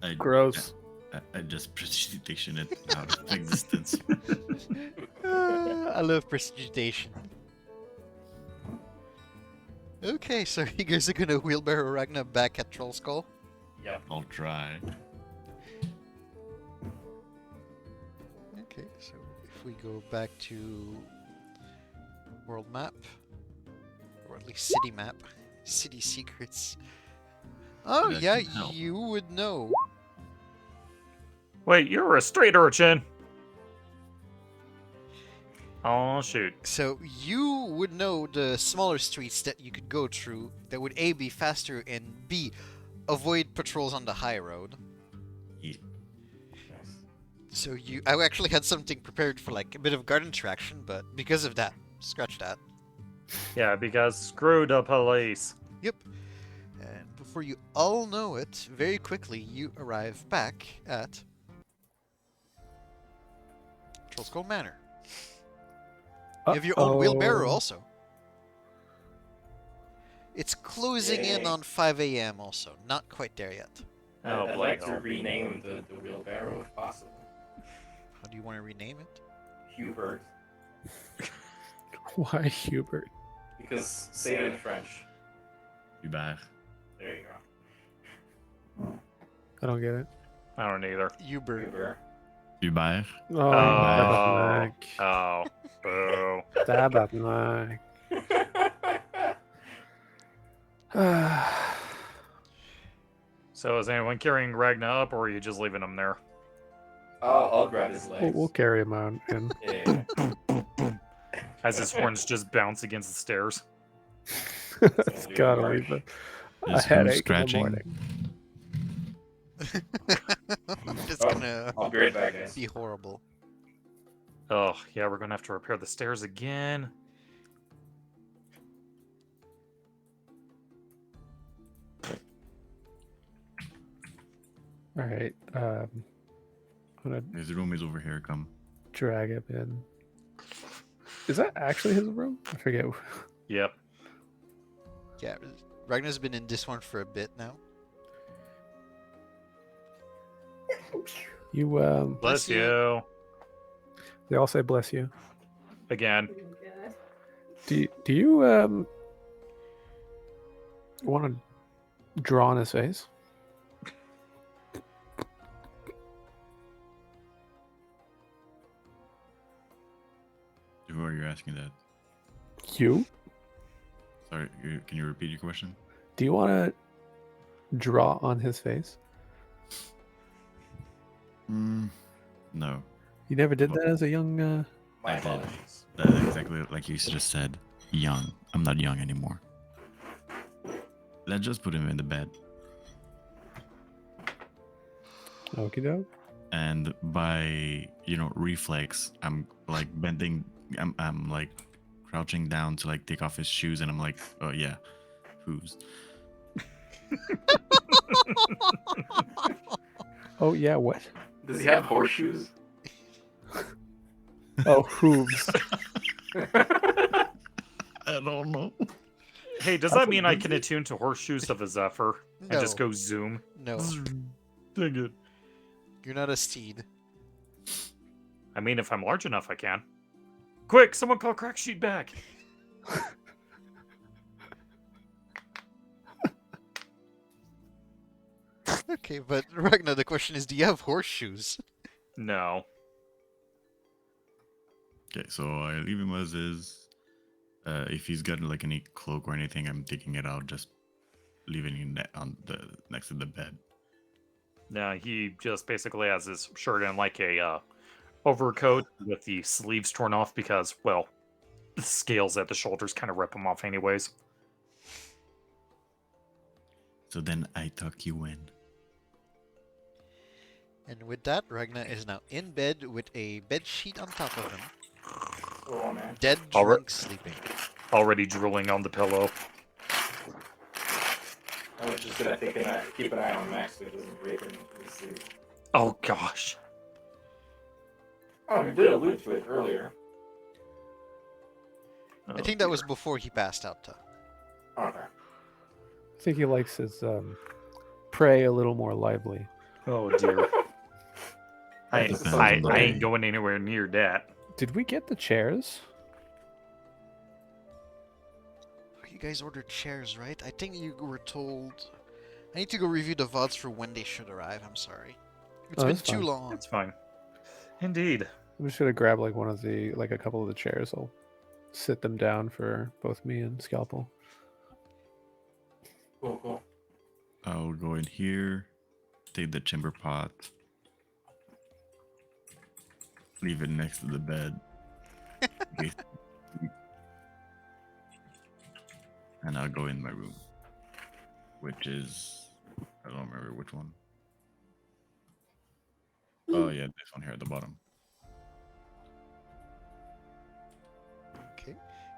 I, Gross. I just prestidigitation it out of existence. I love prestidigitation. Okay, so you guys are gonna wheelbarrow Ragnar back at Troll Skull? Yep. I'll try. Okay, so if we go back to world map, or at least city map, city secrets. Oh That yeah, can help. you would know. Wait, you're a straight urchin. Oh shoot. So you would know the smaller streets that you could go through that would A, be faster, and B, avoid patrols on the high road. Yeah. So I actually had something prepared for like a bit of garden traction, but because of that, scratch that. Yeah, because screw the police. Yep. And before you all know it, very quickly you arrive back at Troll Skull Manor. You have your own wheelbarrow also. It's closing in Yay. on 5 a.m. also. Not quite there yet. Oh, I'd bloody like to hell. rename the wheelbarrow if possible. How do you want to rename it? Hubert. Why Hubert? Because say it in French. Hubert. There you go. I don't get it. I don't either. Uber. Hubert. Hubert. Oh, Oh. tabarnak. Oh. Boo. Tabarnak. So is anyone carrying Ragnar up, or are you just leaving him there? I'll grab his legs. We'll carry him out. And Yeah. As his horns just bounce against the stairs. it's gotta leave a Is headache who in the scratching? morning. It's Oh. gonna I'll be right back, guys. be horrible. Oh, yeah, we're gonna have to repair the stairs again. All right. I'm gonna His room is over here. Come. drag him in. Is that actually his room? I forget. Yep. Yeah, Ragnar's been in this one for a bit now. You Bless Bless you. you. they all say bless you. Again. Do you want to draw on his face? Who are you asking that? You? Sorry, can you repeat your question? Do you want to draw on his face? No. You never did that as a young. My I did. apologies. That's exactly like you just said. Young. I'm not young anymore. Let's just put him in the bed. Okie doke. And by reflex, I'm like bending. I'm like crouching down to like take off his shoes, and I'm like, oh yeah, hooves. Oh yeah, what? Does he have horseshoes? Oh, hooves. I don't know. Hey, does that mean I can attune to horseshoes of a Zephyr and just No. go zoom? No, Dang it. you're not a steed. I mean, if I'm large enough, I can. Quick, someone call Cracksheet back. Okay, but Ragnar, the question is, do you have horseshoes? No. Okay, so I leave him as is. If he's got like any cloak or anything, I'm taking it out, just leaving it on the next to the bed. No, he just basically has his shirt in like a overcoat with the sleeves torn off because, well, the scales at the shoulders kind of rip him off anyways. So then I tuck you in. And with that, Ragnar is now in bed with a bed sheet on top of him. Oh man. Dead All right. drunk sleeping. Already drooling on the pillow. I was just gonna keep an eye on Max so he doesn't rape him in his sleep. Oh gosh. Oh, you did allude to it earlier. I think that was before he passed out, though. Okay. I think he likes his prey a little more lively. Oh dear. I Depends I on the ain't day. going anywhere near that. Did we get the chairs? Oh, you guys ordered chairs, right? I think you were told... I need to go review the VODs for when they should arrive, I'm sorry. It's Oh, been that's too fine. long. It's fine. Indeed. I'm just gonna grab like a couple of the chairs. I'll sit them down for both me and Scalpel. Cool. I'll go in here, take the chamber pot, leave it next to the bed, and I'll go in my room, which is, I don't remember which one. Oh yeah, this one here at the bottom. Okay.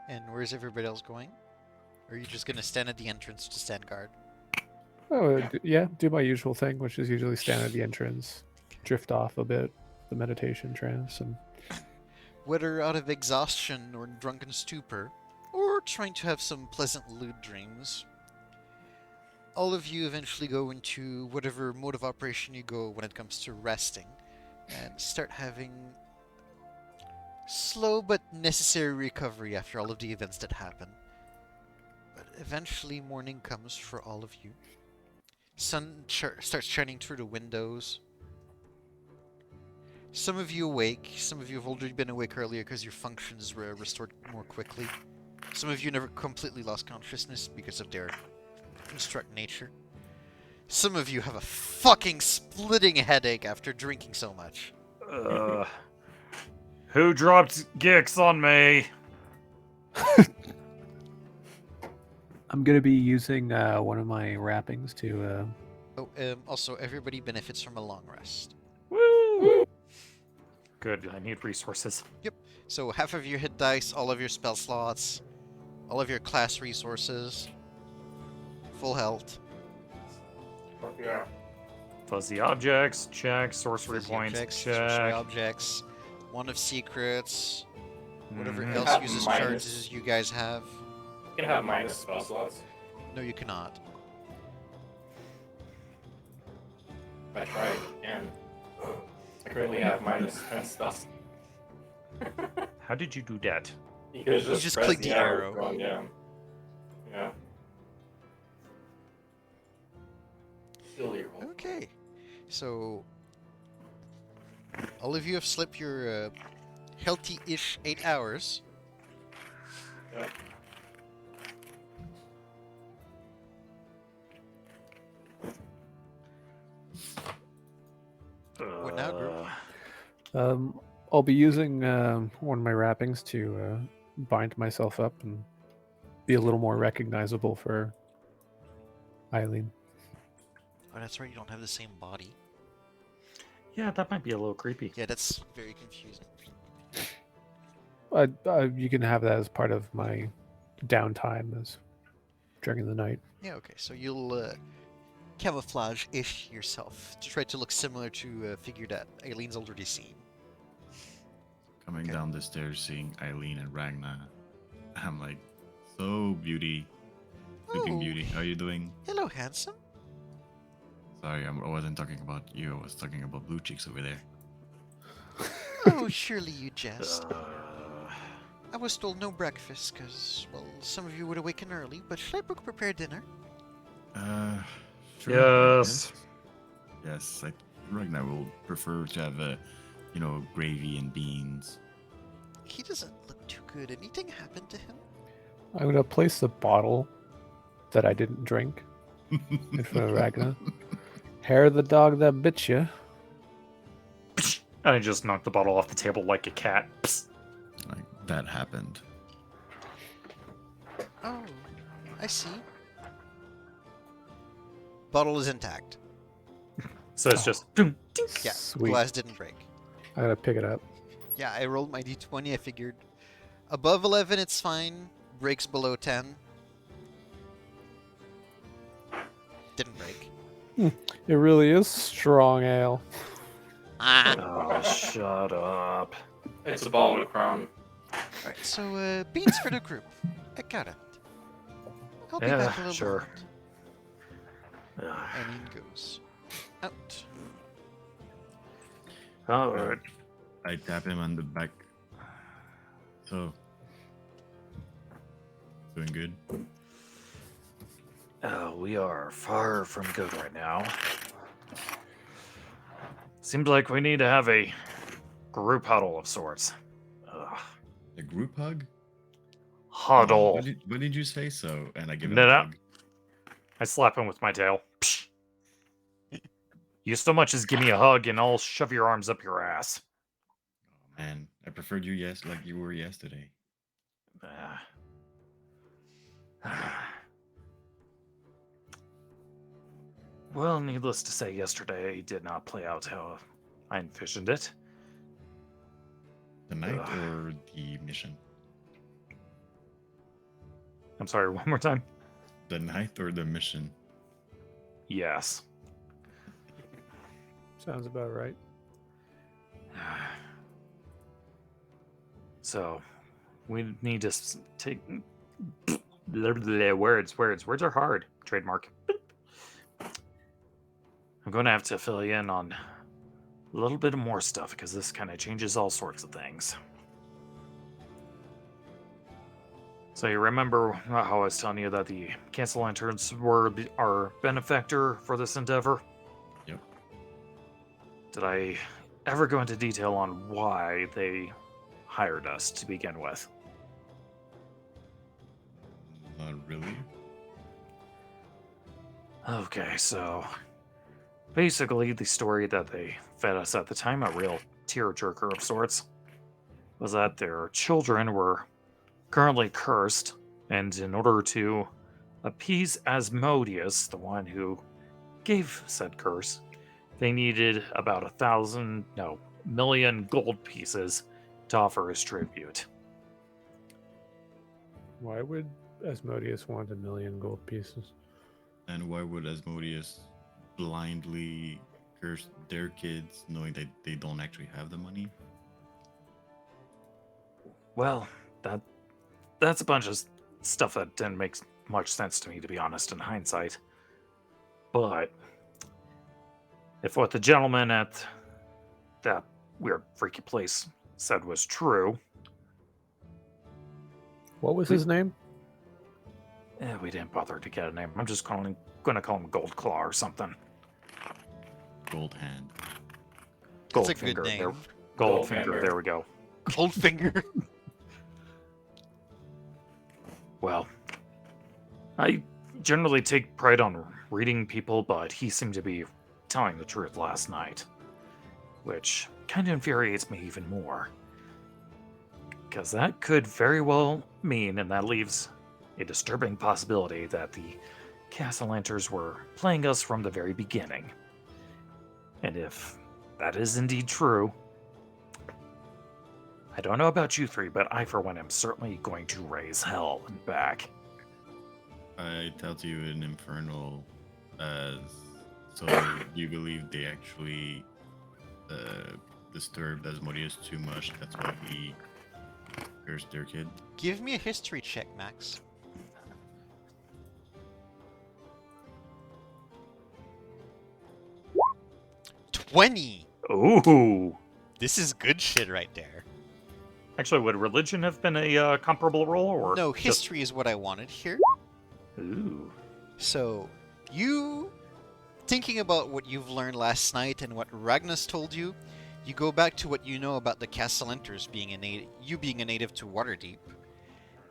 And where's everybody else going? Or are you just gonna stand at the entrance to stand guard? Oh, yeah, do my usual thing, which is usually stand at the entrance, drift off a bit, the meditation trance, and Whether out of exhaustion or drunken stupor, or trying to have some pleasant lewd dreams, all of you eventually go into whatever mode of operation you go when it comes to resting, and start having slow but necessary recovery after all of the events that happen. But eventually morning comes for all of you. Sun starts shining through the windows. Some of you awake, some of you have already been awake earlier because your functions were restored more quickly. Some of you never completely lost consciousness because of their construct nature. Some of you have a fucking splitting headache after drinking so much. Who dropped Gix on me? I'm gonna be using one of my wrappings to. Also, everybody benefits from a long rest. Woo! Good, I need resources. So half of your hit dice, all of your spell slots, all of your class resources, full health. Fuck yeah. Fuzzy objects, check. Sorcery fuzzy points, objects, check. sorcery objects, one of secrets, whatever Mhm. else Have uses minus. charges you guys have. You can have minus spell slots. No, you cannot. I tried, and I currently have minus 10 spells. How did you do that? You could just press click the arrow. going down. Yeah. Still your roll. Okay, so all of you have slept your healthy-ish 8 hours. Yeah. What now, group? I'll be using one of my wrappings to bind myself up and be a little more recognizable for Eileen. Oh, that's right, you don't have the same body. Yeah, that might be a little creepy. Yeah, that's very confusing. You can have that as part of my downtime as during the night. Yeah, okay, so you'll camouflage-ish yourself to try to look similar to a figure that Eileen's already seen. Coming Okay. down the stairs, seeing Eileen and Ragnar. I'm like, so beauty, sleeping Oh. beauty. How are you doing? Hello, handsome. Sorry, I wasn't talking about you. I was talking about blue cheeks over there. Oh, surely you jest. Uh, I was told no breakfast because, well, some of you would awaken early, but should I prepare dinner? Sure, I Yes. guess. Yes, Ragnar will prefer to have gravy and beans. He doesn't look too good. Anything happened to him? I'm gonna place the bottle that I didn't drink in front of Ragnar. Hair of the dog that bit you. I just knocked the bottle off the table like a cat. Psst. Like, that happened. Oh, I see. Bottle is intact. So it's just boom. Yeah, Sweet. glass didn't break. I gotta pick it up. Yeah, I rolled my d20. I figured above 11 it's fine. Breaks below 10. Didn't break. It really is strong ale. Ah. Oh, shut up. It's a ball and a crown. Alright, so beans for the group. I got it. I'll be back in a little Sure. moment. And he goes out. All right. I tap him on the back. So, doing good. We are far from good right now. Seems like we need to have a group huddle of sorts. Ugh. A group hug? Huddle. What did you say so? And I give him No, a no. hug. I slap him with my tail. Psh. You so much as give me a hug and I'll shove your arms up your ass. Oh, man, I preferred you like you were yesterday. Well, needless to say, yesterday did not play out how I envisioned it. The night Ugh. or the mission? I'm sorry, one more time? The night or the mission? Yes. Sounds about right. So, we need to take... Words are hard. Trademark. I'm going to have to fill you in on a little bit more stuff because this kind of changes all sorts of things. So you remember how I was telling you that the Castle Lanterns were our benefactor for this endeavor? Yep. Did I ever go into detail on why they hired us to begin with? Not really. Okay, so basically the story that they fed us at the time, a real tearjerker of sorts, was that their children were currently cursed, and in order to appease Asmodeus, the one who gave said curse, they needed about 1,000,000 gold pieces to offer as tribute. Why would Asmodeus want 1,000,000 gold pieces? And why would Asmodeus blindly curse their kids knowing that they don't actually have the money? Well, that's a bunch of stuff that didn't make much sense to me, to be honest, in hindsight. But if what the gentleman at that weird freaky place said was true, What was his name? we didn't bother to get a name. I'm just going to call him Gold Claw or something. Gold hand. That's a good Goldfinger. name. There, Goldfinger. Goldfinger. There we go. Goldfinger. Well, I generally take pride on reading people, but he seemed to be telling the truth last night, which kind of infuriates me even more. Because that could very well mean, and that leaves a disturbing possibility, that the Castellanters were playing us from the very beginning. And if that is indeed true, I don't know about you three, but I, for one, am certainly going to raise hell and back. I tell you an infernal as so you believe they actually disturbed Asmodeus too much, that's why he cursed their kid? Give me a history check, Max. $20! Ooh! This is good shit right there. Actually, would religion have been a comparable roll, or No, just- history is what I wanted here. Ooh. So, you thinking about what you've learned last night and what Ragnus told you, you go back to what you know about the Castellanters being you being a native to Waterdeep,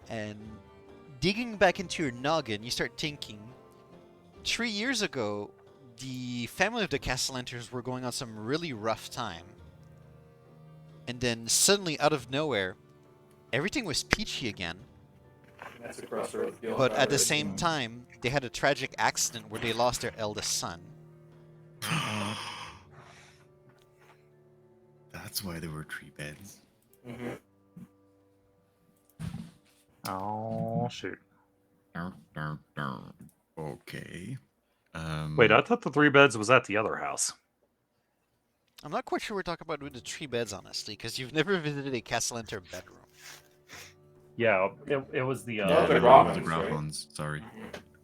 and digging back into your noggin, you start thinking, 3 years ago, the family of the Castellanters were going on some really rough time. And then suddenly, out of nowhere, everything was peachy again. That's across the road. But at the same time, they had a tragic accident where they lost their eldest son. That's why there were 3 beds. Mhm. Oh shoot! Okay. Wait, I thought the 3 beds was at the other house. I'm not quite sure we're talking about with the 3 beds, honestly, because you've never visited a Castle Enter bedroom. Yeah, it was the No, the the Grauhans, right? Grauhans, sorry.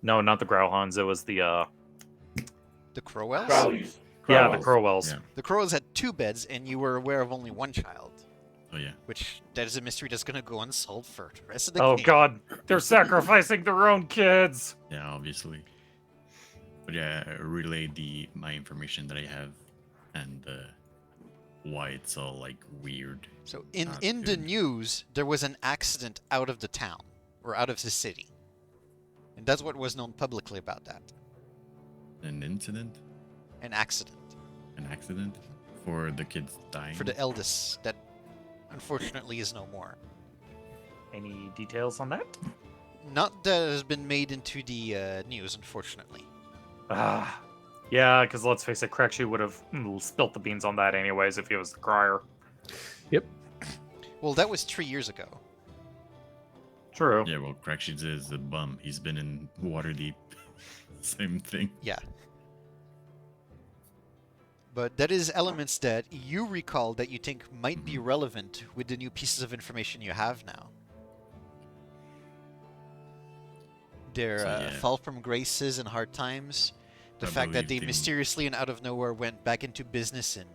no, not the Grauhans. It was the The Crowells? Crowleys. yeah, the Crowells. Crowells. Yeah. The Crowells had 2 beds, and you were aware of only 1 child. Oh yeah. Which, that is a mystery that's gonna go unsolved for the rest of the Oh game. god, they're sacrificing their own kids. Yeah, obviously. But yeah, I relayed my information that I have and why it's all like weird. So in Not the good. news, there was an accident out of the town, or out of the city. And that's what was known publicly about that. An incident, An accident. an accident for the kids dying. For the eldest, that unfortunately is no more. Any details on that? Not that has been made into the news, unfortunately. Ah, yeah, because let's face it, Crackshoe would have spilt the beans on that anyways if he was the crier. Well, that was 3 years ago. True. Yeah, well, Cracksheets is a bum. He's been in Waterdeep. Same thing. Yeah. But that is elements that you recall that you think might be relevant with the new pieces of information you have now. Their So, yeah. fall from graces and hard times, the I fact that they believe they- mysteriously and out of nowhere went back into business and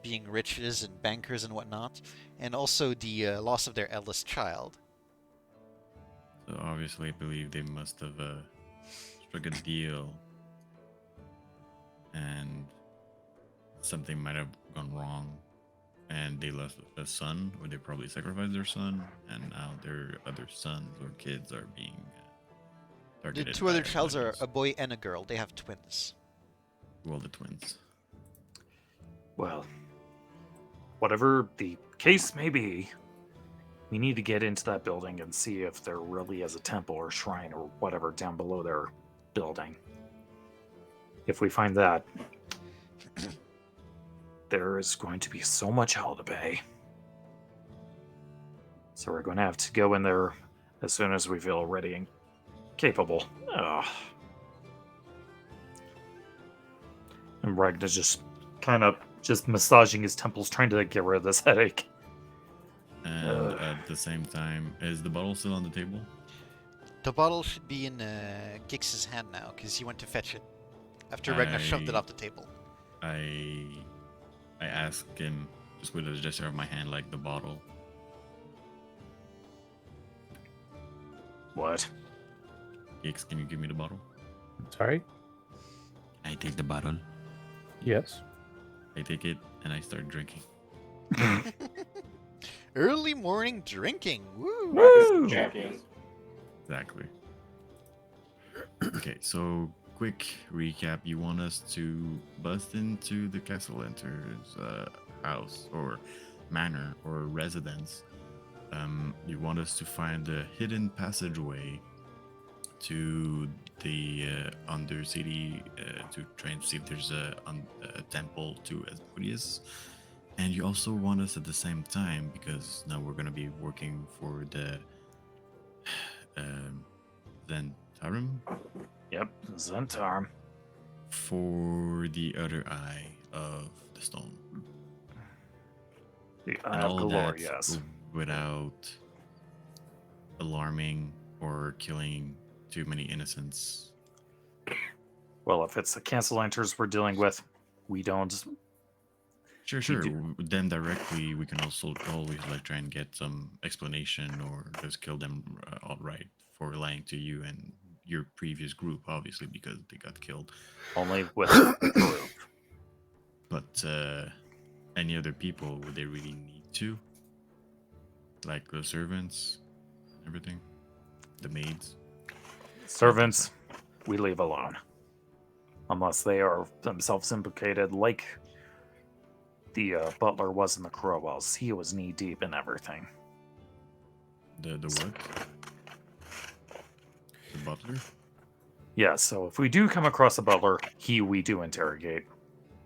being riches and bankers and whatnot, and also the loss of their eldest child. So obviously, I believe they must have struck a deal, and something might have gone wrong, and they lost a son, or they probably sacrificed their son, and now their other sons or kids are being The targeted. 2 other by childs are others. a boy and a girl. They have twins. Well, the twins. Well, whatever the case may be, we need to get into that building and see if there really is a temple or shrine or whatever down below their building. If we find that, there is going to be so much hell to pay. So we're going to have to go in there as soon as we feel ready and capable. Ugh. And Ragnar's just kind of just massaging his temples, trying to get rid of this headache. And at the same time, is the bottle still on the table? The bottle should be in Gix's hand now, because he went to fetch it after Ragnar shoved it I- off the table. I ask him just with a gesture of my hand, like the bottle. What? Gix, can you give me the bottle? Sorry? I take the bottle. Yes. I take it and I start drinking. Early morning drinking. Woo! Woo! Champions. Exactly. Okay, so quick recap. You want us to bust into the Castle Enter's house or manor or residence. You want us to find a hidden passageway to the Undercity to try and see if there's a temple to Asmodeus. And you also want us at the same time, because now we're going to be working for the Zentarum, Yep, Zentarm. for the other eye of the stone. The And Eye of all Galore, that yes. without alarming or killing too many innocents. Well, if it's the Cancel Enters we're dealing with, we don't. Sure. With them directly, we can also always like try and get some explanation or just kill them outright for lying to you and your previous group, obviously, because they got killed. Only with the group. But any other people, would they really need to? Like the servants, everything, the maids. Servants, we leave alone. Unless they are themselves implicated, like the butler was in the Crowells. He was knee deep in everything. The what? butler? Yeah, so if we do come across a butler, we do interrogate.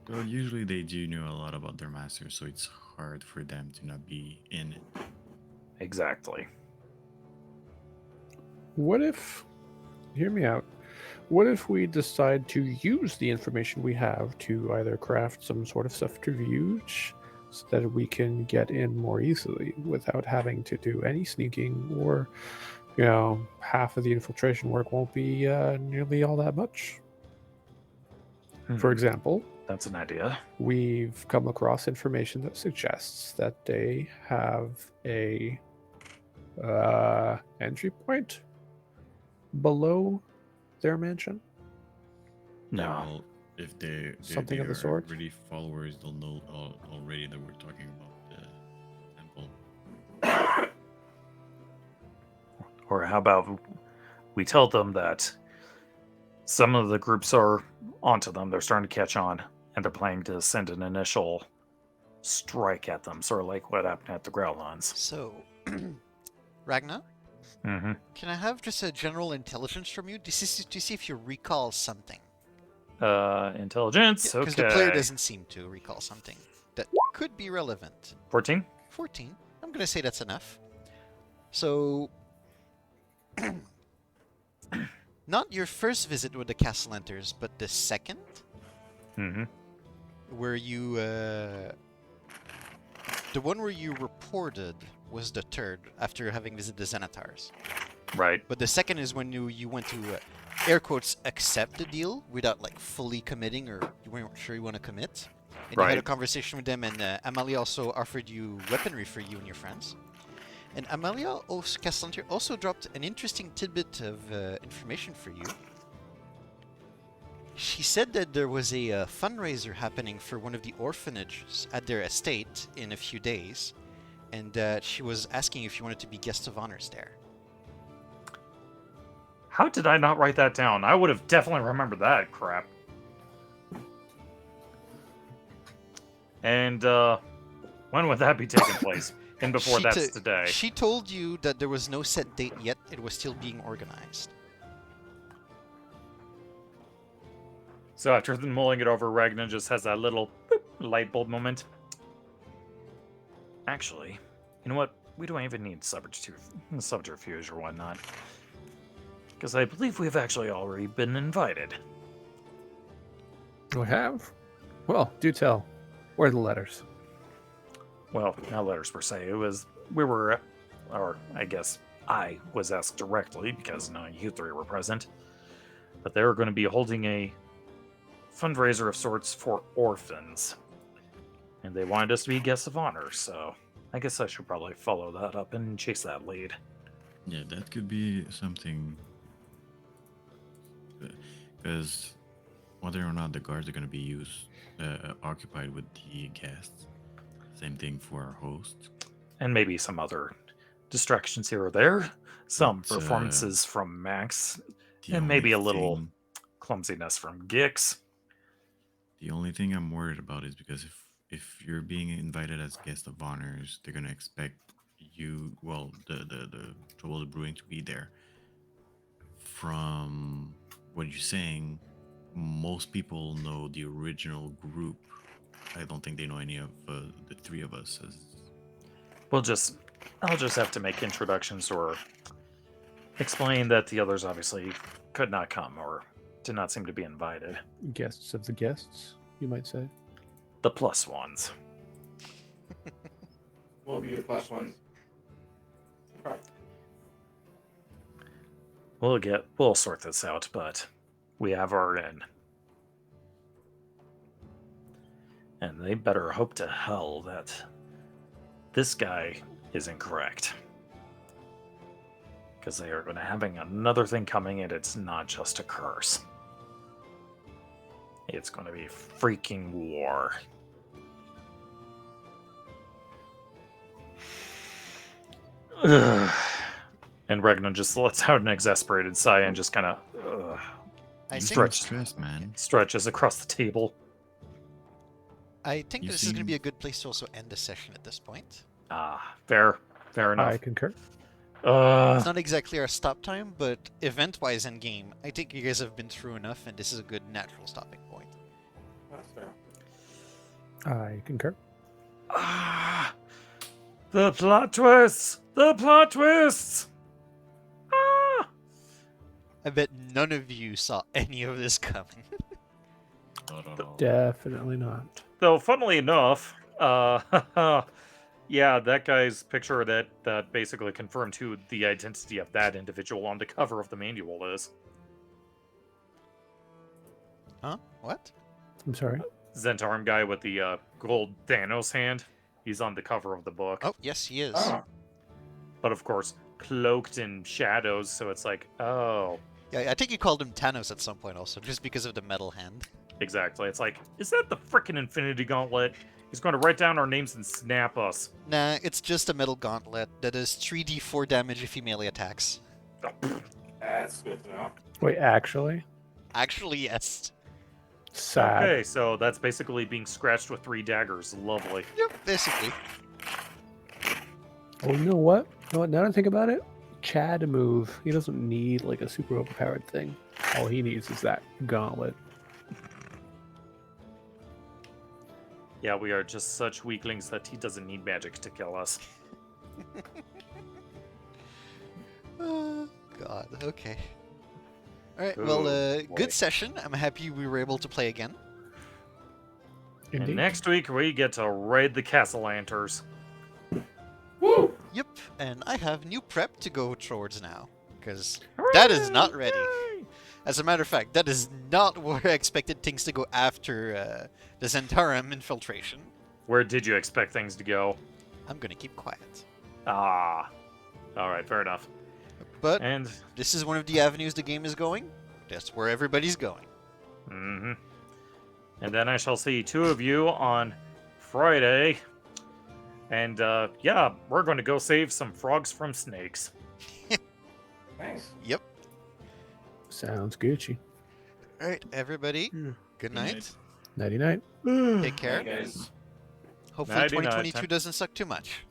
Well, usually they do know a lot about their master, so it's hard for them to not be in it. Exactly. What if, hear me out, what if we decide to use the information we have to either craft some sort of subterfuge so that we can get in more easily without having to do any sneaking, or, half of the infiltration work won't be nearly all that much? For example, That's an idea. we've come across information that suggests that they have a entry point below their mansion. No. Yeah, well, if Something they of the are sort? already followers, they'll know already that we're talking about the temple. Or how about we tell them that some of the groups are onto them, they're starting to catch on, and they're planning to send an initial strike at them, sort of like what happened at the Growlons. So, Ragnar, Mm-hmm. can I have just a general intelligence from you to see if you recall something? Intelligence, Because okay. the player doesn't seem to recall something that could be relevant. 14? 14. I'm going to say that's enough. So, not your first visit with the Castellanters, but the second, Mm-hmm. where you, the one where you reported was the third after having visited the Zenithars. Right. But the second is when you went to, air quotes, accept the deal without like fully committing, or you weren't sure you want to commit. And you had a Right. conversation with them, and Amalia also offered you weaponry for you and your friends. And Amalia Castellanter also dropped an interesting tidbit of information for you. She said that there was a fundraiser happening for one of the orphanages at their estate in a few days, and she was asking if you wanted to be guest of honors there. How did I not write that down? I would have definitely remembered that crap. And, when would that be taking place? And before that's today. She told you that there was no set date yet, it was still being organized. So after mulling it over, Ragnar just has that little boop, light bulb moment. Actually, you know what? We don't even need subterfuge or whatnot. Because I believe we've actually already been invited. We have? Well, do tell. Where are the letters? Well, not letters per se. I guess I was asked directly because you three were present. But they were going to be holding a fundraiser of sorts for orphans. And they wanted us to be guests of honor, so I guess I should probably follow that up and chase that lead. Yeah, that could be something. Because whether or not the guards are going to be occupied with the guests, same thing for our hosts. And maybe some other distractions here or there. Some But, performances from Max. The And maybe a only little thing- clumsiness from Gix. The only thing I'm worried about is because if you're being invited as guest of honors, they're gonna expect you, well, the Trouble Brewing to be there. From what you're saying, most people know the original group. I don't think they know any of the three of us. I'll just have to make introductions or explain that the others obviously could not come or did not seem to be invited. Guests of the guests, you might say. The plus ones. We'll be the plus ones. We'll sort this out, but we have our in. And they better hope to hell that this guy is incorrect. Because they are going to having another thing coming, and it's not just a curse. It's going to be freaking war. Ugh. And Ragnar just lets out an exasperated sigh and just kind of I think, Stretch. Stress, man. stretches across the table. I think You this is going to seem- be a good place to also end the session at this point. Fair enough. I concur. It's not exactly our stop time, but event-wise in game, I think you guys have been through enough, and this is a good natural stopping point. That's fair. I concur. The plot twists! The plot twists! Ah! I bet none of you saw any of this coming. Not at all. Definitely not. Though, funnily enough, yeah, that guy's picture that basically confirmed who the identity of that individual on the cover of the manual is. Huh? What? I'm sorry. Zentarum guy with the gold Thanos hand. He's on the cover of the book. Oh, yes, he is. Oh, But of course, cloaked in shadows, so it's like, oh, Yeah, I think you called him Thanos at some point also, just because of the metal hand. exactly. It's like, is that the frickin' Infinity Gauntlet? He's going to write down our names and snap us. Nah, it's just a metal gauntlet that does 3d4 damage if he melee attacks. that's good to know. Wait, actually? Actually, yes. Sad. Okay, so that's basically being scratched with 3 daggers. Lovely. Yep, basically. Oh, you know what? Now that I think about it, Chad to move, he doesn't need like a super overpowered thing. All he needs is that gauntlet. Yeah, we are just such weaklings that he doesn't need magic to kill us. God, okay. Alright, Oh, well, boy. good session. I'm happy we were able to play again. Indeed. And next week, we get to raid the Castlanters. Woo! Yep, and I have new prep to go towards now, because that is not ready. Yay! As a matter of fact, that is not where I expected things to go after the Zentarum infiltration. Where did you expect things to go? I'm gonna keep quiet. Ah. Alright, fair enough. But And, this is one of the avenues the game is going. That's where everybody's going. and then I shall see 2 of you on Friday. And, yeah, we're going to go save some frogs from snakes. Thanks. Yep. Sounds Gucci. Alright, everybody. Yeah. Good night. Nighty night. Take care. Hey, guys. Hopefully Nighty-night. 2022 doesn't suck too much.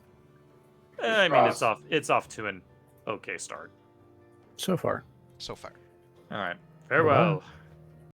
I mean, it's off to an okay start. So far. So far. All right. Farewell. Bye.